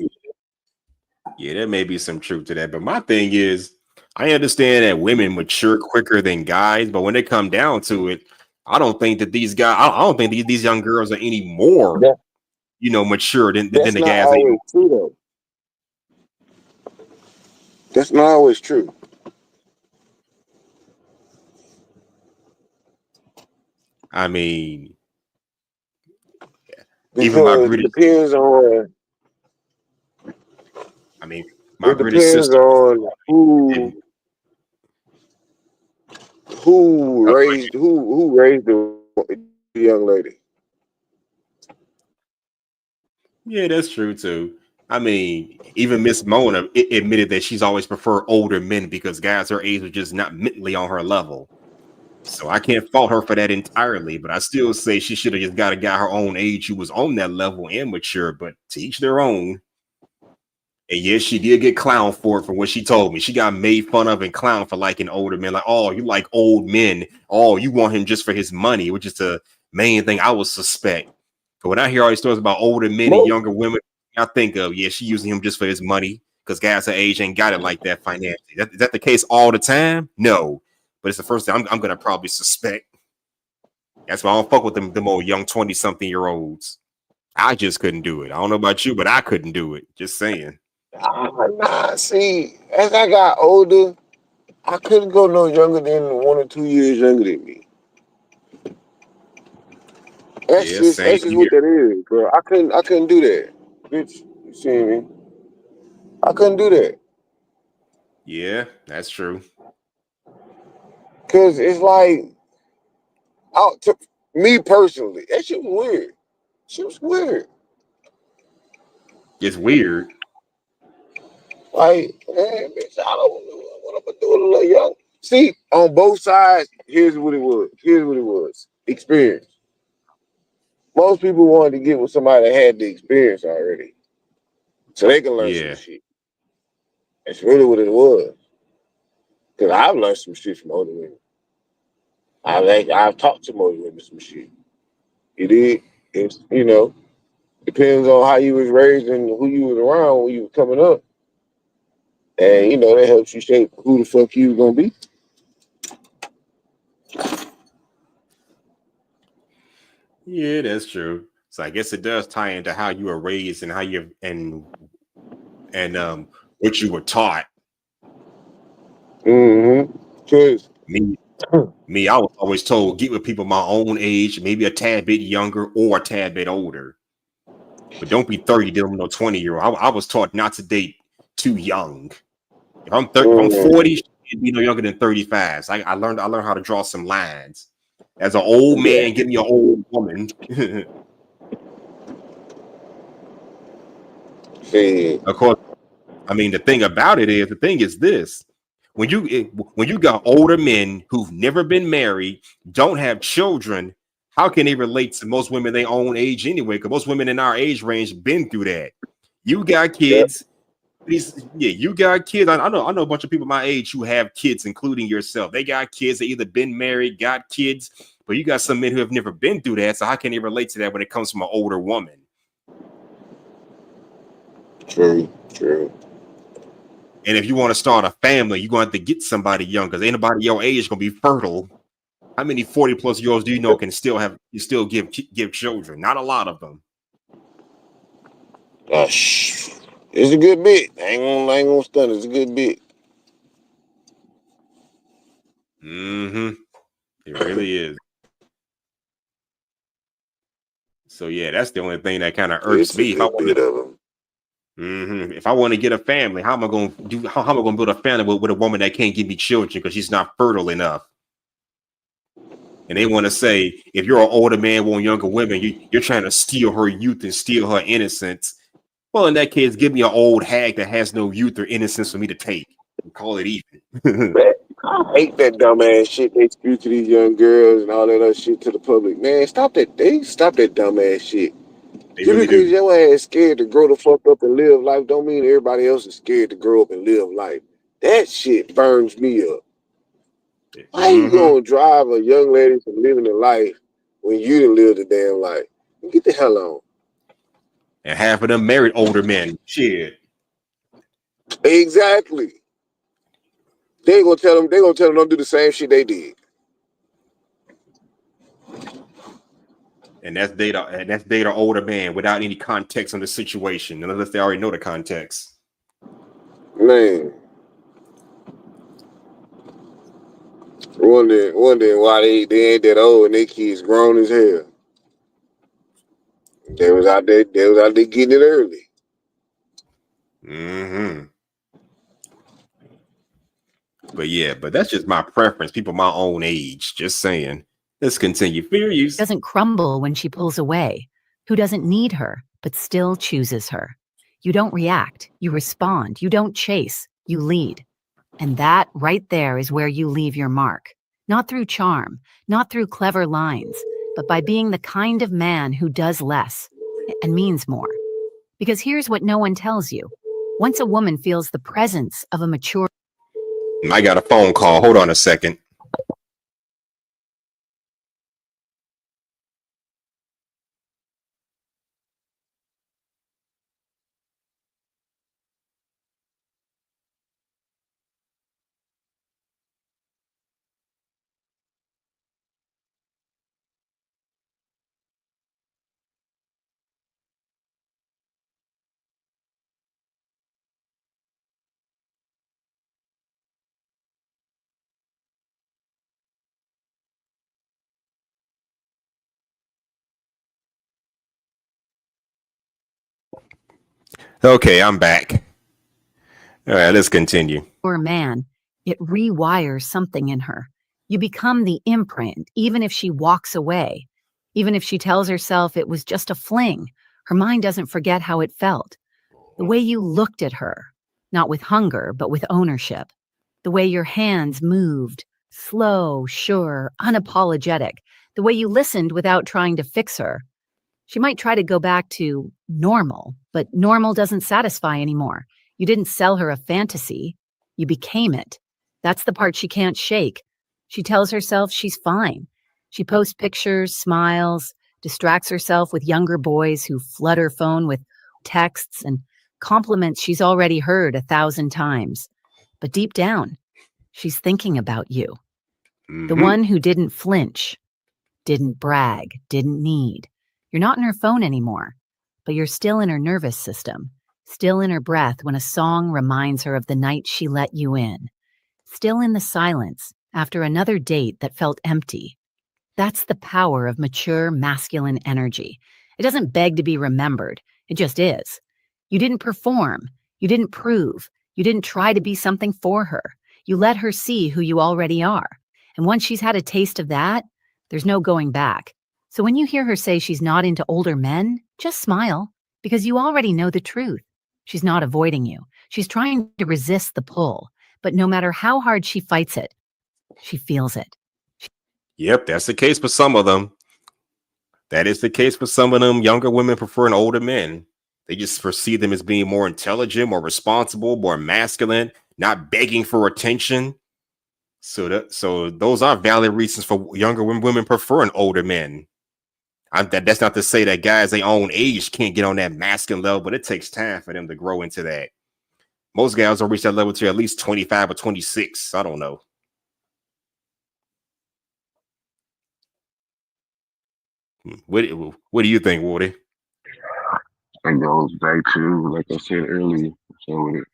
Yeah, there may be some truth to that. But my thing is, I understand that women mature quicker than guys, but when they come down to it, I don't think that these guys, I don't think these young girls are any more, mature than the guys. That's not always true, though. That's not always true. I mean, because it depends on. I mean, my British depends sister. On who raised the young lady. Yeah, that's true too. I mean, even Miss Mona admitted that she's always preferred older men because guys her age are just not mentally on her level. So I can't fault her for that entirely, but I still say she should have just got a guy her own age who was on that level and mature, but to each their own. And yes, she did get clowned for it from what she told me. She got made fun of and clowned for liking older men. Like, oh, you like old men. Oh, you want him just for his money, which is the main thing I would suspect. But when I hear all these stories about older men and younger women, I think of, she using him just for his money because guys her age ain't got it like that financially. Is that the case all the time? No. But it's the first thing I'm going to probably suspect. That's why I don't fuck with them old young 20-something-year-olds. I just couldn't do it. I don't know about you, but I couldn't do it. Just saying. Nah, see, as I got older, I couldn't go no younger than 1 or 2 years younger than me. That's just what that is, bro. I couldn't do that. Bitch, you see me? I couldn't do that. Yeah, that's true. Cause it's like, to me personally, that shit was weird. Shit was weird. It's weird. Like, man, bitch, I don't know what I'm gonna do with a little young. See, on both sides, here's what it was. Experience. Most people wanted to get with somebody that had the experience already. So they can learn some shit. That's really what it was. Because I've learned some shit from older women. I've talked to older women some shit. You did. It's, depends on how you was raised and who you was around when you were coming up. And, that helps you shape who the fuck you gonna be. Yeah, that's true. So I guess it does tie into how you were raised and how you and what you were taught. Cause me, I was always told get with people my own age, maybe a tad bit younger or a tad bit older. But don't be 30 dealing with no 20-year-old. I was taught not to date too young. If I'm 30, if I'm 40, should be no younger than 35. So I learned how to draw some lines. As an old man, give me an old woman. Of course, I mean the thing is this: when you got older men who've never been married, don't have children, how can they relate to most women their own age anyway? Because most women in our age range been through that. You got kids. You got kids. I know a bunch of people my age who have kids, including yourself. They got kids. They either been married, got kids, but you got some men who have never been through that. So how can they relate to that when it comes from an older woman? True. And if you want to start a family, you're going to have to get somebody young because ain't nobody your age going to be fertile. How many 40-plus-year-olds do you know can still give children? Not a lot of them. It's a good bit. I ain't gonna stun. It's a good bit. It really is. So yeah, that's the only thing that kind of irks me. If I want to get a family, how am I going to do? How am I going to build a family with a woman that can't give me children because she's not fertile enough? And they want to say, if you're an older man with younger women, you're trying to steal her youth and steal her innocence. Well, in that case, give me an old hag that has no youth or innocence for me to take. Call it even. I hate that dumbass shit they spew to these young girls and all that other shit to the public. Man, stop that. Stop that dumbass shit. They Just really because do. your ass is scared to grow the fuck up and live life don't mean everybody else is scared to grow up and live life. That shit burns me up. Why you gonna drive a young lady from living a life when you didn't live the damn life? Get the hell on. And half of them married older men. Shit. Exactly. They gonna tell them don't do the same shit they did. And that's data older man without any context on the situation, unless they already know the context. Man. Wondering why they ain't that old and their kids grown as hell. They was out there getting it early. But that's just my preference. People my own age. Just saying. Let's continue. Furious doesn't crumble when she pulls away. Who doesn't need her, but still chooses her. You don't react. You respond. You don't chase. You lead. And that right there is where you leave your mark. Not through charm, not through clever lines, but by being the kind of man who does less and means more. Because here's what no one tells you. Once a woman feels the presence of a mature... I got a phone call. Hold on a second. Okay, I'm back. All right, let's continue. For a man, it rewires something in her. You become the imprint, even if she walks away. Even if she tells herself it was just a fling, her mind doesn't forget how it felt. The way you looked at her, not with hunger, but with ownership. The way your hands moved, slow, sure, unapologetic. The way you listened without trying to fix her. She might try to go back to normal, but normal doesn't satisfy anymore. You didn't sell her a fantasy. You became it. That's the part she can't shake. She tells herself she's fine. She posts pictures, smiles, distracts herself with younger boys who flood her phone with texts and compliments she's already heard 1,000 times. But deep down, she's thinking about you. The one who didn't flinch, didn't brag, didn't need. You're not in her phone anymore, but you're still in her nervous system, still in her breath when a song reminds her of the night she let you in, still in the silence after another date that felt empty. That's the power of mature masculine energy. It doesn't beg to be remembered. It just is. You didn't perform. You didn't prove. You didn't try to be something for her. You let her see who you already are. And once she's had a taste of that, there's no going back. So when you hear her say she's not into older men, just smile, because you already know the truth. She's not avoiding you. She's trying to resist the pull. But no matter how hard she fights it, she feels it. Yep, that's the case for some of them. That is the case for some of them. Younger women preferring older men. They just perceive them as being more intelligent, more responsible, more masculine, not begging for attention. So those are valid reasons for younger women preferring older men. That's not to say that guys their own age can't get on that masculine level, but it takes time for them to grow into that. Most guys will reach that level to at least 25 or 26. I don't know. What do you think, Woody? It goes back to, like I said earlier. So it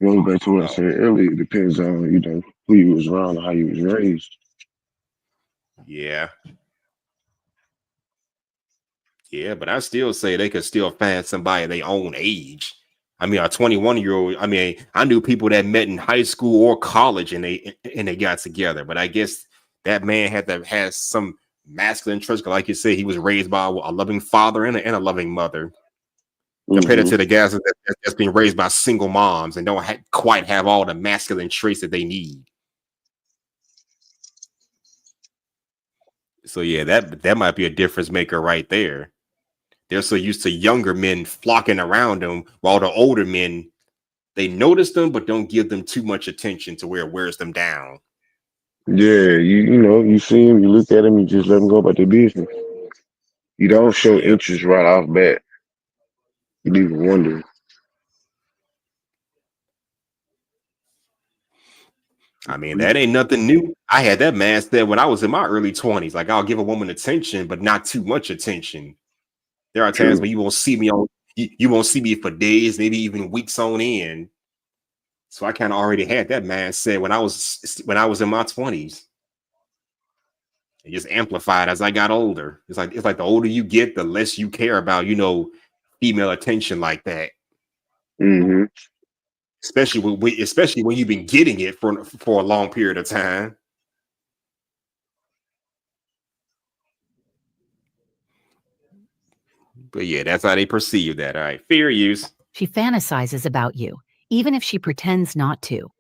goes back to what I said earlier. It depends on, who you was around and how you was raised. Yeah. Yeah, but I still say they could still find somebody their own age I mean, a 21-year-old. I mean, I knew people that met in high school or college, and they got together. But I guess that man had to have some masculine traits. Like you said, he was raised by a loving father and a loving mother. Compared to the guys that's being raised by single moms and don't quite have all the masculine traits that they need. So yeah, that might be a difference maker right there. They're so used to younger men flocking around them, while the older men, they notice them but don't give them too much attention to where it wears them down. Yeah, you know, you see him, you look at him, you just let them go about their business. You don't show interest right off bat. You leave them wondering. I mean, that ain't nothing new. I had that man said when I was in my early 20s, like I'll give a woman attention, but not too much attention. There are times when you won't see me you won't see me for days, maybe even weeks on end. So I kind of already had that man said when I was in my 20s. It just amplified as I got older. It's like the older you get, the less you care about, female attention like that. Mm-hmm. Especially when you've been getting it for a long period of time. But yeah, that's how they perceive that. All right, fair use. She fantasizes about you, even if she pretends not to.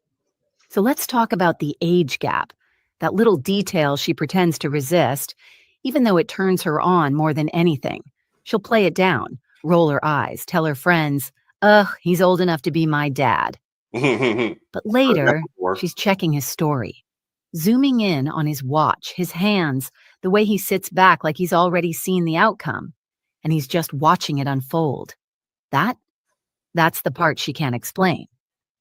So let's talk about the age gap, that little detail she pretends to resist, even though it turns her on more than anything. She'll play it down, roll her eyes, tell her friends, ugh, he's old enough to be my dad. But later, she's checking his story, zooming in on his watch, his hands, the way he sits back like he's already seen the outcome, and he's just watching it unfold. That's the part she can't explain,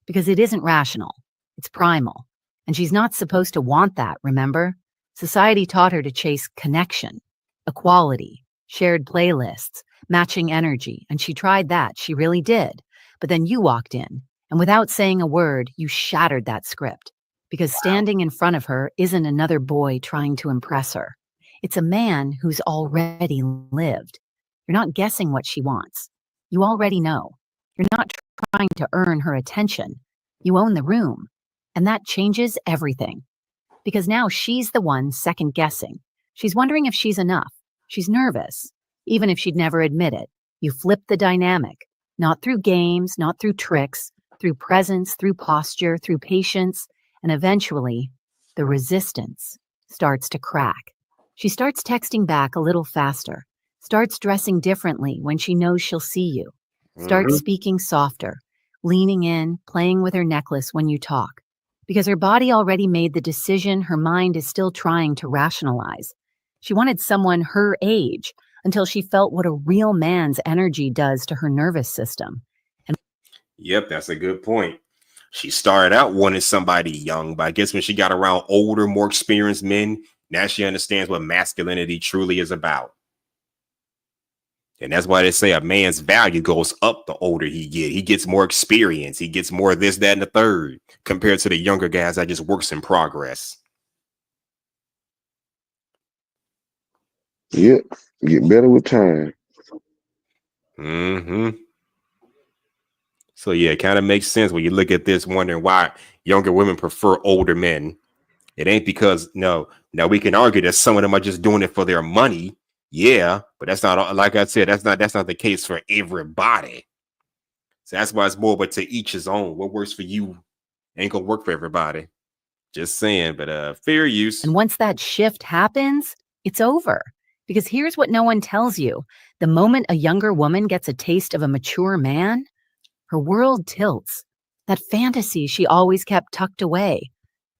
because it isn't rational. It's primal, and she's not supposed to want that, remember? Society taught her to chase connection, equality, shared playlists, matching energy, and she tried that. She really did. But then you walked in, and without saying a word, you shattered that script, because standing in front of her isn't another boy trying to impress her. It's a man who's already lived. You're not guessing what she wants. You already know. You're not trying to earn her attention. You own the room. And that changes everything. Because now she's the one second guessing. She's wondering if she's enough. She's nervous, even if she'd never admit it. You flip the dynamic, not through games, not through tricks, through presence, through posture, through patience, and eventually, the resistance starts to crack. She starts texting back a little faster, starts dressing differently when she knows she'll see you, starts speaking softer, leaning in, playing with her necklace when you talk, because her body already made the decision her mind is still trying to rationalize. She wanted someone her age until she felt what a real man's energy does to her nervous system. Yep, that's a good point. She started out wanting somebody young, but I guess when she got around older, more experienced men, now she understands what masculinity truly is about. And that's why they say a man's value goes up the older he gets. He gets more experience. He gets more of this, that, and the third, compared to the younger guys that just works in progress. Yep, get better with time. Mm-hmm. So yeah, it kind of makes sense when you look at this, wondering why younger women prefer older men. It ain't because now we can argue that some of them are just doing it for their money. Yeah, but that's not, like I said, that's not the case for everybody. So that's why it's more, but to each his own. What works for you ain't gonna work for everybody. Just saying, but fair use. And once that shift happens, it's over. Because here's what no one tells you. The moment a younger woman gets a taste of a mature man, her world tilts. That fantasy she always kept tucked away,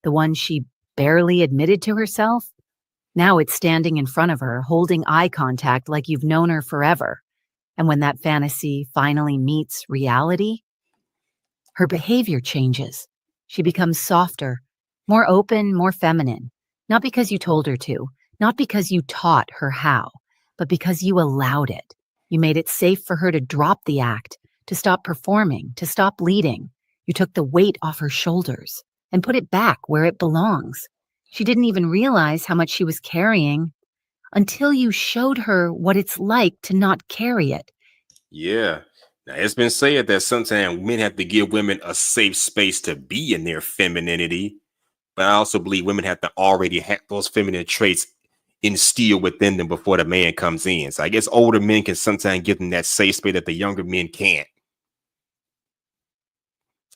the one she barely admitted to herself, now it's standing in front of her, holding eye contact like you've known her forever. And when that fantasy finally meets reality, her behavior changes. She becomes softer, more open, more feminine. Not because you told her to, not because you taught her how, but because you allowed it. You made it safe for her to drop the act, to stop performing, to stop leading. You took the weight off her shoulders and put it back where it belongs. She didn't even realize how much she was carrying until you showed her what it's like to not carry it. Yeah. Now, it's been said that sometimes men have to give women a safe space to be in their femininity, but I also believe women have to already have those feminine traits instilled within them before the man comes in. So I guess older men can sometimes give them that safe space that the younger men can't.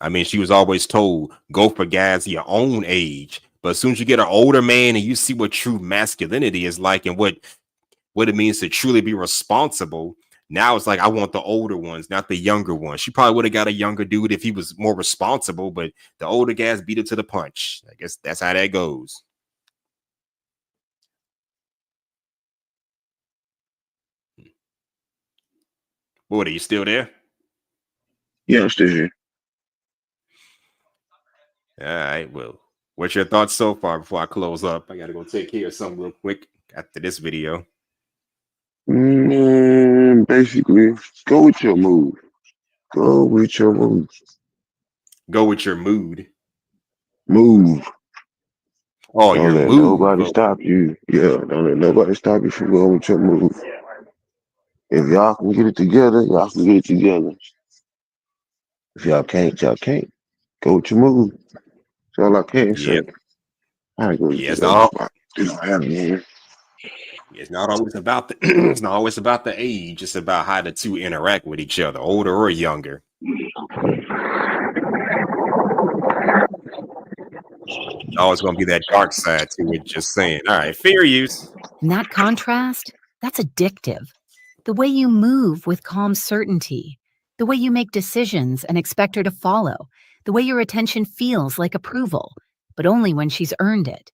I mean, she was always told, go for guys your own age. But as soon as you get an older man and you see what true masculinity is like and what it means to truly be responsible, now it's like, I want the older ones, not the younger ones. She probably would have got a younger dude if he was more responsible, but the older guys beat her to the punch. I guess that's how that goes. What, are you still there? Yeah, I'm still here. All right, well, what's your thoughts so far before I close up? I gotta go take care of something real quick after this video. Basically, go with your mood. Go with your mood. Go with your mood. Move. Oh, don't your let mood. nobody stop you. Yeah, don't let nobody stop you from going with your mood. If y'all can get it together, y'all can get it together. If y'all can't, y'all can't. Go with your mood. That's all I can say. I go Yes, it's not always about the it's not always about the age. It's about how the two interact with each other, older or younger. Always gonna be that dark side to it. Just saying. All right, fair use. And that contrast, that's addictive. The way you move with calm certainty, the way you make decisions and expect her to follow, the way your attention feels like approval, but only when she's earned it.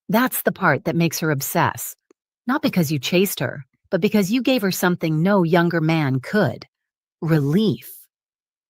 That's the part that makes her obsess. Not because you chased her, but because you gave her something no younger man could. Relief.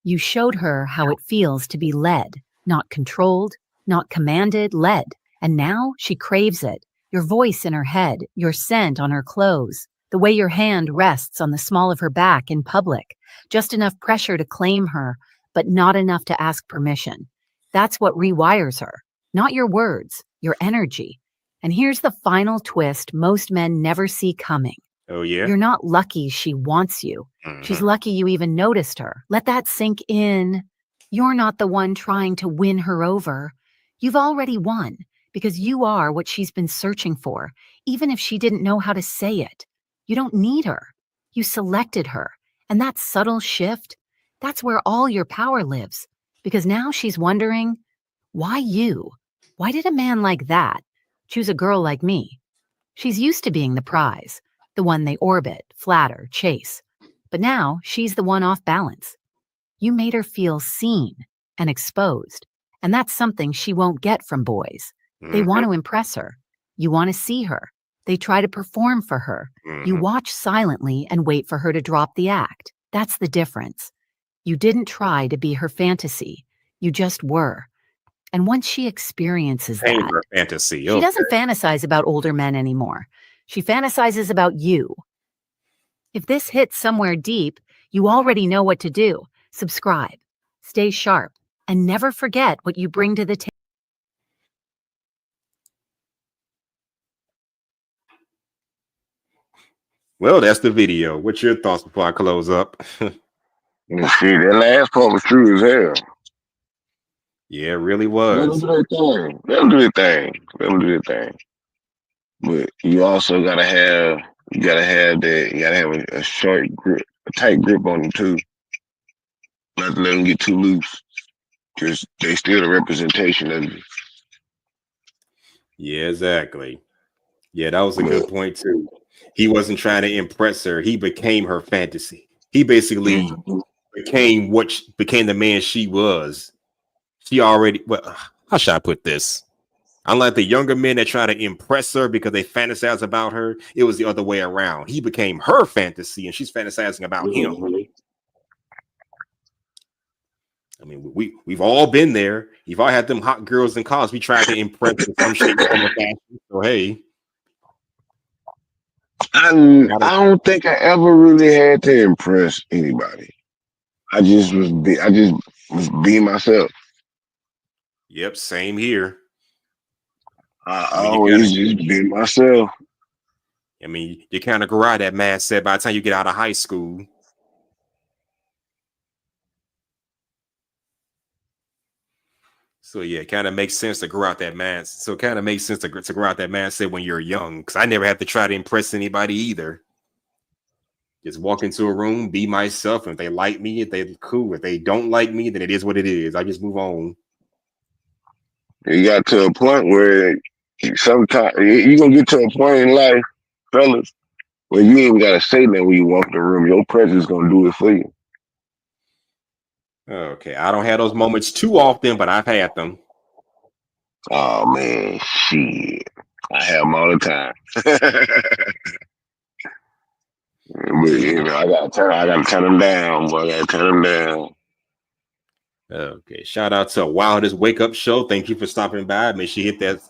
You showed her how it feels to be led, not controlled, not commanded, led. And now she craves it. Your voice in her head, your scent on her clothes, the way your hand rests on the small of her back in public. Just enough pressure to claim her, but not enough to ask permission. That's what rewires her. Not your words, your energy. And here's the final twist most men never see coming. Oh, yeah? You're not lucky she wants you. She's lucky you even noticed her. Let that sink in. You're not the one trying to win her over. You've already won because you are what she's been searching for, even if she didn't know how to say it. You don't need her. You selected her. And that subtle shift, that's where all your power lives. Because now she's wondering, why you? Why did a man like that choose a girl like me? She's used to being the prize, the one they orbit, flatter, chase. But now she's the one off balance. You made her feel seen and exposed. And that's something she won't get from boys. They want to impress her. You want to see her. They try to perform for her. You watch silently and wait for her to drop the act. That's the difference. You didn't try to be her fantasy. You just were. And once she experiences that, her fantasy. she doesn't fantasize about older men anymore. She fantasizes about you. If this hits somewhere deep, you already know what to do. Subscribe, stay sharp, and never forget what you bring to the table. Well, that's the video. What's your thoughts before I close up? See, that last part was true as hell. Yeah, it really was. Let them do their thing. But you also gotta have a short grip, a tight grip on them too. Not to let them get too loose. Because they still a representation of you. Yeah, exactly. Yeah, that was a good point too. He wasn't trying to impress her. He became her fantasy. He basically became the man she was. She already, well, how should I put this? Unlike the younger men that try to impress her because they fantasize about her, it was the other way around. He became her fantasy and she's fantasizing about him. I mean, we've all been there. We've all had them hot girls in college. We tried to impress in some shape, form, or fashion. So hey, I don't think I ever really had to impress anybody. I just was being myself. Yep, same here. I always just be myself. I mean, you kind of grow out that mindset by the time you get out of high school. So yeah, it kind of makes sense to grow out that man. So it kind of makes sense to grow out that mindset when you're young. Because I never had to try to impress anybody either. Just walk into a room, be myself. And if they like me, if they cool. If they don't like me, then it is what it is. I just move on. You got to a point where sometimes you're gonna get to a point in life, fellas, where you ain't gotta say that when you walk in the room. Your presence is gonna do it for you. Okay, I don't have those moments too often, but I've had them. Oh man, shit, I have them all the time. But you know, I gotta turn them down, boy. I gotta turn them down. Okay, shout out to Wildest Wake Up Show. Thank you for stopping by. Make sure you hit that.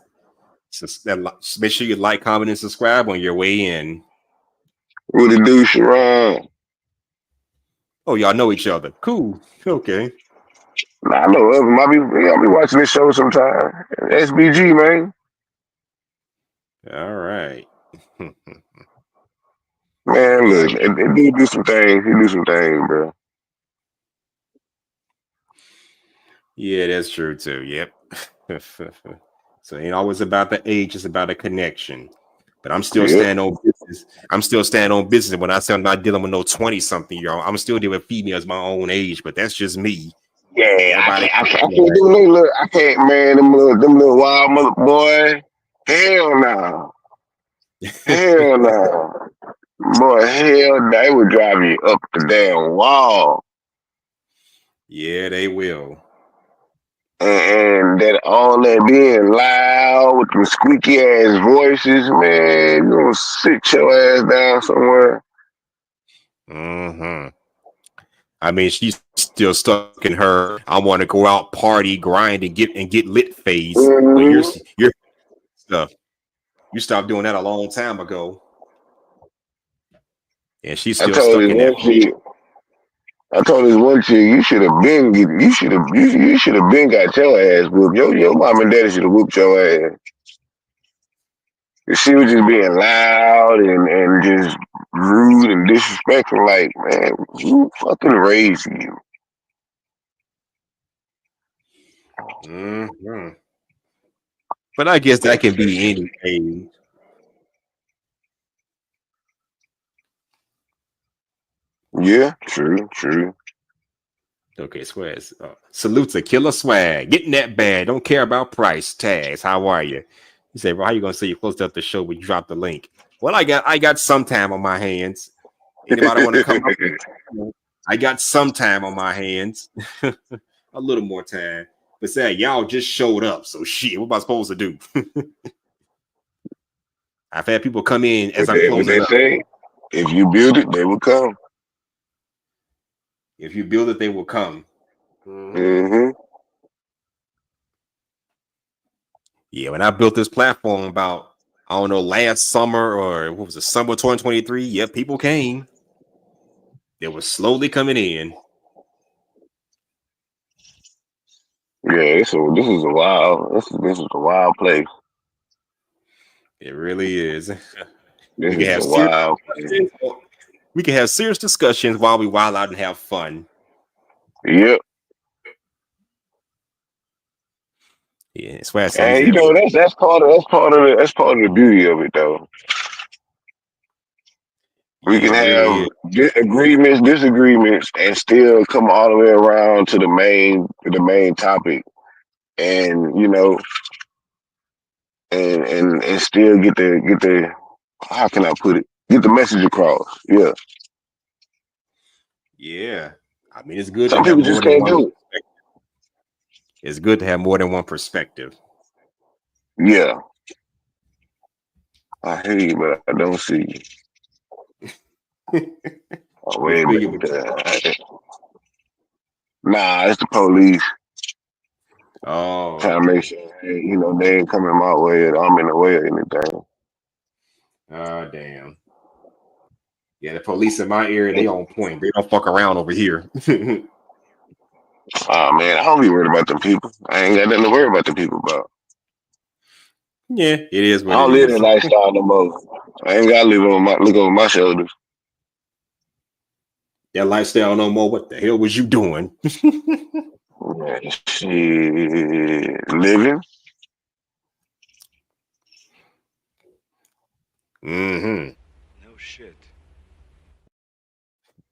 Make sure you like, comment, and subscribe on your way in. What it do, Sharon? Oh, y'all know each other. Cool. Okay. Nah, I know of him. I'll be watching this show sometime. SBG, man. All right. Man, look, he do some things. He do some things, bro. Yeah, that's true too. Yep. So it ain't always about the age, it's about a connection. But I'm still standing on business. I'm still standing on business when I say I'm not dealing with no 20-something, y'all. I'm still dealing with females my own age, but that's just me. Yeah, I can't do look. I can't, man. Them little wild mother boy. Hell no. Hell no. Boy, hell, they would drive you up the damn wall. Yeah, they will. And that all that being loud with them squeaky ass voices, man, you gonna sit your ass down somewhere. Mm-hmm. I mean, she's still stuck in her I want to go out, party, grind, and get lit phase. Mm-hmm. But you're stuff. You stopped doing that a long time ago. And she's still stuck in that. I told this one chick, you should have been got your ass whooped. Your mom and daddy should have whooped your ass. She was just being loud and just rude and disrespectful. Like, man, who fucking raised you? Mm-hmm. But I guess that can be any age. Yeah, true. Okay, Swags. Salute to Killer Swag. Getting that bad. Don't care about price tags. How are you? You say, well, how you gonna say you closed up the show when you dropped the link? Well, I got some time on my hands. Anybody want to come up? I got some time on my hands. A little more time. But say y'all just showed up. So shit, what am I supposed to do? I've had people come in as I'm closing up. Say, if you build it, they will come. If you build it, they will come. Mm-hmm. Yeah, when I built this platform about, I don't know, last summer or what was it, summer 2023? Yeah, people came. They were slowly coming in. Yeah, so this is a wild place. It really is. This is a wild place. We can have serious discussions while we wild out and have fun. Yep. Yeah, that's why I say. And you know that's part of the beauty of it, though. We can have agreements, disagreements, and still come all the way around to the main topic, and you know, and still get the how can I put it? Get the message across. Yeah. Yeah. I mean, it's good. Some people just can't do it. It's good to have more than one perspective. Yeah. I hear you, but I don't see you. Oh, wait a minute. Nah, it's the police. Oh. Trying to make sure, you know, they ain't coming my way or I'm in the way or anything. Oh, damn. Yeah, the police in my area, they on point. They don't fuck around over here. Oh, man, I don't be worried about them people. I ain't got nothing to worry about the people about. Yeah, it is what I don't it live is. that lifestyle no more. I ain't got to look over my shoulders. That lifestyle no more. What the hell was you doing? Shit, living. Mm-hmm. No shit.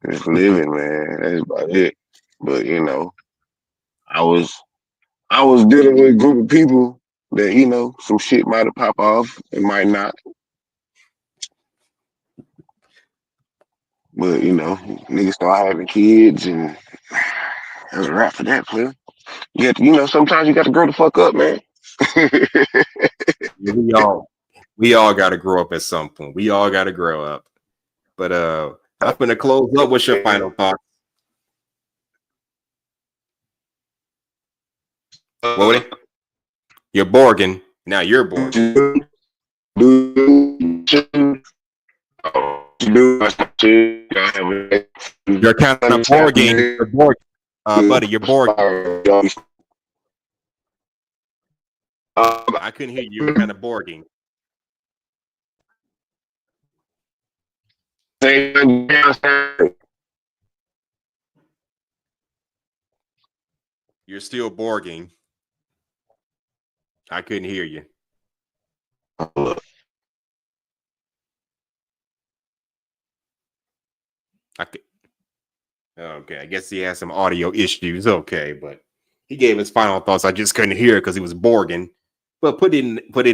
Just living, man. That's about it. But you know, I was dealing with a group of people that, you know, some shit might have popped off, it might not. But you know, niggas start having kids, and that's a wrap for that, player. You know, sometimes you got to grow the fuck up, man. we all got to grow up at some point. We all got to grow up. But I'm gonna close up. What's your final thoughts? Woody? You're Borgin. Now you're Borgin. You're kind of Borgin. You're Borgin. Buddy, you're Borgin. I couldn't hear you. You're kind of Borging. You're still Borging. I couldn't hear you. Okay, I guess he has some audio issues. Okay, but he gave his final thoughts. I just couldn't hear it because he was Borging. But put it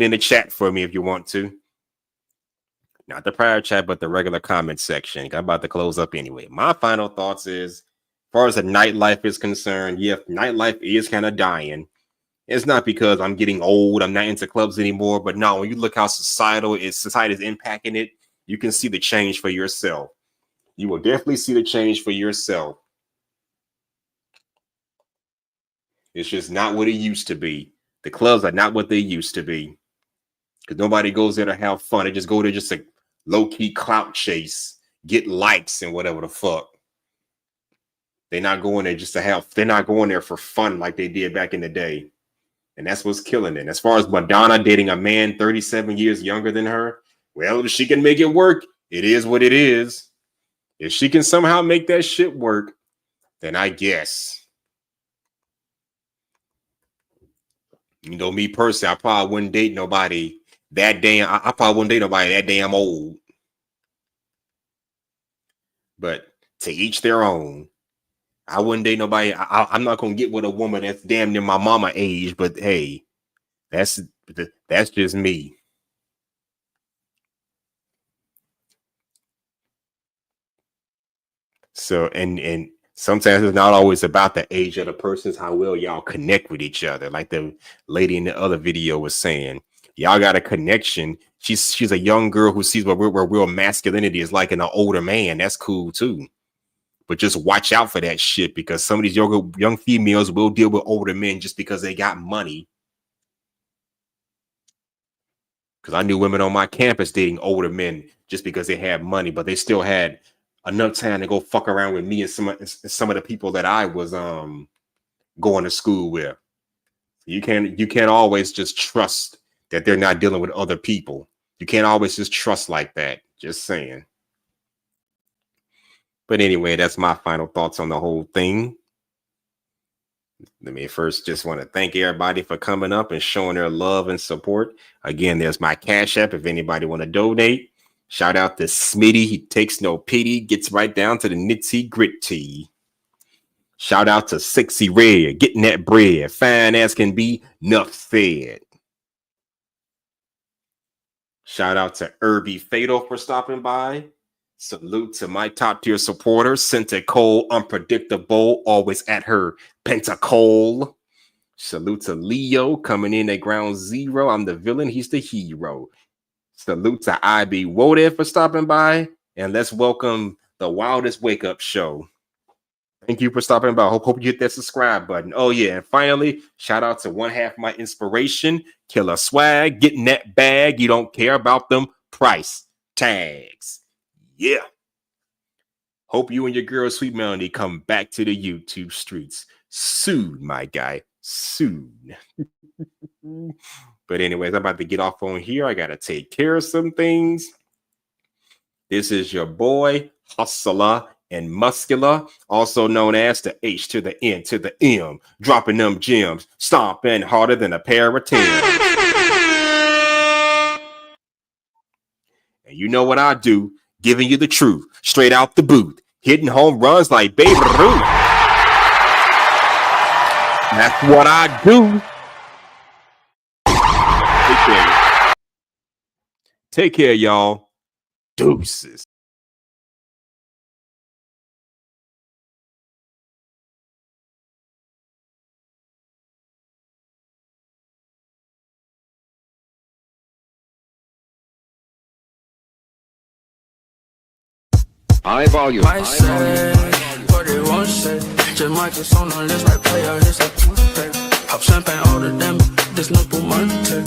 in the chat for me if you want to. Not the prior chat, but the regular comment section. I'm about to close up anyway. My final thoughts is, as far as the nightlife is concerned, yeah, nightlife is kind of dying. It's not because I'm getting old, I'm not into clubs anymore, but no, when you look how society is impacting it, you can see the change for yourself. You will definitely see the change for yourself. It's just not what it used to be. The clubs are not what they used to be. Because nobody goes there to have fun. They just go there just to low-key clout chase, get likes and whatever the fuck. They're not going there just to have, they're not going there for fun like they did back in the day. And that's what's killing it. As far as Madonna dating a man 37 years younger than her, well, if she can make it work, it is what it is. If she can somehow make that shit work, then I guess. You know, me personally, I probably wouldn't date nobody that damn. I probably wouldn't date nobody that damn old. But to each their own. I wouldn't date nobody. I'm not gonna get with a woman that's damn near my mama age. But hey, that's just me. So and sometimes it's not always about the age of the person, it's how well y'all connect with each other. Like the lady in the other video was saying, y'all got a connection. She's a young girl who sees where real masculinity is like in an older man. That's cool too. But just watch out for that shit, because some of these young females will deal with older men just because they got money. Because I knew women on my campus dating older men just because they had money, but they still had enough time to go fuck around with me and some of the people that I was going to school with. You can't always just trust that they're not dealing with other people. You can't always just trust like that. Just saying. But anyway, that's my final thoughts on the whole thing. Let me first just want to thank everybody for coming up and showing their love and support. Again, there's my Cash App if anybody want to donate. Shout out to Smitty. He takes no pity, gets right down to the nitty gritty. Shout out to Sexy Red, getting that bread. Fine as can be, enough said. Shout out to Irby Fatal for stopping by. Salute to my top tier supporters, Senta Cole, unpredictable, always at her Pentacole. Salute to Leo coming in at ground zero. I'm the villain, he's the hero. Salute to IB Woded for stopping by. And let's welcome the Wildest Wake Up Show. Thank you for stopping by. Hope you hit that subscribe button. Oh, yeah. And finally, shout out to one half my inspiration, Killer Swag, getting that bag. You don't care about them price tags. Yeah. Hope you and your girl, Sweet Melody, come back to the YouTube streets soon, my guy. Soon. But anyways, I'm about to get off on here. I got to take care of some things. This is your boy, Hustler and muscular, also known as the H to the N to the M, dropping them gems, stomping harder than a pair of Timbs. And you know what I do, giving you the truth, straight out the booth, hitting home runs like Babe Ruth. That's what I do. Take care, y'all. Deuces. High volume. I say what they won't say. Just mic is on the list like player. It's like pop champagne all the damn. There's no Pumante.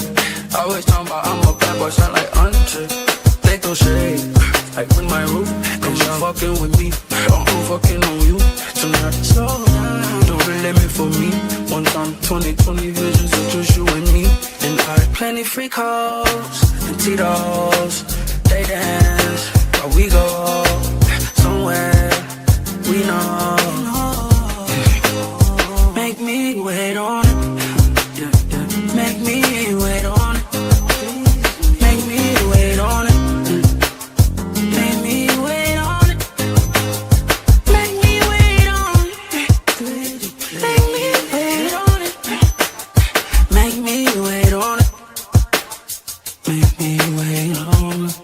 Always talking about I'm a bad boy, sound like Andre. They throw shade like with my roof. Come on, fucking with me. I'm fucking on you tonight. Slow down. Don't really me for me. One time, 20/20 visions of just you and me. And I plenty free calls and Tito's. They dance while we go somewhere we know. Make me wait on it. Make me wait on it. Make me wait on it. Make me wait on it. Make me wait on it. Make me wait on it. Make me wait on it. Make me wait on it.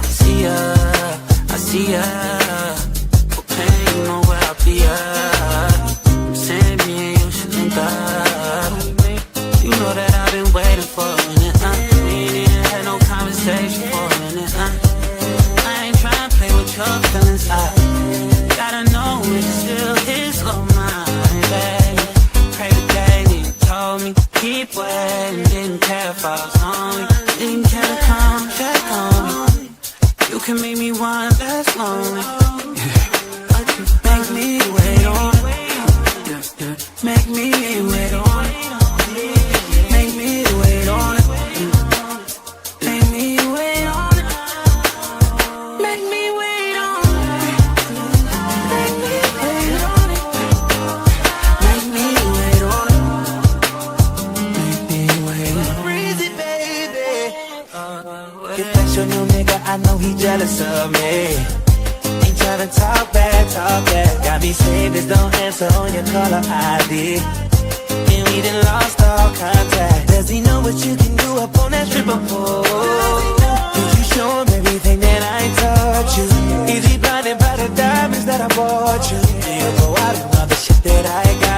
See ya, I see ya. For pain, you know where I'll be at. Send me and you should link up. You know that I've been waiting for a minute. We ain't even had no conversation for a minute. I ain't trying to play with your feelings. I gotta know it still is on mine, baby. Pray the day that you told me keep waiting. Didn't care if I was hungry. Didn't care to come check on me. You can make me one less lonely. But you make me wait on it. Make me wait on it. Make me wait on it. Make me wait on it. Make me wait on it. Make me wait on it. Make me wait on it. Make me wait on it. Breezy, baby. If that's your new nigga, I know he jealous of me. Ain't tryna talk bad, talk bad. Got me saying this, don't answer on your caller ID. And we done lost all contact. Does he know what you can do up on that stripper pole? Did you show him everything that I taught you? Is he blinded by the diamonds that I bought you? Do you go out and all the shit that I got?